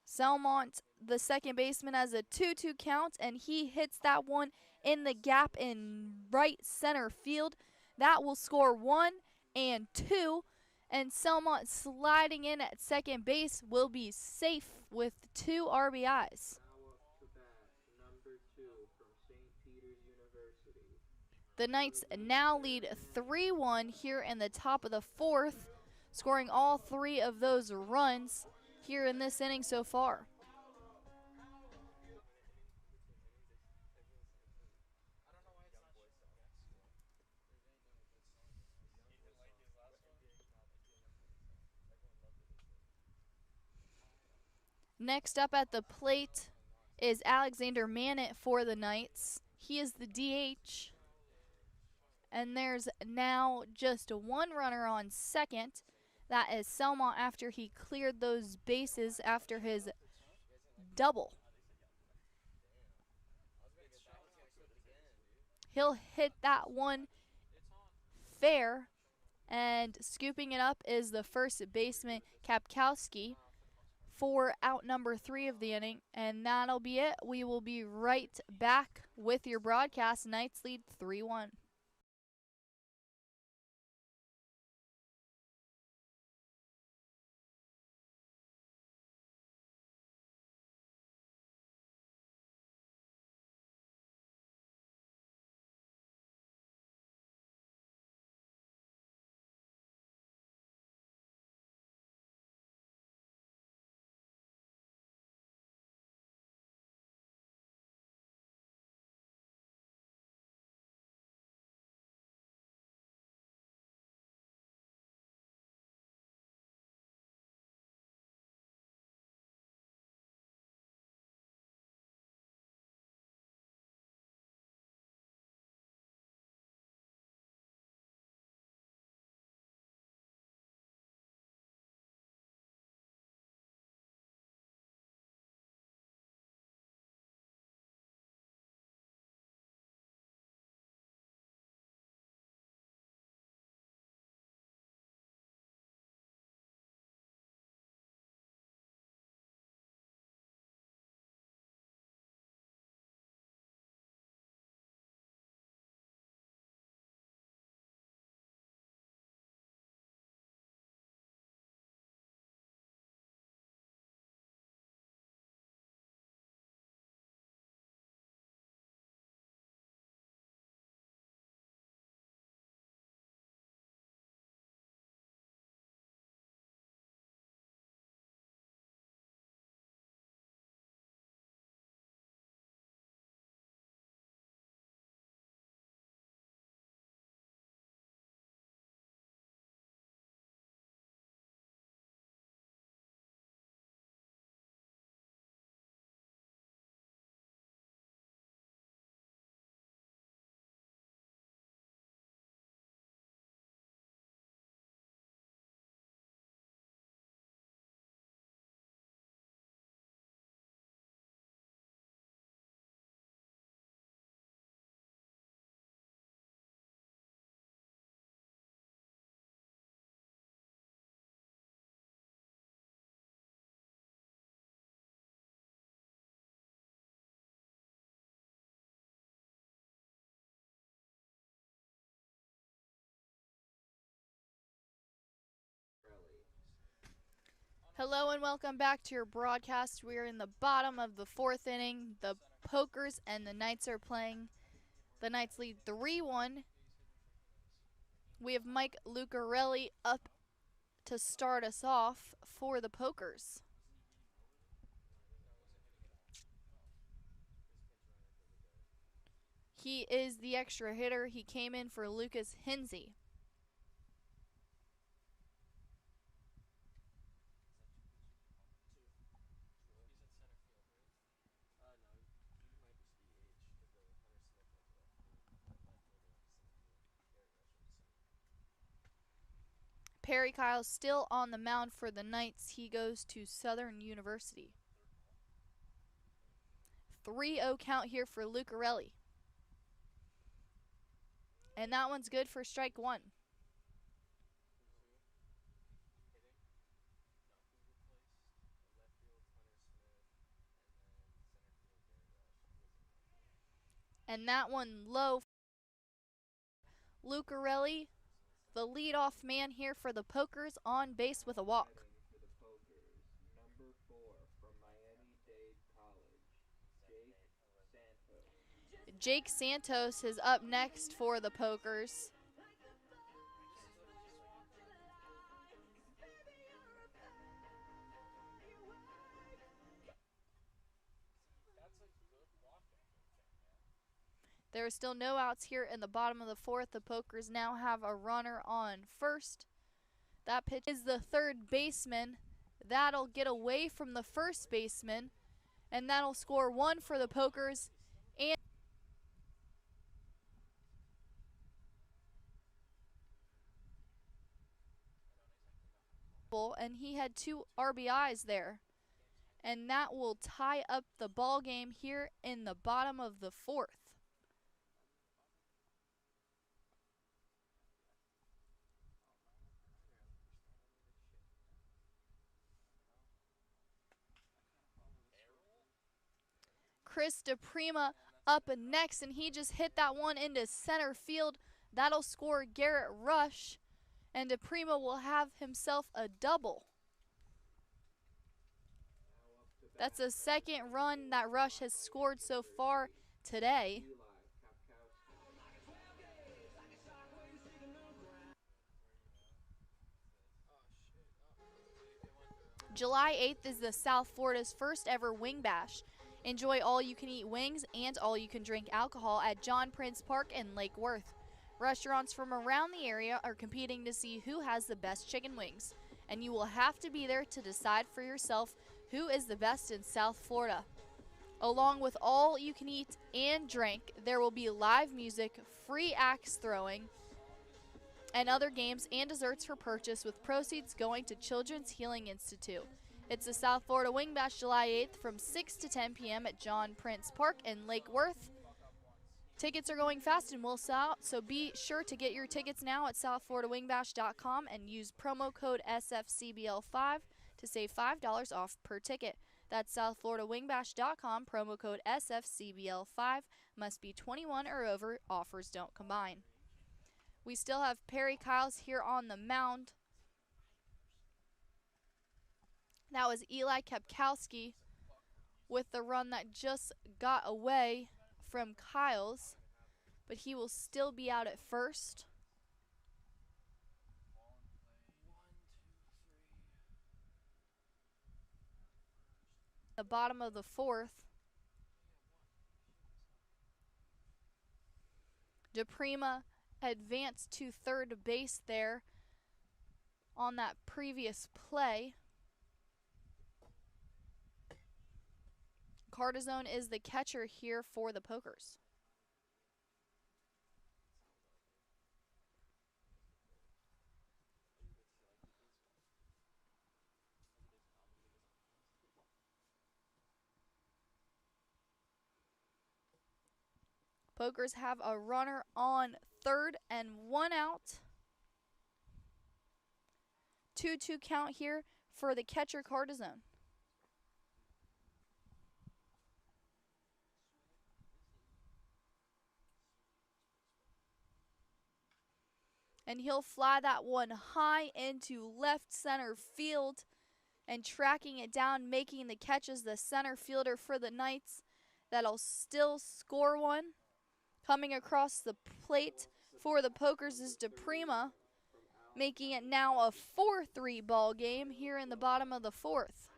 [SPEAKER 1] Selmont, the second baseman, has a 2-2 count, and he hits that one in the gap in right center field. That will score 1 and 2, and Selmont sliding in at second base will be safe with 2 RBIs.
[SPEAKER 2] Now up to bat, number 2 from St. Peter's University.
[SPEAKER 1] The Knights now lead 3-1 here in the top of the fourth, scoring all 3 of those runs here in this inning so far. Next up at the plate is Alexander Mannett for the Knights. He is the DH. And there's now just 1 runner on second. That is Selmont after he cleared those bases after his double. He'll hit that one fair, and scooping it up is the first baseman Kapkowski for out number 3 of the inning, and that'll be it. We will be right back with your broadcast. Knights lead 3-1. Hello and welcome back to your broadcast. We are in the bottom of the fourth inning. The Pokers and the Knights are playing. The Knights lead 3-1. We have Mike Lucarelli up to start us off for the Pokers. He is the extra hitter. He came in for Lucas Hinsey. Perry Kyle's still on the mound for the Knights. He goes to Southern University. 3-0 count here for Lucarelli. And that one's good for strike one. And that one low. Lucarelli, the leadoff man here for the Pokers, on base with a walk.
[SPEAKER 2] For the Pokers, number 4 from Miami-Dade College, Jake Santos.
[SPEAKER 1] Jake Santos is up next for the Pokers. There are still no outs here in the bottom of the fourth. The Pokers now have a runner on first. That pitch is the third baseman. That'll get away from the first baseman, and that'll score one for the Pokers. And he had 2 RBIs there. And that will tie up the ball game here in the bottom of the fourth. Chris DePrima up next, and he just hit that one into center field. That'll score Garrett Rush, and DePrima will have himself a double. That's the second run that Rush has scored so far today. July 8th is the South Florida's first ever Wing Bash. Enjoy all-you-can-eat wings and all-you-can-drink alcohol at John Prince Park in Lake Worth. Restaurants from around the area are competing to see who has the best chicken wings, and you will have to be there to decide for yourself who is the best in South Florida. Along with all you can eat and drink, there will be live music, free axe throwing, and other games and desserts for purchase, with proceeds going to Children's Healing Institute. It's the South Florida Wing Bash July 8th from 6 to 10 p.m. at John Prince Park in Lake Worth. Tickets are going fast and will sell out, so be sure to get your tickets now at southfloridawingbash.com and use promo code SFCBL5 to save $5 off per ticket. That's southfloridawingbash.com, promo code SFCBL5. Must be 21 or over. Offers don't combine. We still have Perry Kyles here on the mound. That was Eli Kepkowski with the run that just got away from Kyles, but he will still be out at first. The bottom of the fourth. DePrima advanced to third base there on that previous play. Cardizone is the catcher here for the Pokers. Pokers have a runner on third and 1 out. 2-2 count here for the catcher Cardizone. And he'll fly that one high into left center field. and tracking it down, making the catch as the center fielder for the Knights. That'll still score one. Coming across the plate for the Pokers is DePrima, making it now a 4-3 ball game here in the bottom of the fourth.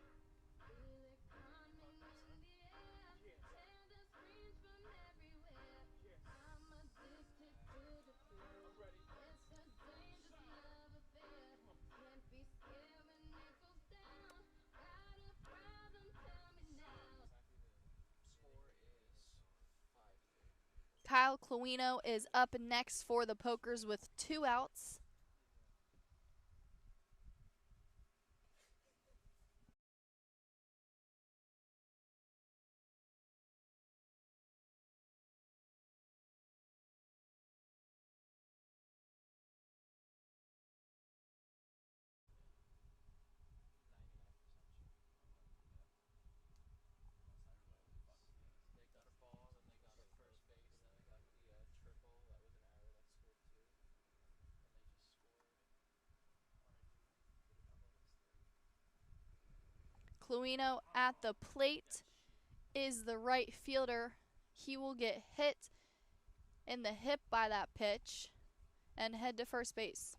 [SPEAKER 1] Kyle Cluino is up next for the Pokers with 2 outs. Cluino at the plate is the right fielder. He will get hit in the hip by that pitch and head to first base.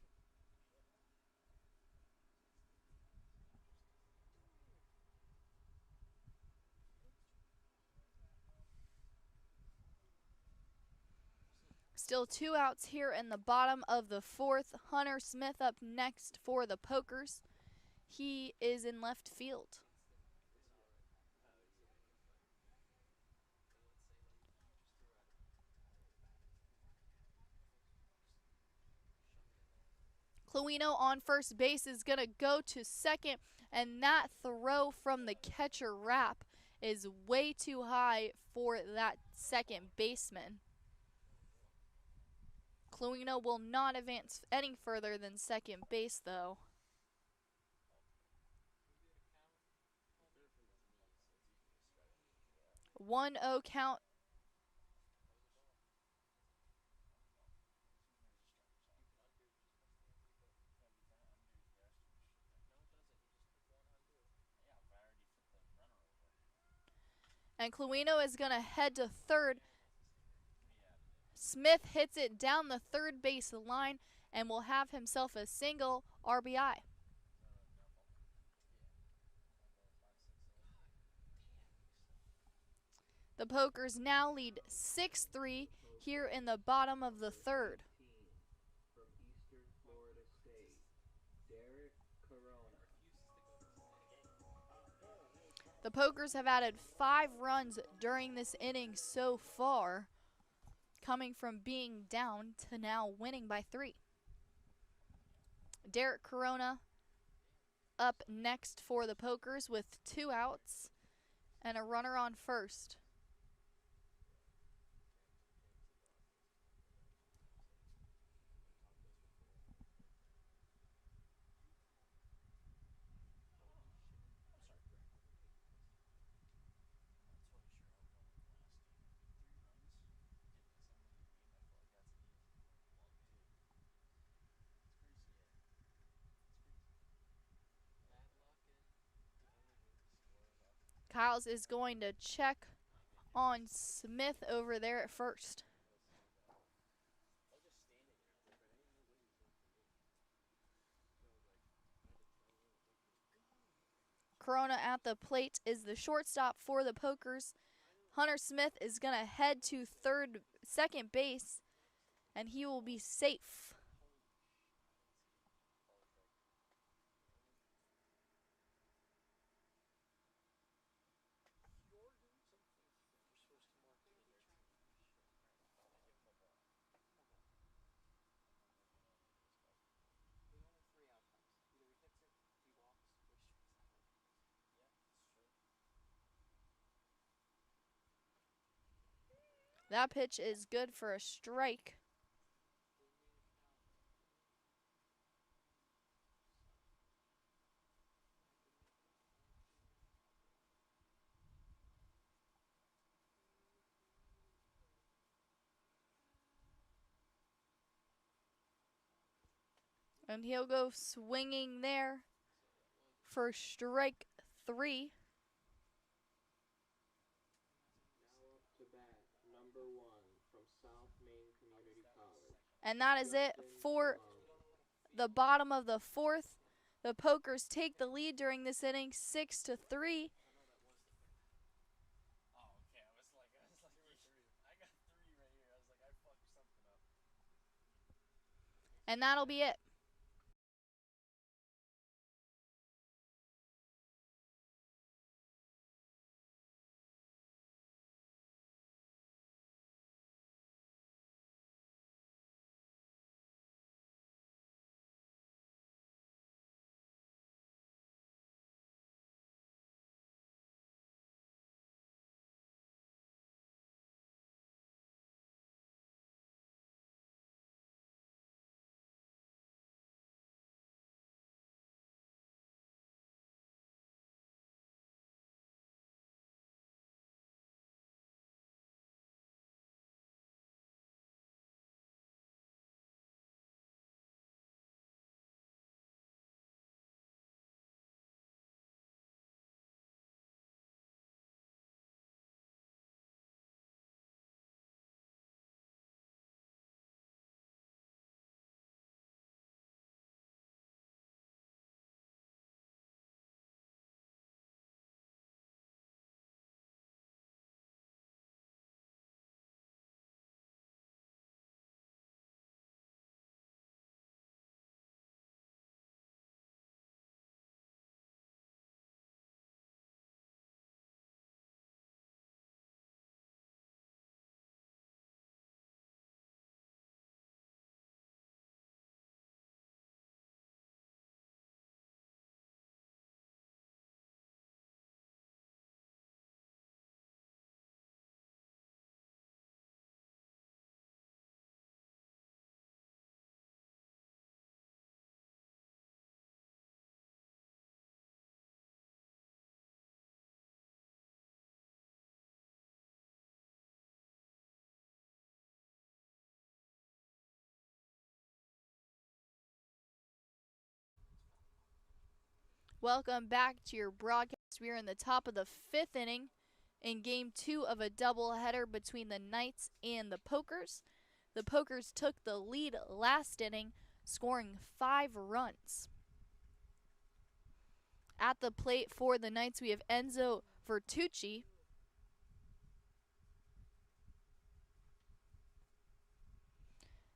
[SPEAKER 1] Still 2 outs here in the bottom of the fourth. Hunter Smith up next for the Pokers. He is in left field. Cluino on first base is going to go to second, and that throw from the catcher Rapp is way too high for that second baseman. Cluino will not advance any further than second base, though. One 0 count. And Cluino is going to head to third. Smith hits it down the third base line and will have himself a single RBI. The Pokers now lead 6-3 here in the bottom of the third.
[SPEAKER 2] From Eastern Florida State, Derek Corona.
[SPEAKER 1] The Pokers have added 5 runs during this inning so far, coming from being down to now winning by 3. Derek Corona up next for the Pokers with 2 outs and a runner on first. Kyles is going to check on Smith over there at first. Corona at the plate is the shortstop for the Pokers. Hunter Smith is going to head to second base, and he will be safe. That pitch is good for a strike. And he'll go swinging there for strike 3.
[SPEAKER 2] Now up to bat, number 1 from South Main Community College.
[SPEAKER 1] And that is it
[SPEAKER 2] Justin
[SPEAKER 1] for
[SPEAKER 2] Colon.
[SPEAKER 1] the bottom of the 4th. The Pokers take the lead during this inning 6-3.
[SPEAKER 3] Oh, okay. I was like, I got 3 right here. I was like, I fucked something up.
[SPEAKER 1] And that'll be it. Welcome back to your broadcast. We are in the top of the 5th inning in game 2 of a doubleheader between the Knights and the Pokers. The Pokers took the lead last inning, scoring 5 runs. At the plate for the Knights, we have Enzo Vertucci.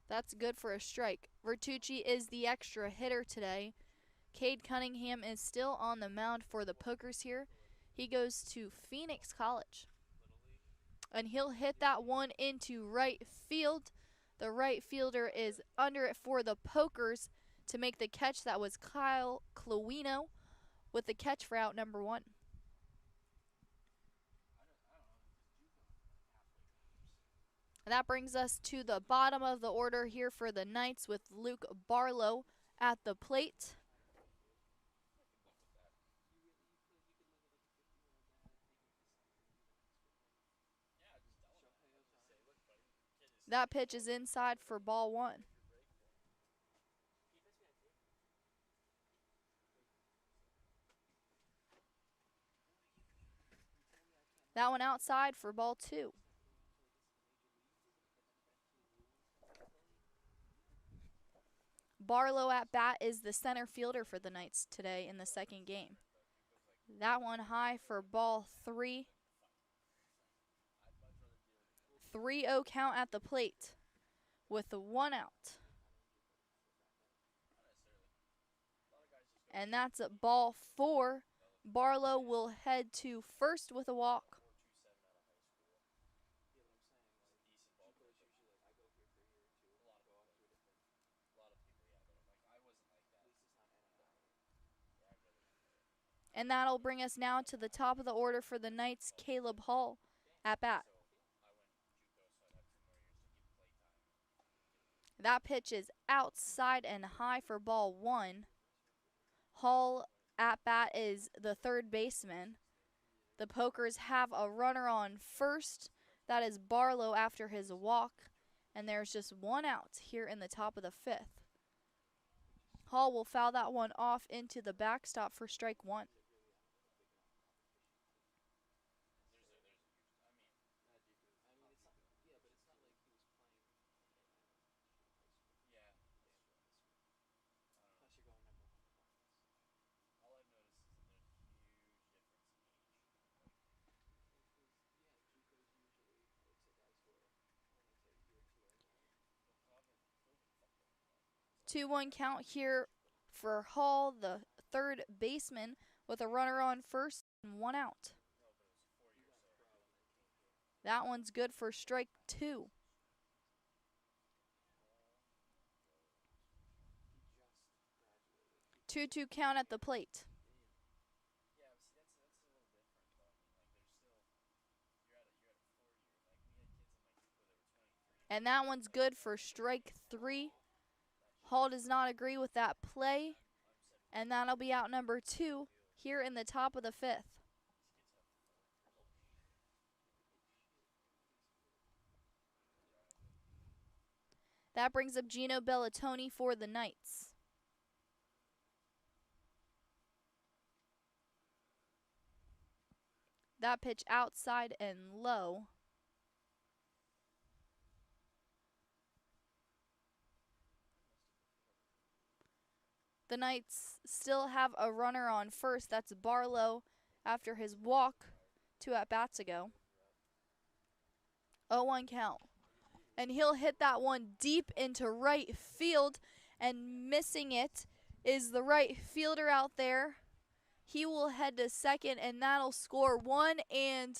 [SPEAKER 1] That's good for a strike. Vertucci is the extra hitter today. Cade Cunningham is still on the mound for the Pokers here. He goes to Phoenix College. And he'll hit that one into right field. The right fielder is under it for the Pokers to make the catch. That was Kyle Cluino with the catch for out number 1. And that brings us to the bottom of the order here for the Knights with Luke Barlow at the plate. That pitch is inside for ball 1. That one outside for ball 2. Barlow at bat is the center fielder for the Knights today in the second game. That one high for ball 3. 3-0 count at the plate with the 1 out. And that's at ball 4. Barlow will head to first with a walk. And that'll bring us now to the top of the order for the Knights, Caleb Hall at bat. That pitch is outside and high for ball 1. Hall at bat is the third baseman. The Pokers have a runner on first. That is Barlow after his walk. And there's just 1 out here in the top of the 5th. Hall will foul that one off into the backstop for strike one. Two one count here for Hall, the third baseman, with a runner on first and one out. That one's good for strike two. 2-2 count at the plate. And that one's good for strike three. Hall does not agree with that play. And that'll be out number two here in the top of the fifth. That brings up Gino Bellatoni for the Knights. That pitch outside and low. The Knights still have a runner on first. That's Barlow after his walk. 2 at-bats ago. 0-1 count. And he'll hit that one deep into right field. And missing it is the right fielder out there. He will head to second, and that'll score one, and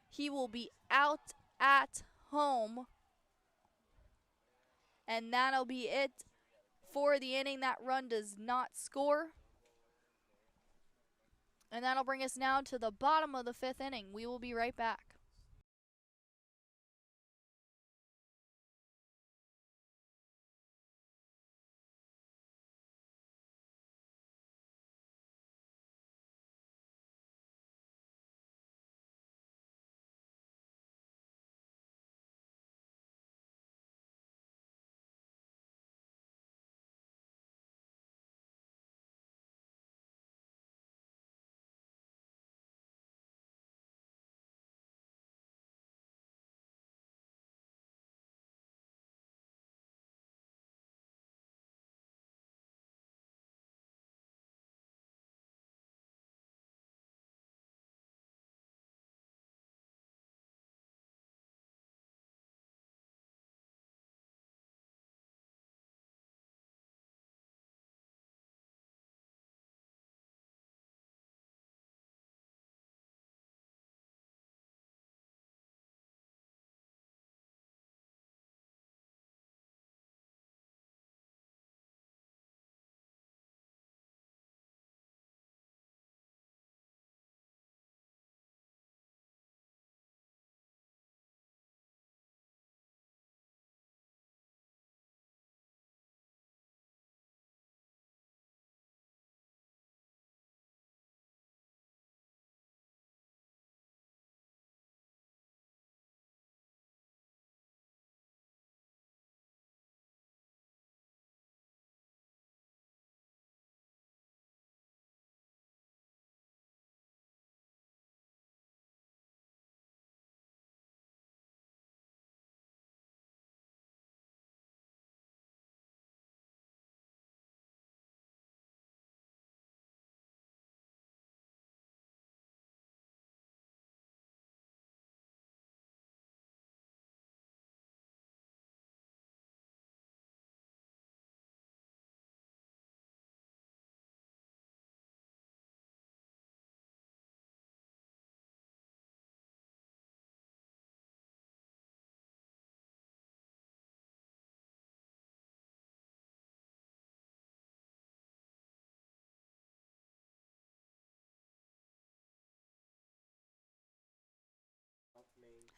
[SPEAKER 1] he will be out at home. And that'll be it for the inning. That run does not score. And that'll bring us now to the bottom of the fifth inning. We will be right back.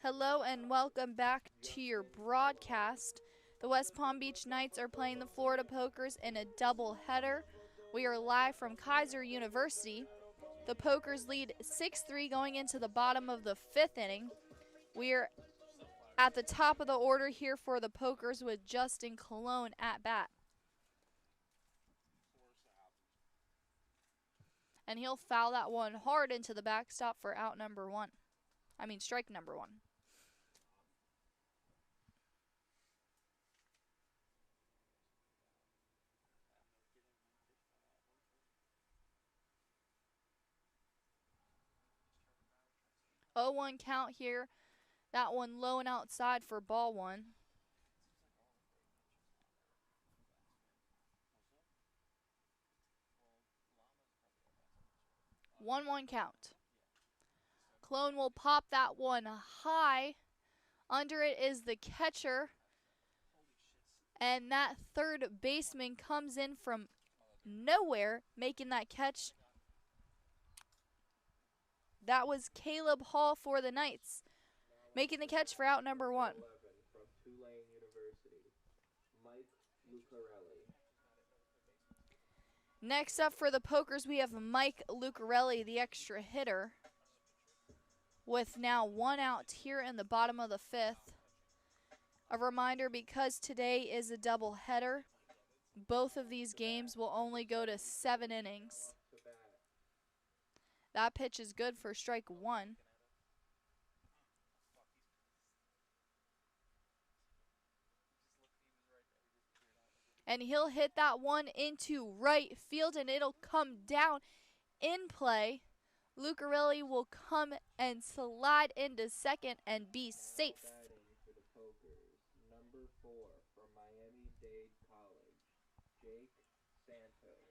[SPEAKER 1] Hello and welcome back to your broadcast. The West Palm Beach Knights are playing the Florida Pokers in a doubleheader. We are live from Kaiser University. The Pokers lead 6-3 going into the bottom of the fifth inning. We are at the top of the order here for the Pokers with Justin Colon at bat. And he'll foul that one hard into the backstop for out number one. I mean, strike number one. Oh, 1 count here. That one low and outside for ball one. 1-1 count. Clone will pop that one high. Under it is the catcher. And that third baseman comes in from nowhere, making that catch. That was Caleb Hall for the Knights, making the catch for out number one.
[SPEAKER 2] 11 from Tulane University, Mike Lucarelli.
[SPEAKER 1] Next up for the Pokers, we have Mike Lucarelli, the extra hitter, with now 1 out here in the bottom of the 5th. A reminder, because today is a doubleheader, both of these games will only go to 7 innings.
[SPEAKER 2] To bat.
[SPEAKER 1] That pitch is good for strike one. And he'll hit that one into right field, and it'll come down in play. Lucarelli will come and slide into second and be safe.
[SPEAKER 2] Batting for the Pokers, number 4 from Miami-Dade College, Jake Santos.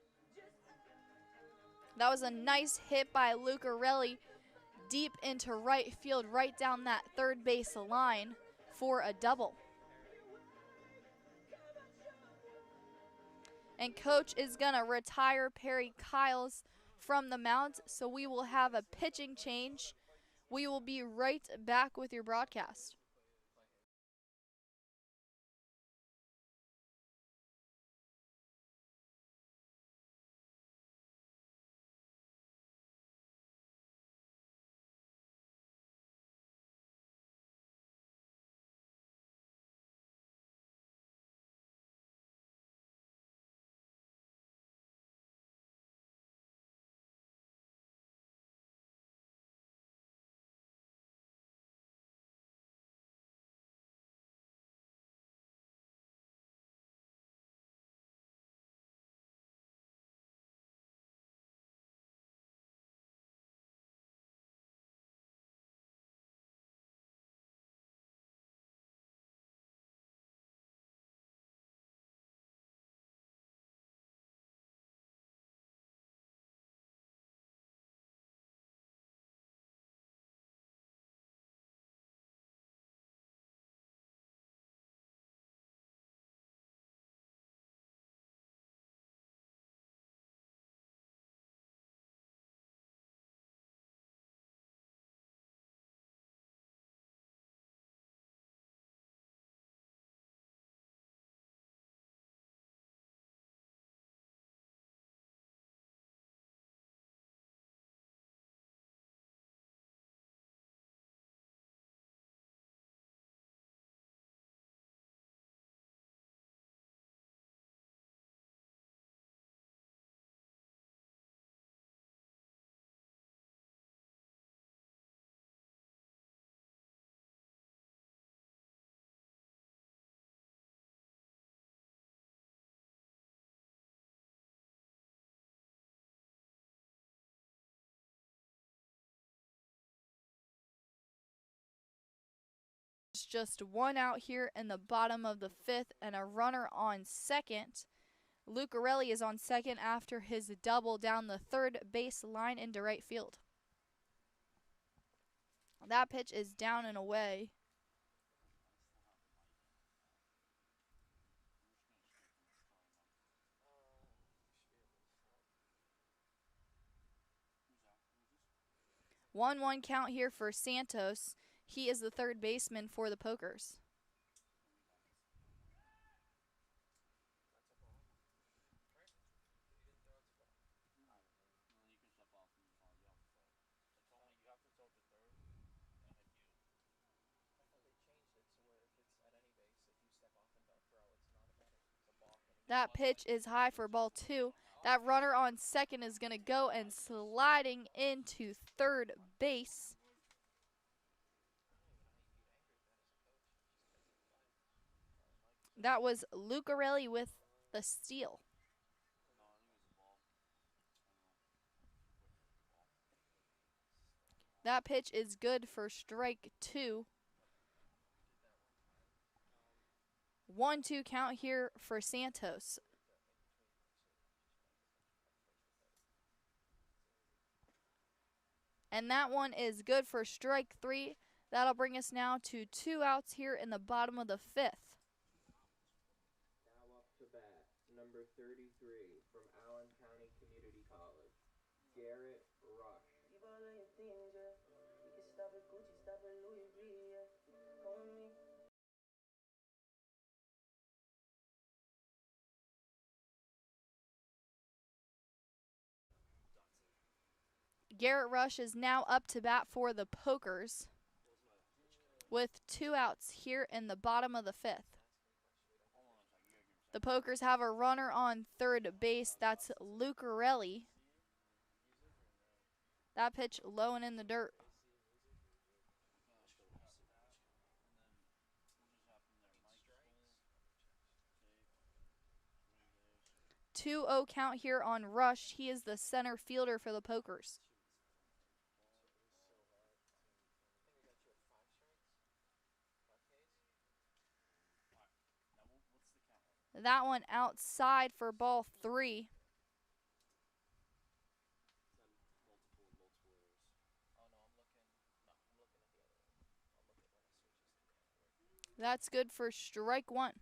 [SPEAKER 1] That was a nice hit by Lucarelli deep into right field, right down that third base line for a double. And coach is going to retire Perry Kyles from the mound, so we will have a pitching change. We will be right back with your broadcast. Just 1 out here in the bottom of the 5th and a runner on second. Lucarelli is on second after his double down the third base line into right field. That pitch is down and away. One count here for Santos. He is the third baseman for the Pokers. That pitch is high for ball 2. That runner on second is going to go and sliding into third base. That was Lucarelli with the steal. That pitch is good for strike 2. 1-2 count here for Santos. And that one is good for strike 3. That'll bring us now to 2 outs here in the bottom of the 5th.
[SPEAKER 2] Now up to bat, number 33 from Allen County Community College, Garrett Rush.
[SPEAKER 4] Keep all of your things, yeah. You can stop at Gucci, stop at Louis V, yeah. Come with me.
[SPEAKER 1] Garrett Rush is now up to bat for the Pokers with 2 outs here in the bottom of the 5th. The Pokers have a runner on third base. That's Lucarelli. That pitch low and in the dirt. 2-0 count here on Rush. He is the center fielder for the Pokers. That one outside for ball 3. That's good for strike 1.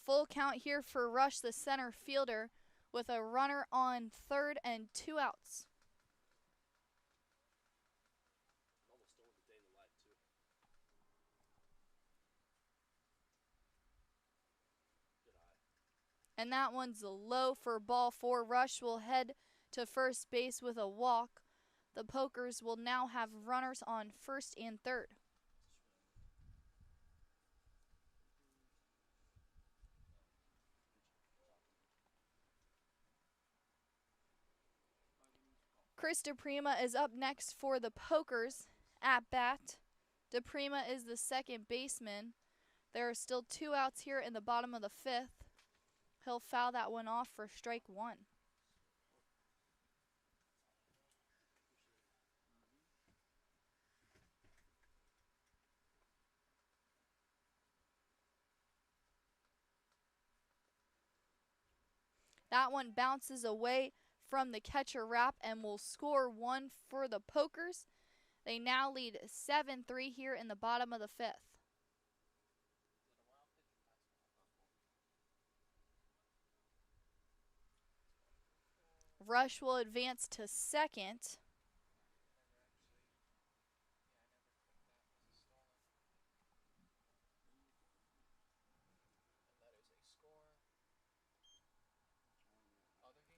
[SPEAKER 1] Full count here for Rush, the center fielder, with a runner on third and 2 outs. And that one's low for ball 4. Rush will head to first base with a walk. The Pokers will now have runners on first and third. Chris DePrima is up next for the Pokers at bat. DePrima is the second baseman. There are still 2 outs here in the bottom of the 5th. He'll foul that one off for strike 1. That one bounces away from the catcher wrap and will score 1 for the Pokers. They now lead 7-3 here in the bottom of the 5th. Rush will advance to second.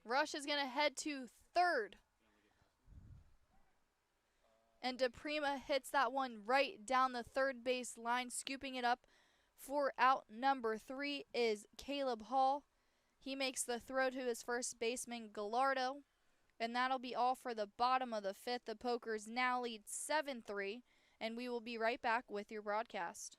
[SPEAKER 1] Rush is going to head to third. And DePrima hits that one right down the third base line, scooping it up. For out number 3 is Caleb Hall. He makes the throw to his first baseman, Gallardo. And that'll be all for the bottom of the 5th. The Pokers now lead 7-3. And we will be right back with your broadcast.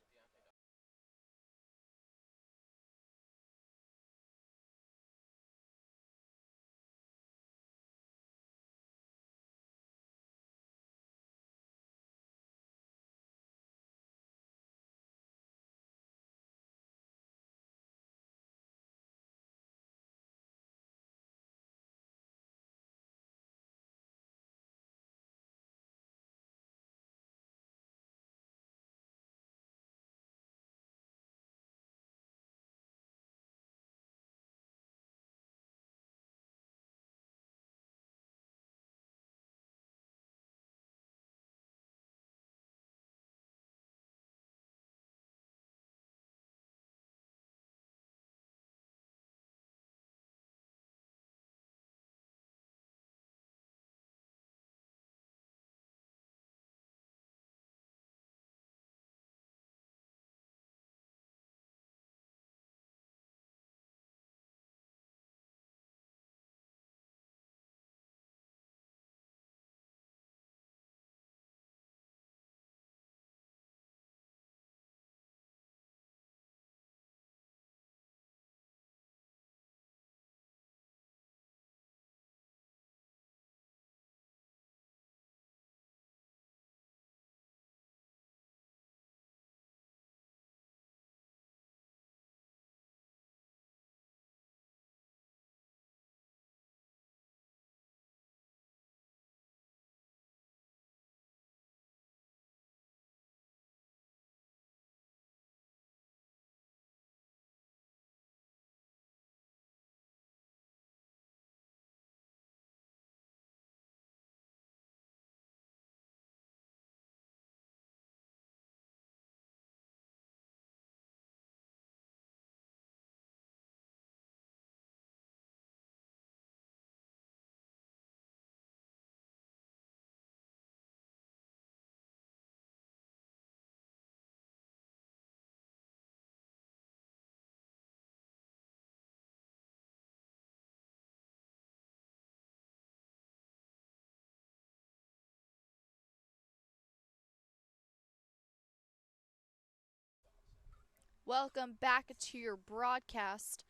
[SPEAKER 1] Welcome back to your broadcast.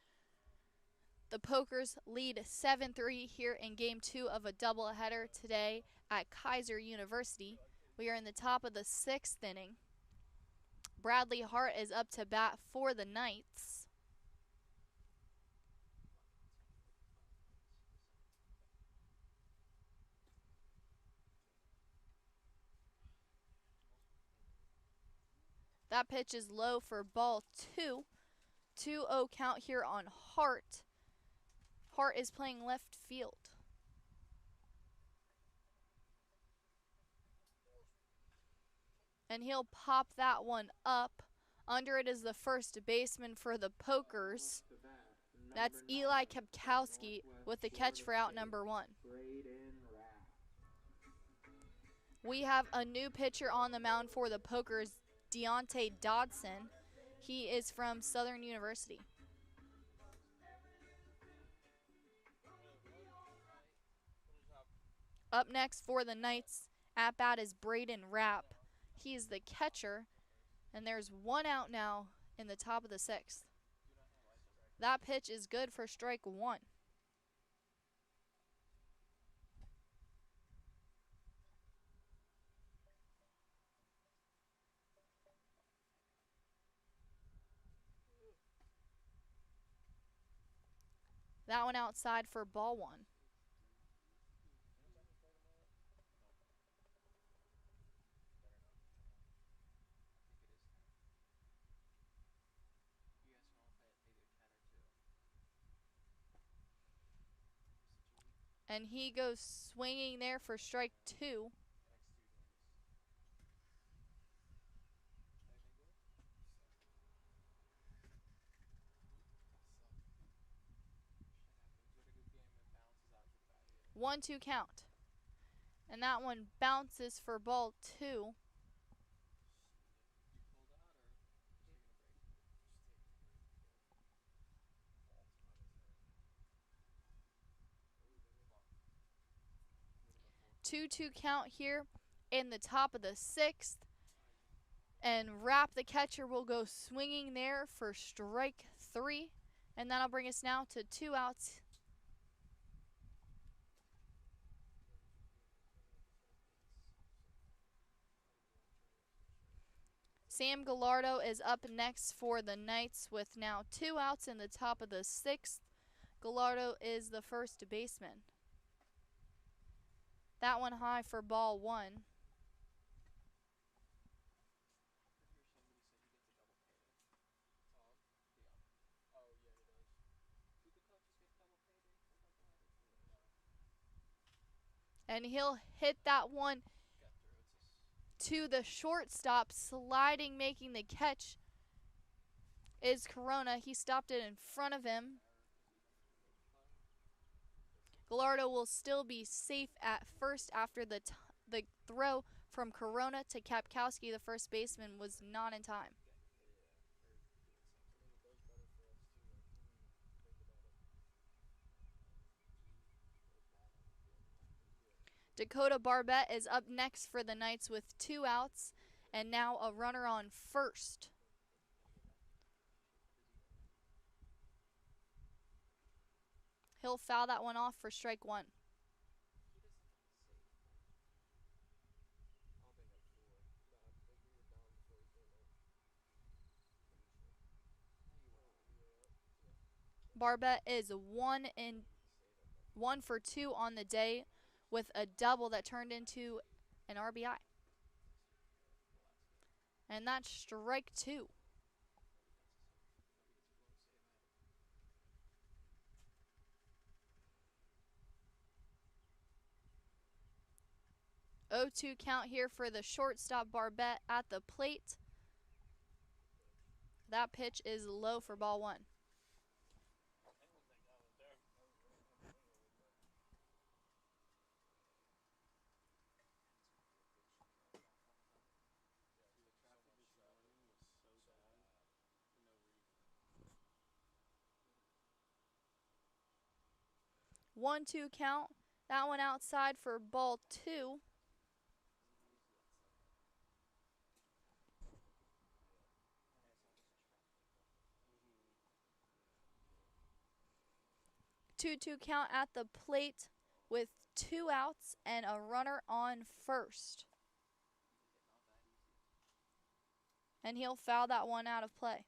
[SPEAKER 1] The Pokers lead 7-3 here in Game 2 of a doubleheader today at Kaiser University. We are in the top of the 6th inning. Bradley Hart is up to bat for the Knights. That pitch is low for ball 2. 2-0 count here on Hart. Hart is playing left field. And he'll pop that one up. Under it is the first baseman for the Pokers. That's Eli Kapkowski with the catch for out number 1. We have a new pitcher on the mound for the Pokers, Deontay Dodson. He is from Southern University. Up next for the Knights, at bat is Braden Rapp. He is the catcher, and there's 1 out now in the top of the 6th. That pitch is good for strike 1. That one outside for ball 1. And he goes swinging there for strike 2. One, 2 count. And that one bounces for ball 2. Two count here in the top of the 6th. And Rapp, the catcher, will go swinging there for strike 3. And that'll bring us now to 2 outs. Sam Gallardo is up next for the Knights with now 2 outs in the top of the 6th. Gallardo is the first baseman. That one high for ball 1. And he'll hit that one to the shortstop. Sliding, making the catch is Corona. He stopped it in front of him. Gallardo will still be safe at first after the throw from Corona to Kapkowski, the first baseman, was not in time. Dakota Barbette is up next for the Knights with 2 outs and now a runner on first. He'll foul that one off for strike 1. Barbette is 1 for 2 on the day with a double that turned into an RBI. And that's strike 2. Oh, 2 count here for the shortstop Barbette at the plate. That pitch is low for ball 1. One, 2 count. That one outside for ball 2. 2-2 count at the plate with 2 outs and a runner on first. And he'll foul that one out of play.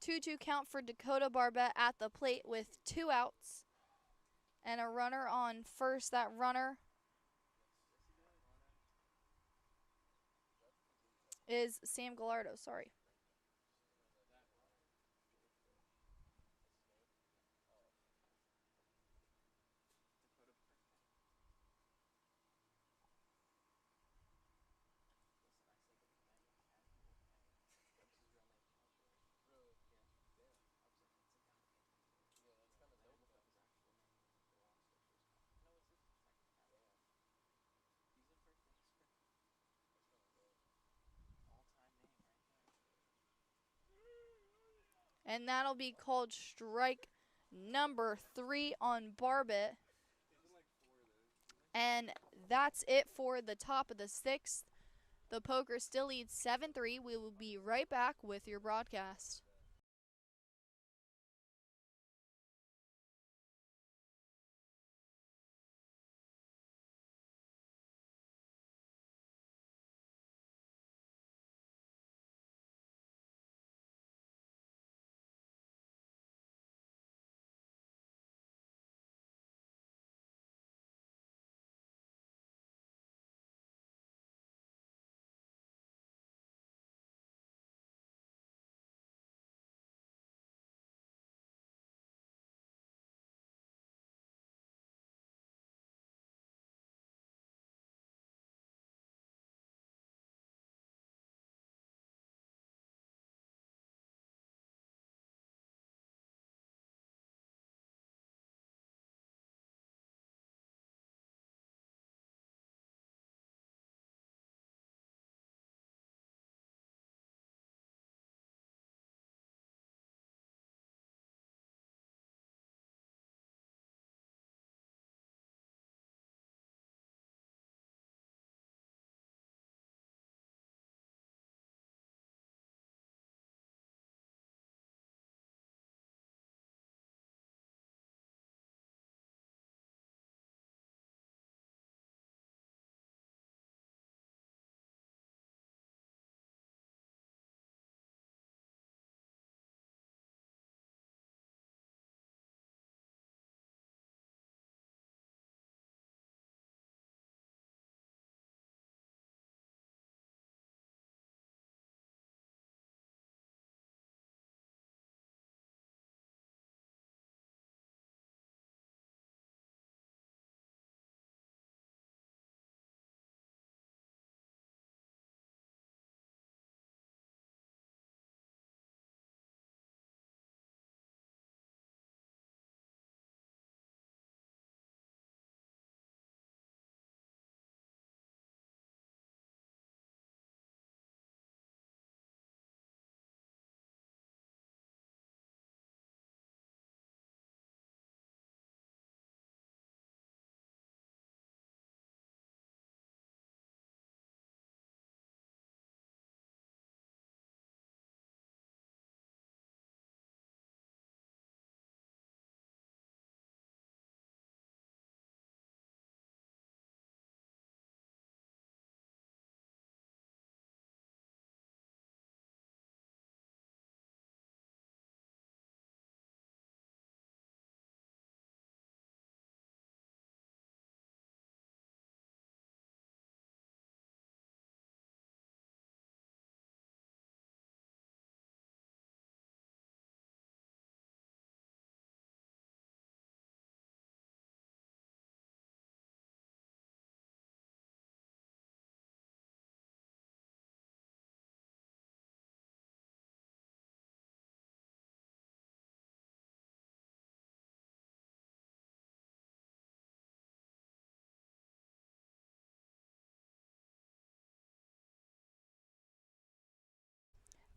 [SPEAKER 1] Two-two count for Dakota Barbette at the plate with 2 outs and a runner on first. That runner is Sam Gallardo, sorry. And that'll be called strike number 3 on Barbette. And that's it for the top of the 6th. The Poker still leads 7-3. We will be right back with your broadcast.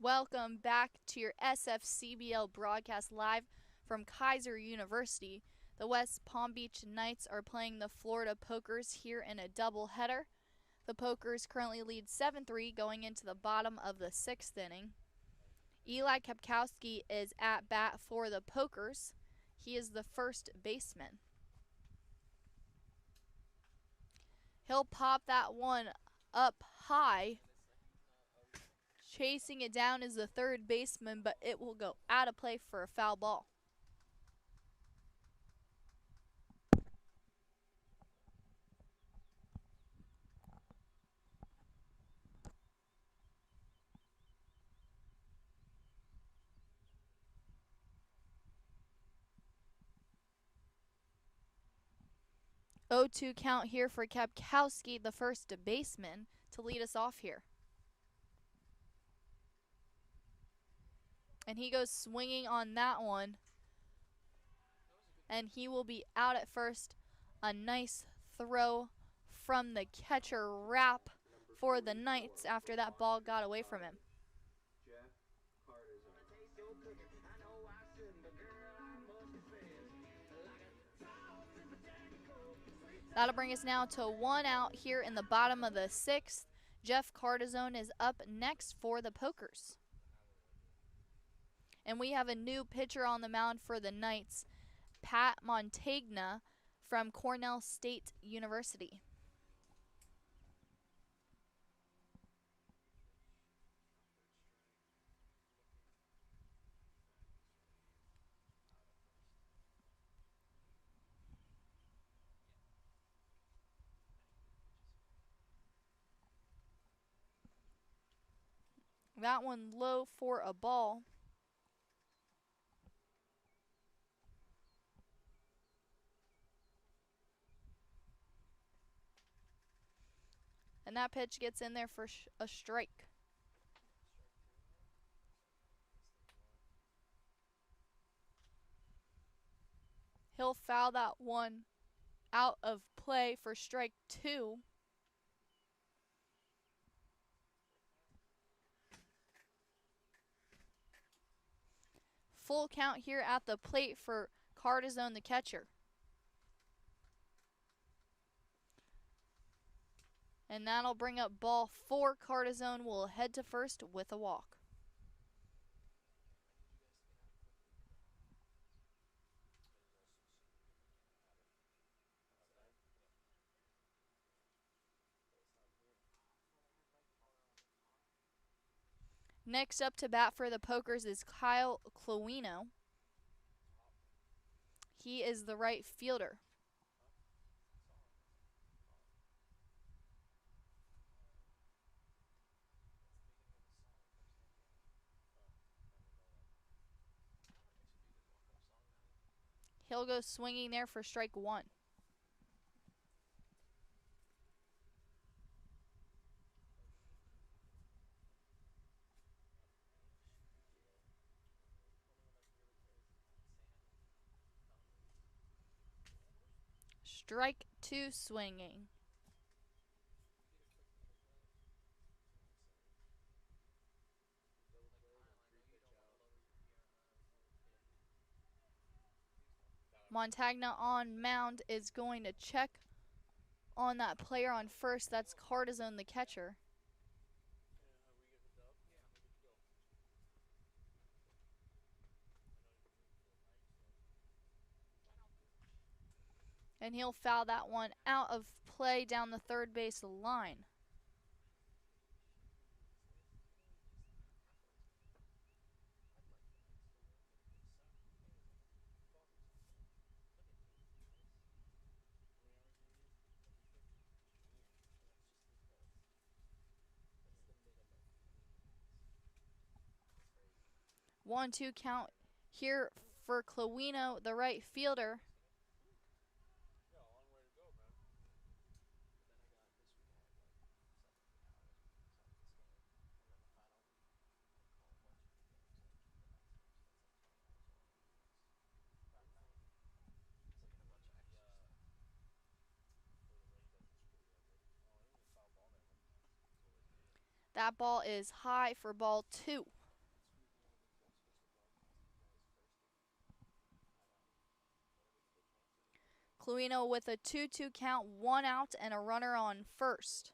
[SPEAKER 1] Welcome back to your SFCBL broadcast live from Kaiser University. The West Palm Beach Knights are playing the Florida Pokers here in a doubleheader. The Pokers currently lead 7-3 going into the bottom of the 6th inning. Eli Kapkowski is at bat for the Pokers. He is the first baseman. He'll pop that one up high. Chasing it down is the third baseman, but it will go out of play for a foul ball. Oh, 0-2 count here for Kapkowski, the first baseman, to lead us off here. And he goes swinging on that one. And he will be out at first. A nice throw from the catcher, Rapp, for the Knights after that ball got away from him.
[SPEAKER 2] Jeff Cartazone.
[SPEAKER 1] That'll bring us now to 1 out here in the bottom of the 6th. Jeff Cartazone is up next for the Pokers. And we have a new pitcher on the mound for the Knights, Pat Montagna from Cornell State University. That one low for a ball. And that pitch gets in there for a strike. He'll foul that one out of play for strike 2. Full count here at the plate for Cartazone, the catcher. And that'll bring up ball 4. Cartazone will head to first with a walk. Next up to bat for the Pokers is Kyle Clowino. He is the right fielder. He'll go swinging there for strike 1. Strike 2 swinging. Montagna on mound is going to check on that player on first. That's Cartazone, the catcher. And he'll foul that one out of play down the third base line. One, 2 count here for Clowino, the right fielder. That ball is high for ball 2. Cluino with a 2-2 count, 1 out, and a runner on first.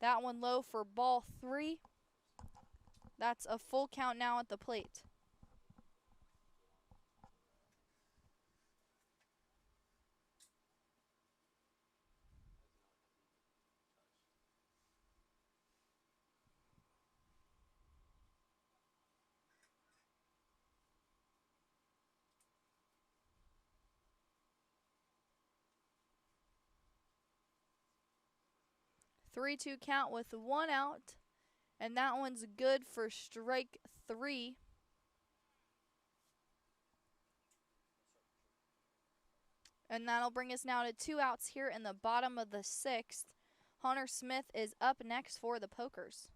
[SPEAKER 1] That one low for ball 3. That's a full count now at the plate. Three-two count with 1 out, and that one's good for strike 3. And that'll bring us now to 2 outs here in the bottom of the 6th. Hunter Smith is up next for the Pokers.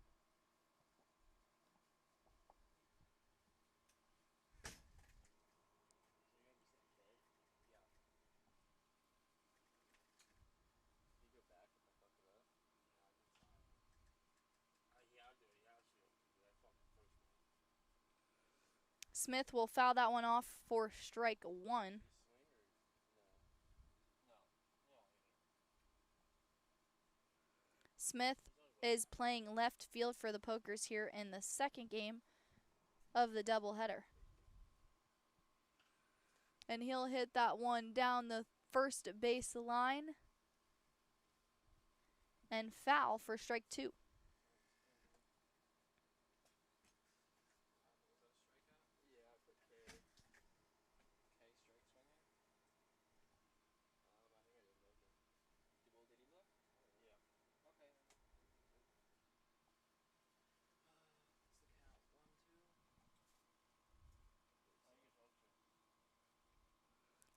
[SPEAKER 1] Smith will foul that one off for strike 1. Smith is playing left field for the Pokers here in the second game of the doubleheader. And he'll hit that one down the first base line and foul for strike 2.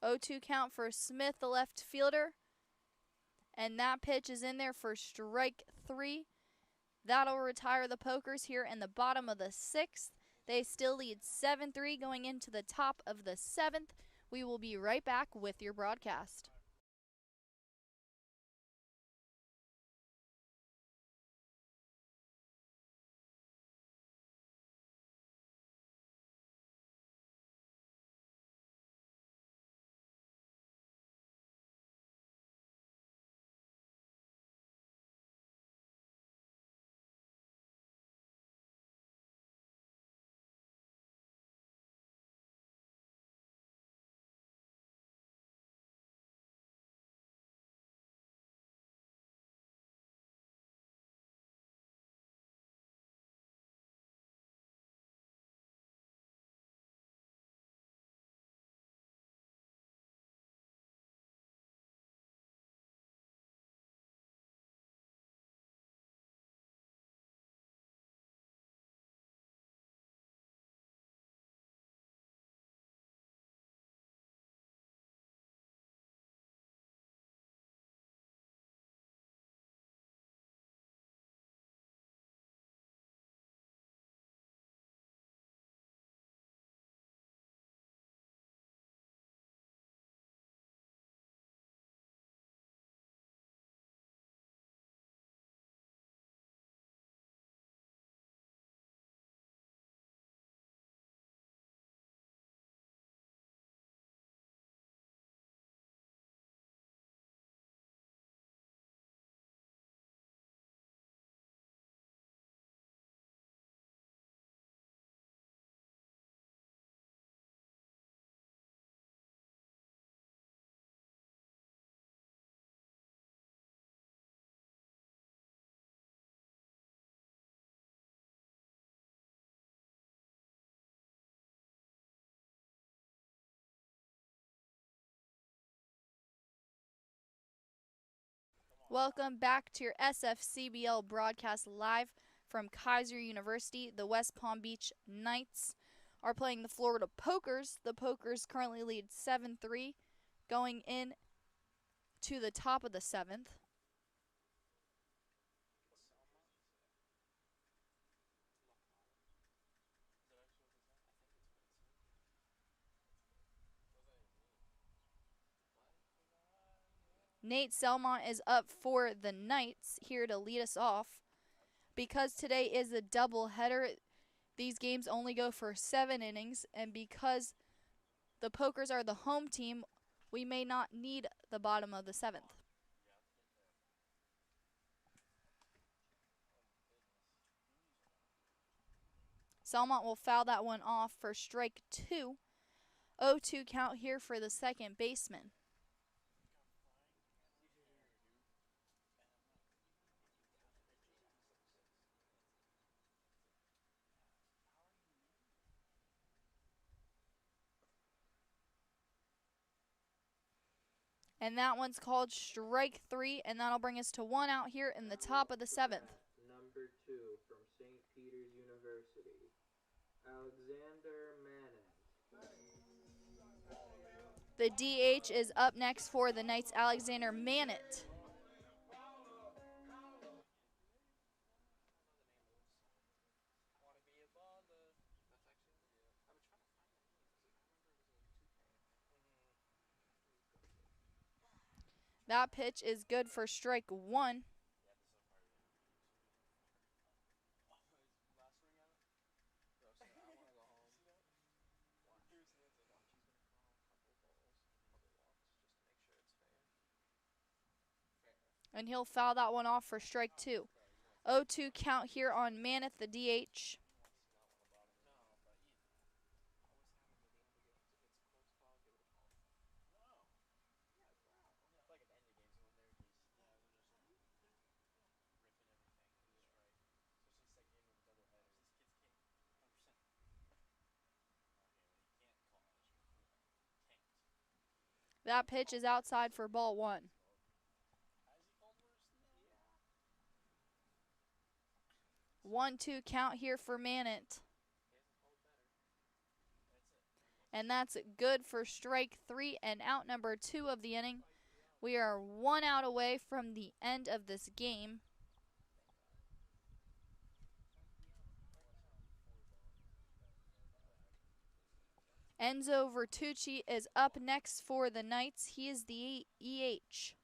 [SPEAKER 1] Oh, 2 count for Smith, the left fielder. And that pitch is in there for strike 3. That'll retire the Pokers here in the bottom of the 6th. They still lead 7-3 going into the top of the 7th. We will be right back with your broadcast. Welcome back to your SFCBL broadcast live from Kaiser University. The West Palm Beach Knights are playing the Florida Pokers. The Pokers currently lead 7-3 going in to the top of the 7th. Nate Selmont is up for the Knights here to lead us off. Because today is a doubleheader, These games only go for 7 innings, and because the Pokers are the home team, we may not need the bottom of the 7th. Salmont will foul that one off for strike 2. 0-2 count here for the second baseman. And that one's called strike 3, and that'll bring us to 1 out here in the top of the 7th.
[SPEAKER 2] Number 2 from St. Peter's University, Alexander Manant.
[SPEAKER 1] The DH is up next for the Knights, Alexander Manant. That pitch is good for strike 1. And he'll foul that one off for strike 2. 0-2 count here on Manant, the DH. That pitch is outside for ball 1. 1-2 count here for Manant. And that's good for strike 3 and out number 2 of the inning. We are 1 out away from the end of this game. Enzo Vertucci is up next for the Knights. He is the EH.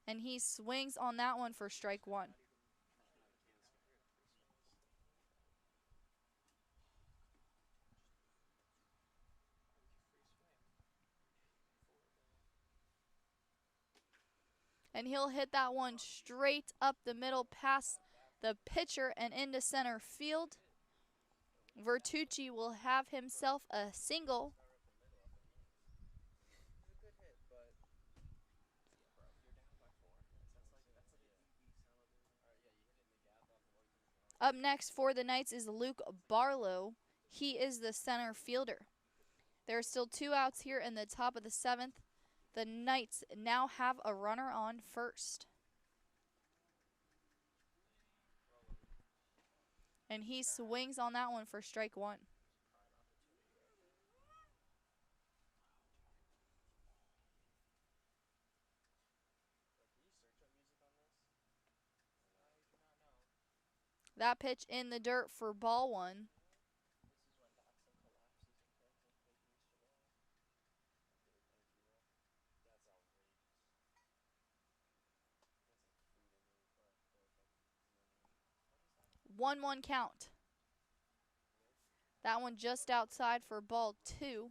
[SPEAKER 1] And he swings on that one for strike 1. And he'll hit that one straight up the middle past the pitcher and into center field. Vertucci will have himself a single. Up next for the Knights is Luke Barlow. He is the center fielder. There are still 2 outs here in the top of the 7th. The Knights now have a runner on first. And he swings on that one for strike 1. That pitch in the dirt for ball 1. One count. That one just outside for ball 2.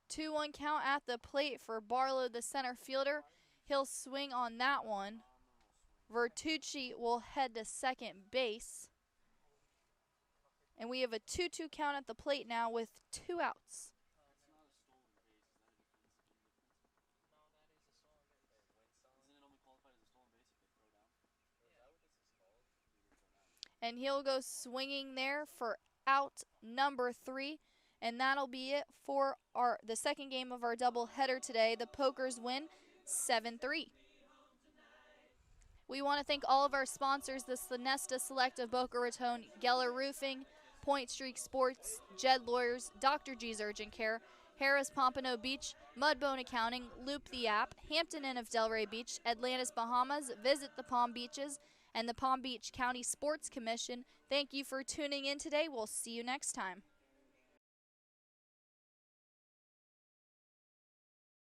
[SPEAKER 1] Two one count at the plate for Barlow, the center fielder. He'll swing on that one. Vertucci will head to second base. And we have a 2-2 count at the plate now with 2 outs. And he'll go swinging there for out number 3. And that'll be it for the second game of our doubleheader today. The Pokers win 7-3. We want to thank all of our sponsors, the Sonesta Select of Boca Raton, Geller Roofing, Point Streak Sports, Jed Lawyers, Dr. G's Urgent Care, Harris Pompano Beach, Mudbone Accounting, Loop the App, Hampton Inn of Delray Beach, Atlantis Bahamas, Visit the Palm Beaches, and the Palm Beach County Sports Commission. Thank you for tuning in today. We'll see you next time.